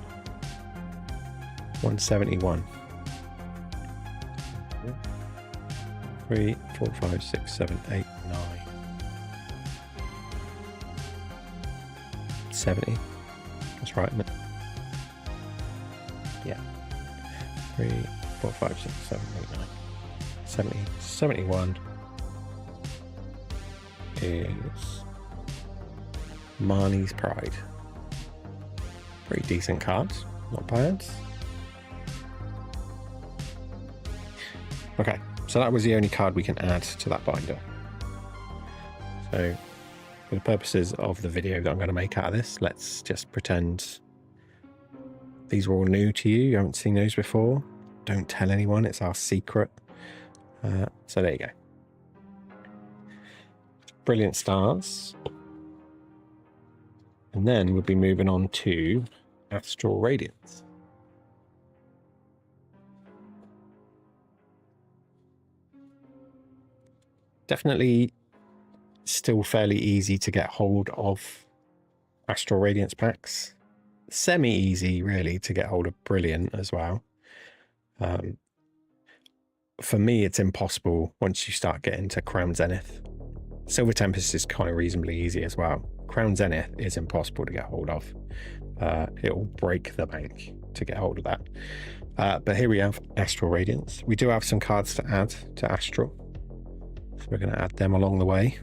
171. 3, 4, 5, 6, 7, 8, 9. 70. That's right, isn't it? Yeah. 3, 4, 5, 6, 7, 8, 9. 70. 71 is Marnie's Pride. Pretty decent cards, not bad. Okay, so that was the only card we can add to that binder. So for the purposes of the video that I'm going to make out of this, let's just pretend these were all new to you. You haven't seen those before. Don't tell anyone, it's our secret. So there you go. Brilliant stars. And then we'll be moving on to Astral Radiance. Definitely still fairly easy to get hold of Astral Radiance packs. Semi-easy, really, to get hold of Brilliant as well. For me, it's impossible once you start getting to Crown Zenith. Silver Tempest is kind of reasonably easy as well. Crown Zenith is impossible to get hold of. It will break the bank to get hold of that. But here we have Astral Radiance. We do have some cards to add to Astral, so we're going to add them along the way.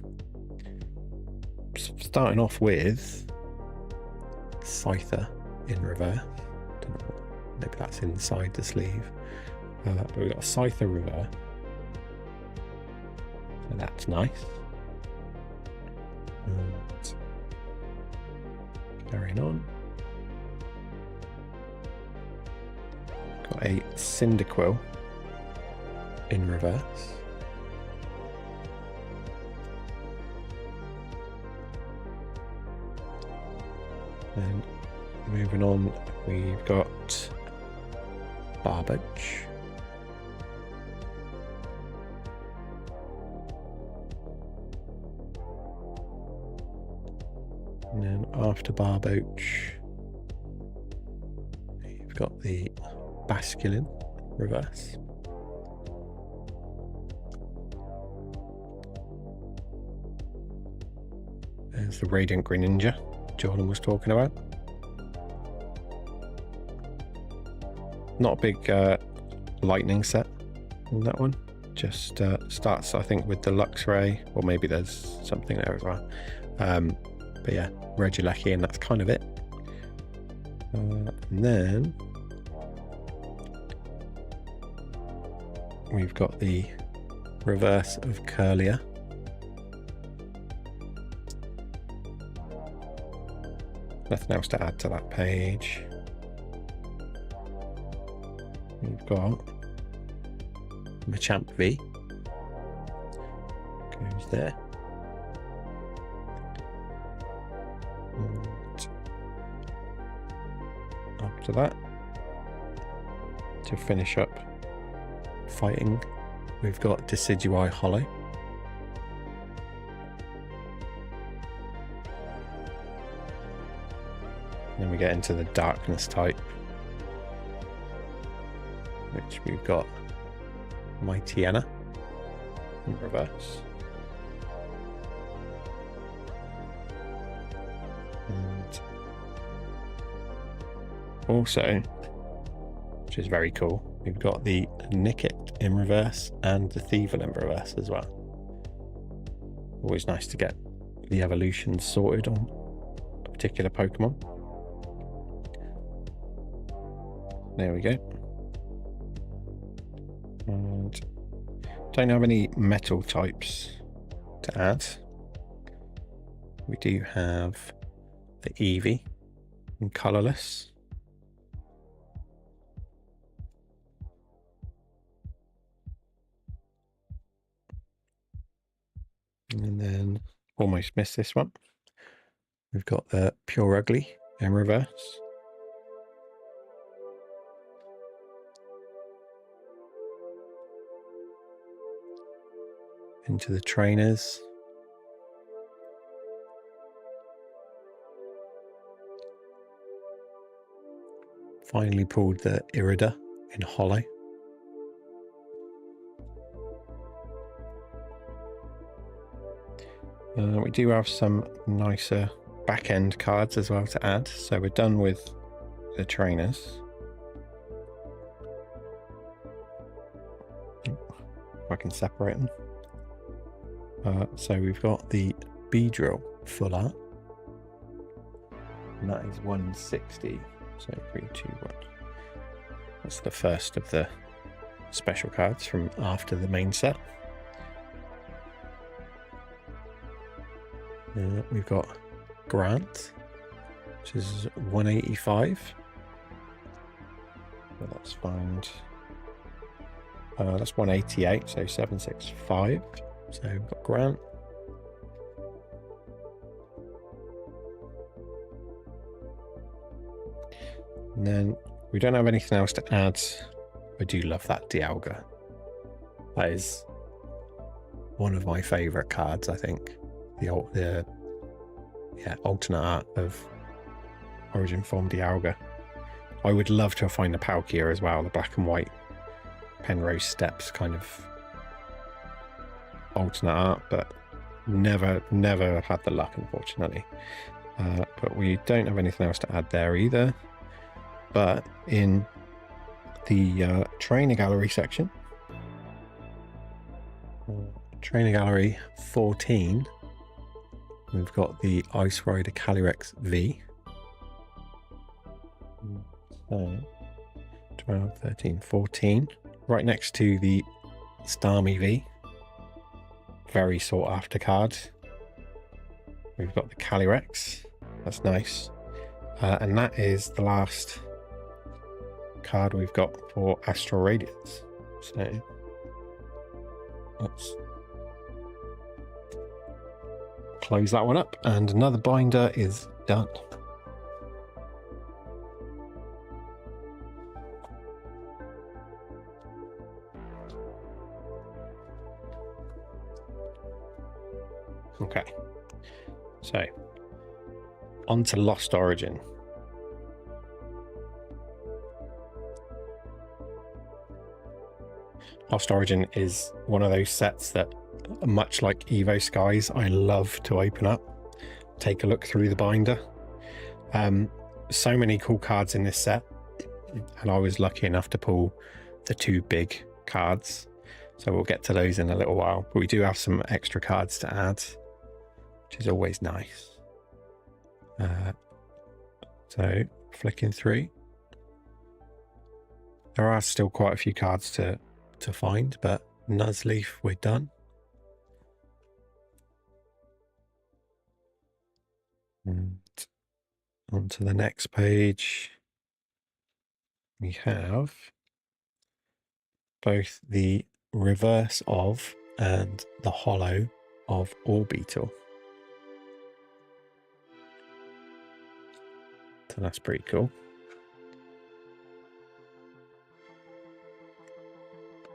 Starting off with Scyther in reverse. Don't know, maybe that's inside the sleeve. But we've got a Scyther reverse. So that's nice. And carrying on. Got a Cyndaquil in reverse. Then moving on, we've got Barbage. after Barboach. You've got the Basculin reverse. There's the Radiant Greninja Jordan was talking about. Not a big lightning set in that one. Just starts, I think, with the Luxray, or maybe there's something there as well. But yeah, Regieleki, and that's kind of it. And then we've got the reverse of Curlier. Nothing else to add to that page. We've got Machamp V. Goes there. And after that, to finish up fighting, we've got Decidueye Hollow. Then we get into the darkness type, which we've got Mightyena in reverse. And also, which is very cool, we've got the Nickit in reverse and the Thievul in reverse as well. Always nice to get the evolutions sorted on a particular Pokemon. There we go. And don't have any metal types to add. We do have the Eevee in colourless. And then almost missed this one. We've got the Pure Ugly in reverse. Into the trainers. Finally pulled the Irida in Hollow. We do have some nicer back-end cards as well to add. So we're done with the trainers. If I can separate them. So we've got the Beedrill full art, and that is 160. So 3, 2, 1. That's the first of the special cards from after the main set. We've got Grant, which is 185. So that's found. That's 188, so 765. So we've got Grant. And then we don't have anything else to add. I do love that Dialga. That is one of my favourite cards, I think. The alternate art of Origin Form Dialga. I would love to find the Palkia as well, the black and white Penrose Steps kind of alternate art, but never had the luck, unfortunately. But we don't have anything else to add there either. But in the trainer gallery section, trainer gallery 14, we've got the Ice Rider Calyrex V. So 12, 13, 14, right next to the Starmie V. Very sought after card. We've got the Calyrex. That's nice. And that is the last card we've got for Astral Radiance. So let's close that one up, and another binder is done. Okay, so On to Lost Origin. Lost Origin is one of those sets that, much like Evo Skies, I love to open up, take a look through the binder. So many cool cards in this set, and I was lucky enough to pull the 2 big cards, so we'll get to those in a little while, but we do have some extra cards to add, which is always nice. So flicking through, there are still quite a few cards to find, but Nuzleaf, we're done. And on to the next page, we have both the reverse of and the hollow of Orbeetle. So that's pretty cool.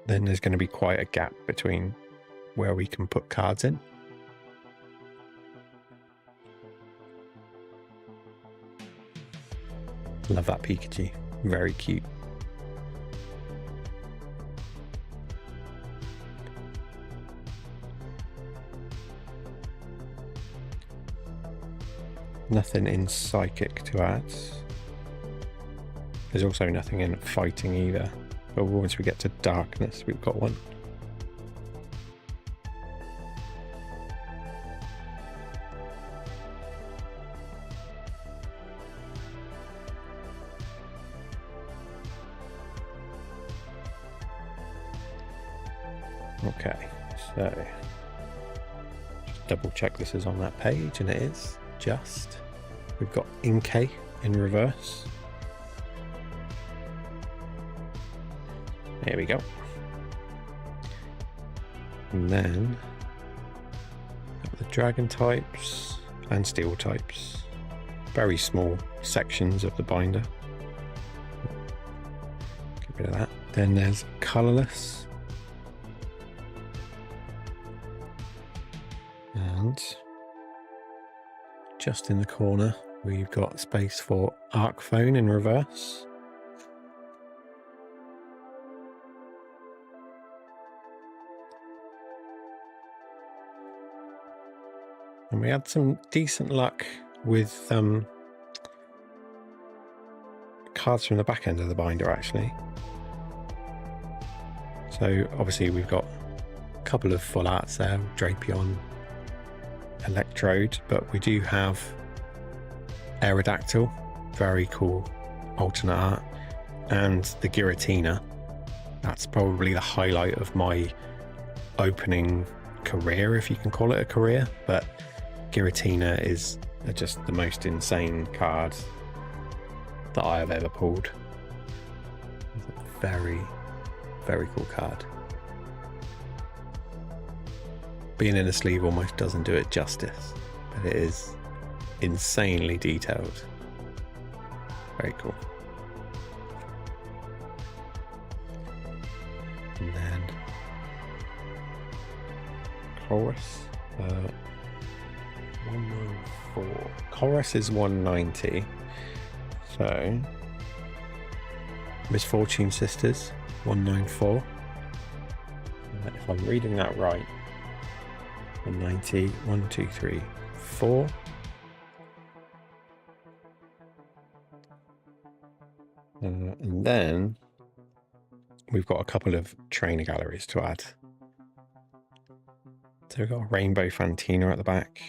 Then there's going to be quite a gap between where we can put cards in. Love that Pikachu, very cute. Nothing in Psychic to add. There's also nothing in Fighting either, but once we get to Darkness, we've got one. Okay, so just double check this is on that page, and it is. Just we've got Inkay in reverse. There we go. And then got the dragon types and steel types. Very small sections of the binder. Get rid of that. Then there's colorless. And just in the corner, we've got space for Arcphone in reverse. And we had some decent luck with cards from the back end of the binder, actually. So obviously we've got a couple of full arts there, Drapion, Electrode, but we do have Aerodactyl, very cool alternate art, and the Giratina. That's probably the highlight of my opening career, if you can call it a career, but Giratina is just the most insane card that I have ever pulled. It's a very, very cool card. Being in a sleeve almost doesn't do it justice, but it is insanely detailed. Very cool. And then Chorus, 194. Chorus is 190. So Misfortune Sisters, 194. If I'm reading that right, 190, 1, 2, 3, 4. And then we've got a couple of trainer galleries to add. So we've got a Rainbow Fantina at the back.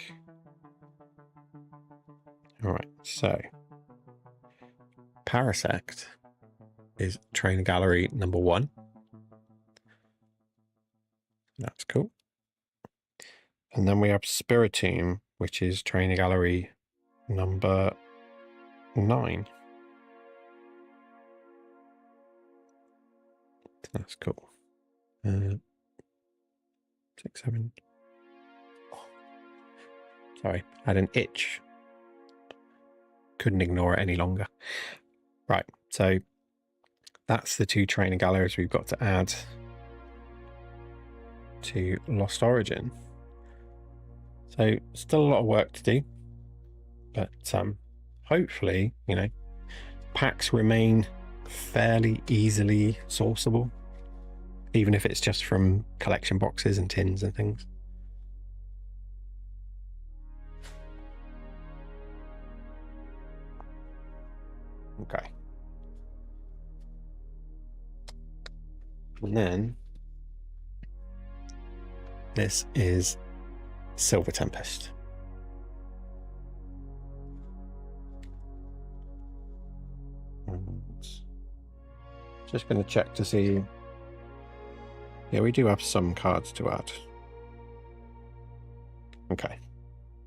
All right, so Parasect is trainer gallery number 1. That's cool. And then we have Spiritomb, which is trainer gallery number 9. That's cool. 6, 7. Oh. Sorry, I had an itch. Couldn't ignore it any longer. Right, so that's the 2 trainer galleries we've got to add to Lost Origin. So still a lot of work to do, But hopefully, you know, packs remain fairly easily sourceable, even if it's just from collection boxes and tins and things. Okay. And then this is Silver Tempest. And just going to check to see. Yeah, we do have some cards to add. Okay,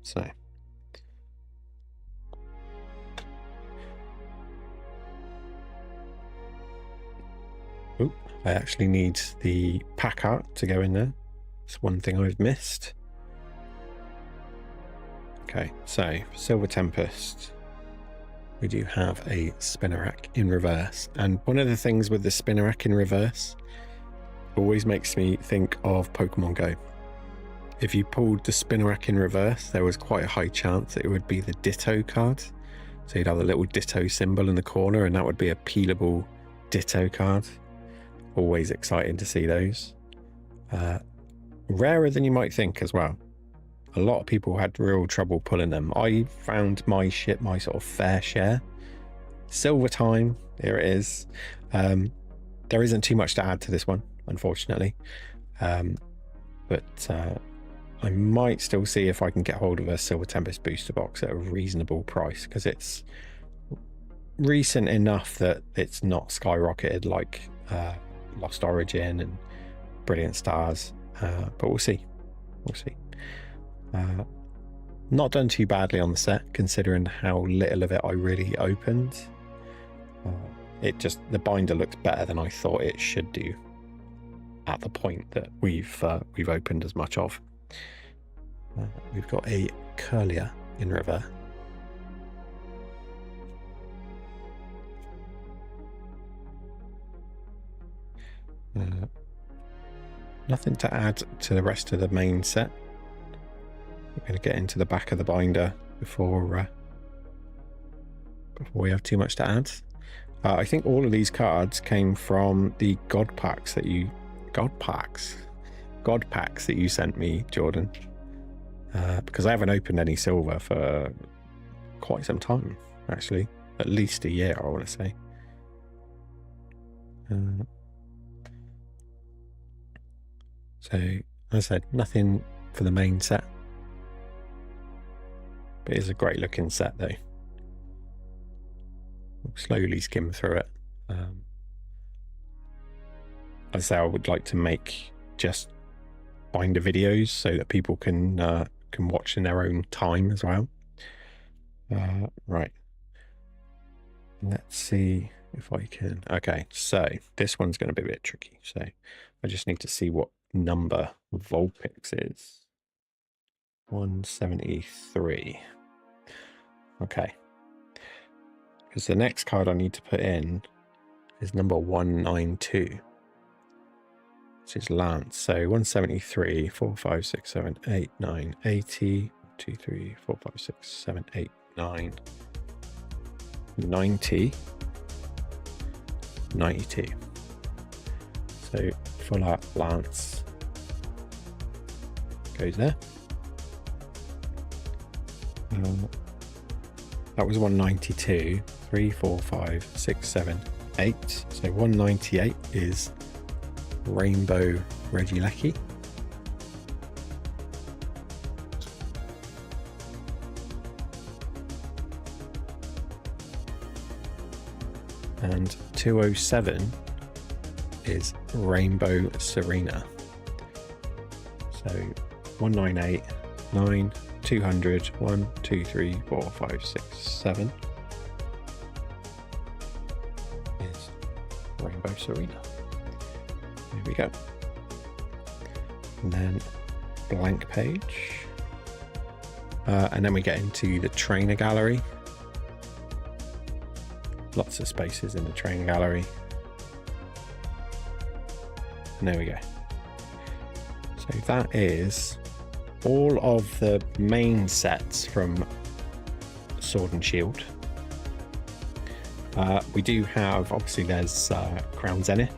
so oop, I actually need the pack art to go in there. It's one thing I've missed. Okay, so Silver Tempest, we do have a Spinnerack in reverse, and one of the things with the Spinnerack in reverse always makes me think of Pokemon Go. If you pulled the Spinnerack in reverse, there was quite a high chance it would be the Ditto card. So you'd have the little Ditto symbol in the corner, and that would be a peelable Ditto card. Always exciting to see those. Rarer than you might think as well. A lot of people had real trouble pulling them. I found my sort of fair share. Silver time, here it is. There isn't too much to add to this one, unfortunately. But I might still see if I can get hold of a Silver Tempest booster box at a reasonable price, because it's recent enough that it's not skyrocketed like Lost Origin and Brilliant Stars. But we'll see. We'll see. Not done too badly on the set, considering how little of it I really opened. The binder looks better than I thought it should do at the point that we've opened as much of. We've got a Curlier in river. Nothing to add to the rest of the main set. We're going to get into the back of the binder before we have too much to add. I think all of these cards came from the God packs that you sent me, Jordan. Because I haven't opened any silver for quite some time, actually. At least a year, I want to say. So, as I said, nothing for the main set. But it's a great looking set, though. We'll slowly skim through it. I say I would like to make just binder videos so that people can watch in their own time as well. Right. Let's see if I can. Okay, so this one's going to be a bit tricky. So I just need to see what number Vulpix is. 173. Okay. Because the next card I need to put in is number 192. Which is Lance. So 173, 4, 5, 6, 7, 8, 9, 80, 2, 3, 4, 5, 6, 7, 8, 9, 90, 92. So full art Lance goes there. That was 192, 3, 4, 5, 6, 7, 8. So 198 is Rainbow Regieleki. And 207 is Rainbow Serena. So 198, 9, 200, 1, 2, 3, 4, 5, 6, 7 is Rainbow Serena. There we go. And then blank page. And then we get into the trainer gallery. Lots of spaces in the trainer gallery. And there we go. So that is all of the main sets from Sword and Shield. We do have, obviously there's Crown Zenith,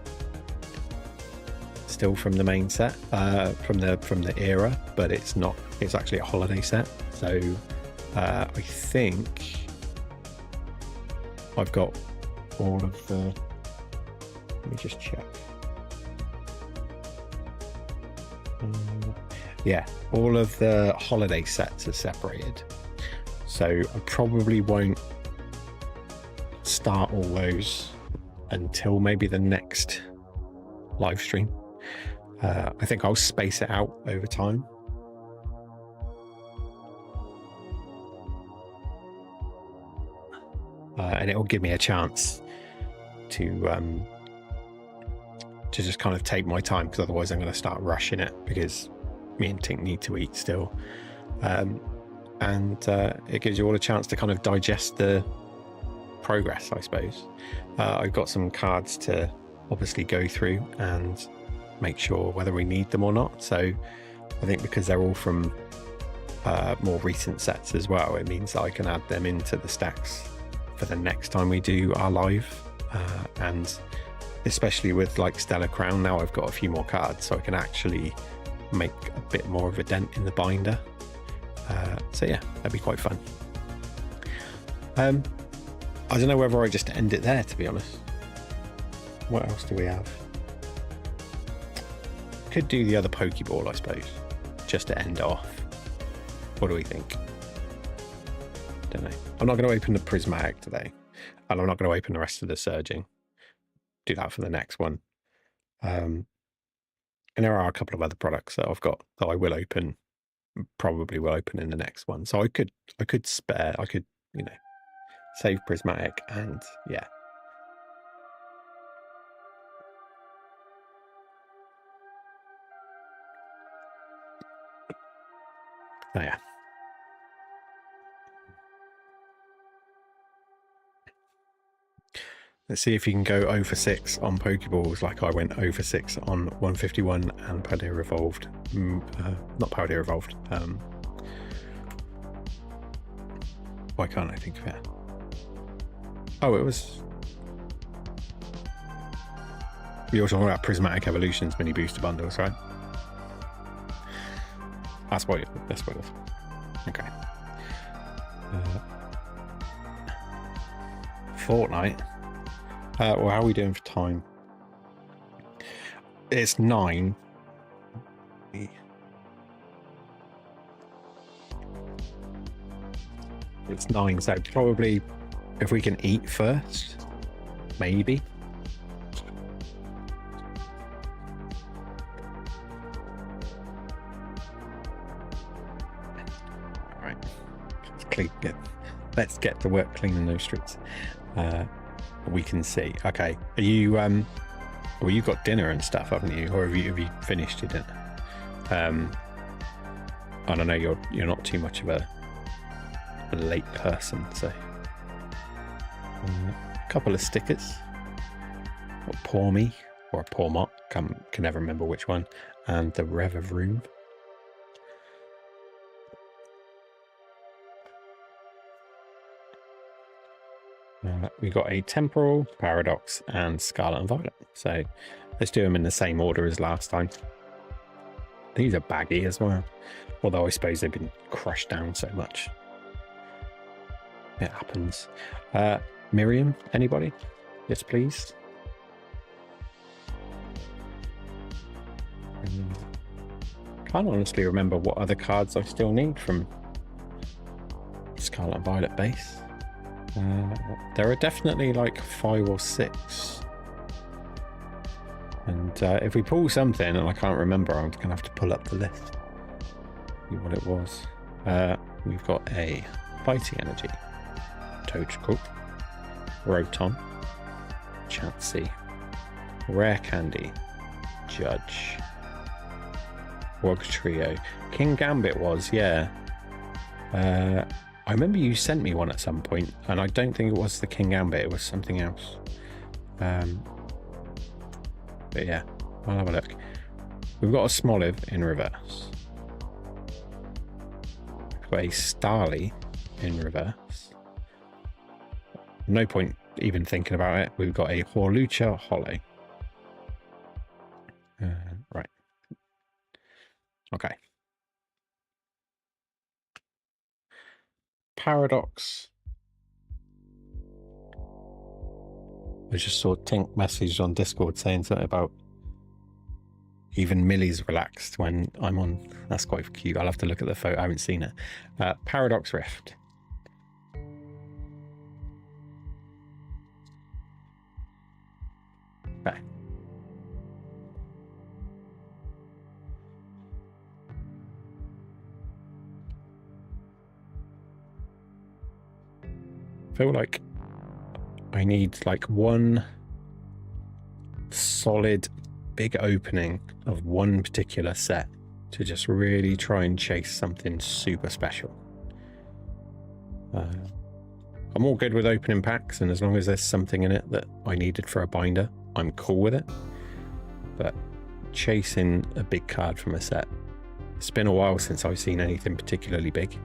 still from the main set, from the era, but it's not. It's actually a holiday set. So I think I've got all of the. Let me just check. Yeah, all of the holiday sets are separated. So I probably won't start all those until maybe the next live stream. I think I'll space it out over time. And it will give me a chance to just kind of take my time, because otherwise I'm going to start rushing it, because me and Tink need to eat still. And it gives you all a chance to kind of digest the progress, I suppose. I've got some cards to obviously go through and make sure whether we need them or not. So I think because they're all from more recent sets as well, it means that I can add them into the stacks for the next time we do our live. And especially with like Stellar Crown, now I've got a few more cards, so I can actually make a bit more of a dent in the binder. So yeah, that'd be quite fun. I don't know whether I just end it there, to be honest. What else do we have? Could do the other Pokeball, I suppose, just to end off. What do we think? Don't know. I'm not going to open the Prismatic today, and I'm not going to open the rest of the Surging. Do that for the next one. And there are a couple of other products that I've got that I will open, probably will open in the next one. So I could spare, I could, you know, save Prismatic, and yeah. Oh yeah. Let's see if you can go 0 for 6 on Pokeballs like I went 0 for 6 on 151 and Paldea Evolved. Not Paldea Evolved. Why can't I think of it? Oh, it was... You're talking about Prismatic Evolutions mini booster bundles, right? That's what it is. Okay. Fortnite. Well, how are we doing for time? It's 9. It's 9, so probably if we can eat first, maybe. All right, let's get to work cleaning those streets. We can see. Okay, are you well, you've got dinner and stuff, haven't you? Or have you finished your dinner? I don't know, you're not too much of a late person, so a couple of stickers. Or Pour Me or a Pour Mot, can never remember which one, and the Rev of Room. We got a Temporal, Paradox, and Scarlet and Violet. So let's do them in the same order as last time. These are baggy as well, although I suppose they've been crushed down so much. It happens. Miriam, anybody? Yes, please. Can't honestly remember what other cards I still need from Scarlet and Violet base. There are definitely like 5 or 6, and if we pull something and I can't remember, I'm gonna have to pull up the list, see what it was. We've got a Fighting Energy, Toadcool, Rotom, Chansey, Rare Candy, Judge, Wugtrio, King Gambit was, yeah. I remember you sent me one at some point, and I don't think it was the King Gambit, it was something else. But yeah, I'll have a look. We've got a Smoliv in reverse. We've got a Starly in reverse. No point even thinking about it. We've got a Horlucha Hollow. Right. Okay. Paradox. I just saw Tink messaged on Discord saying something about even Millie's relaxed when I'm on. That's quite cute. I'll have to look at the photo. I haven't seen it. Paradox Rift. Okay. I feel like I need like one solid big opening of one particular set to just really try and chase something super special. I'm all good with opening packs, and as long as there's something in it that I needed for a binder, I'm cool with it. But chasing a big card from a set, it's been a while since I've seen anything particularly big.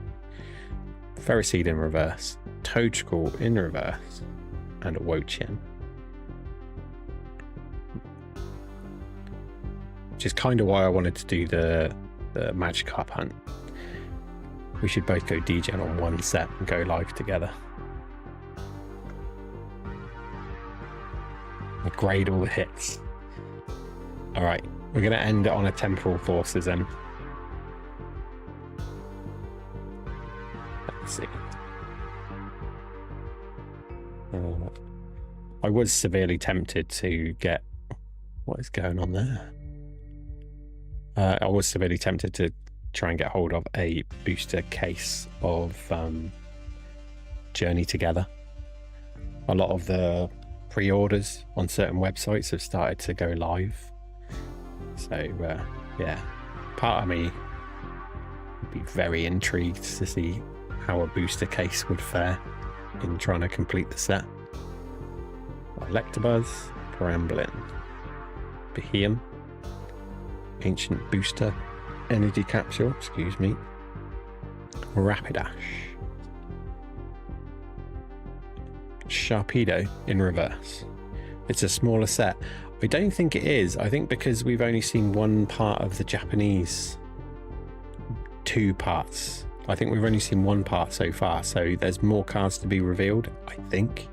Ferroseed in reverse, Toadstool in reverse, and a Wo-Chien. Which is kind of why I wanted to do the Magikarp hunt. We should both go DGen on one set and go live together. We'll grade all the hits. Alright, we're going to end it on a Temporal Forces then. Let's see. I was severely tempted to get... What is going on there? I was severely tempted to try and get hold of a booster case of Journey Together. A lot of the pre-orders on certain websites have started to go live. So, yeah, part of me would be very intrigued to see how a booster case would fare in trying to complete the set. Electabuzz, Bramblin, Beheeyem, Ancient Booster, Energy Capsule, excuse me, Rapidash, Sharpedo in reverse. It's a smaller set. I don't think it is. I think because we've only seen one part of the Japanese, two parts. I think we've only seen one part so far, so there's more cards to be revealed, I think.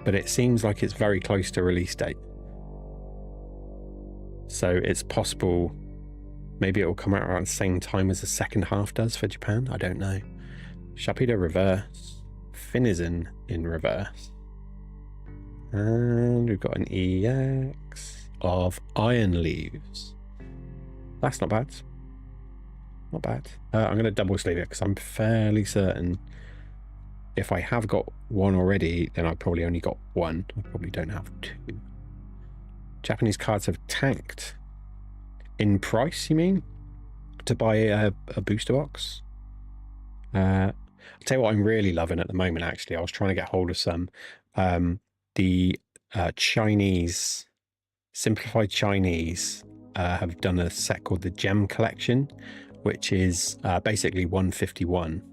But it seems like it's very close to release date. So it's possible maybe it will come out around the same time as the second half does for Japan. I don't know. Sharpedo reverse, Finizen in reverse. And we've got an EX of Iron Leaves. That's not bad. Not bad. I'm going to double sleeve it because I'm fairly certain if I have got one already, then I probably only got one. I probably don't have two. Japanese cards have tanked. In price, you mean? To buy a booster box? I'll tell you what I'm really loving at the moment, actually. I was trying to get hold of some. The Chinese, Simplified Chinese, have done a set called the Gem Collection, which is basically 151.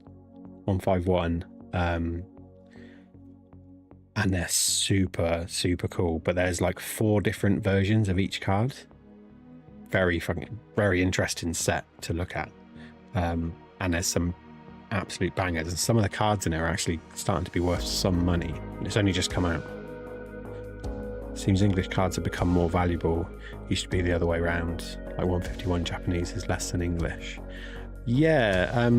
And they're super cool, but there's like 4 different versions of each card. Very interesting set to look at. And there's some absolute bangers, and some of the cards in there are actually starting to be worth some money. It's only just come out. Seems English cards have become more valuable. Used to be the other way around, like 151 Japanese is less than English. Yeah,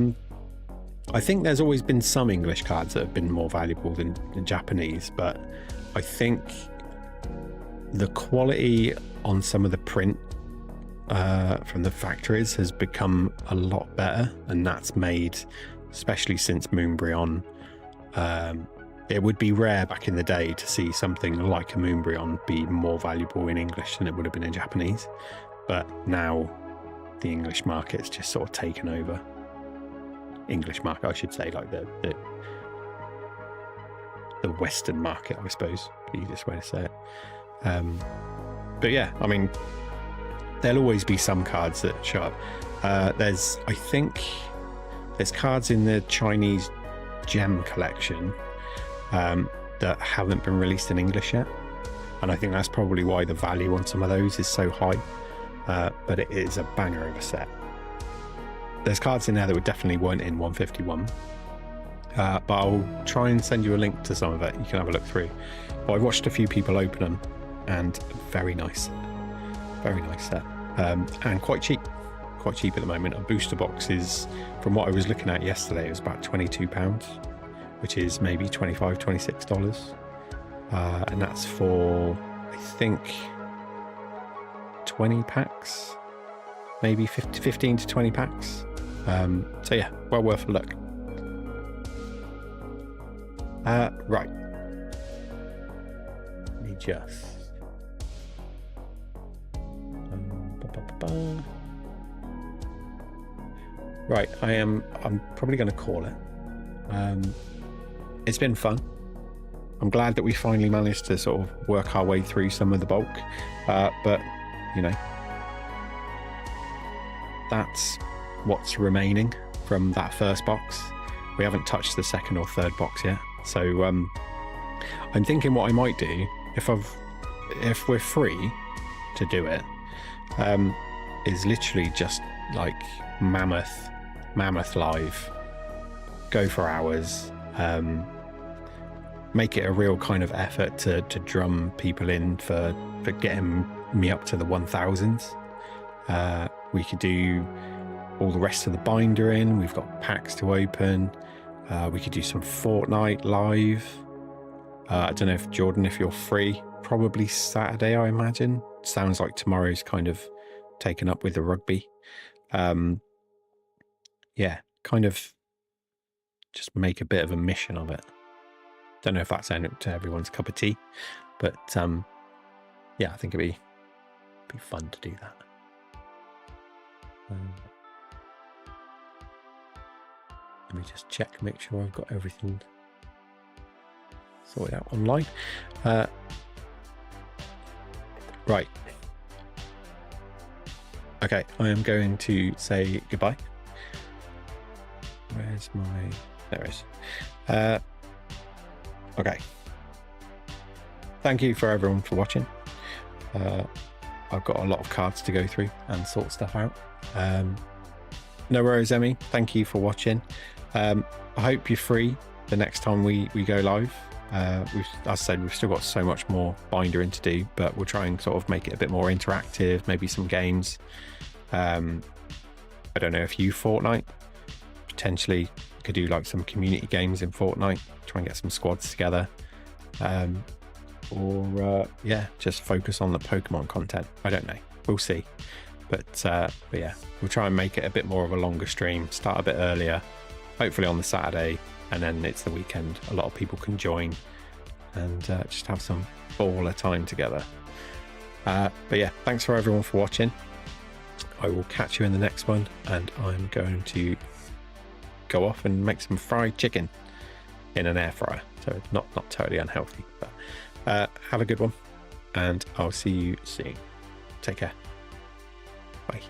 I think there's always been some English cards that have been more valuable than Japanese, but I think the quality on some of the print from the factories has become a lot better, and that's made, especially since Moonbryon, it would be rare back in the day to see something like a Moonbryon be more valuable in English than it would have been in Japanese, but now the English market's just sort of taken over. English market, I should say, like the Western market, I suppose, the easiest way to say it. But yeah, I mean, there'll always be some cards that show up. I think there's cards in the Chinese Gem Collection that haven't been released in English yet. And I think that's probably why the value on some of those is so high. But it is a banger of a set. There's cards in there that definitely weren't in 151. But I'll try and send you a link to some of it. You can have a look through. But I've watched a few people open them, and very nice set. And quite cheap at the moment. A booster box is, from what I was looking at yesterday, it was about £22, which is maybe $25, $26. And that's for, I think, 20 packs, maybe 15 to 20 packs. So yeah, well worth a look. Right. Let me just. Right, I'm probably going to call it. It's been fun. I'm glad that we finally managed to sort of work our way through some of the bulk, but you know, that's what's remaining from that first box. We haven't touched the second or third box yet, so I'm thinking what I might do if we're free to do it, is literally just like mammoth live, go for hours, make it a real kind of effort to drum people in for getting me up to the 1000s. We could do all the rest of the bindering. We've got packs to open. We could do some Fortnite live. I don't know if Jordan, if you're free, probably Saturday, I imagine. Sounds like tomorrow's kind of taken up with the rugby. Yeah, kind of just make a bit of a mission of it. Don't know if that's to everyone's cup of tea, but yeah, I think it'd be fun to do that. Let me just check, make sure I've got everything sorted out online. Right. Okay, I am going to say goodbye. Where's my... There it is. Okay. Thank you for everyone for watching. I've got a lot of cards to go through and sort stuff out. No worries, Emmy. Thank you for watching. I hope you're free the next time we go live. As I said, we've still got so much more bindering to do, but we'll try and sort of make it a bit more interactive, maybe some games. I don't know if you Fortnite, potentially could do like some community games in Fortnite, try and get some squads together, or yeah, just focus on the Pokemon content. I don't know, we'll see. But yeah, we'll try and make it a bit more of a longer stream, start a bit earlier, hopefully on the Saturday, and then it's the weekend. A lot of people can join and just have some baller time together. But yeah, thanks for everyone for watching. I will catch you in the next one, and I'm going to go off and make some fried chicken in an air fryer. So it's not totally unhealthy, but have a good one, and I'll see you soon. Take care. Bye.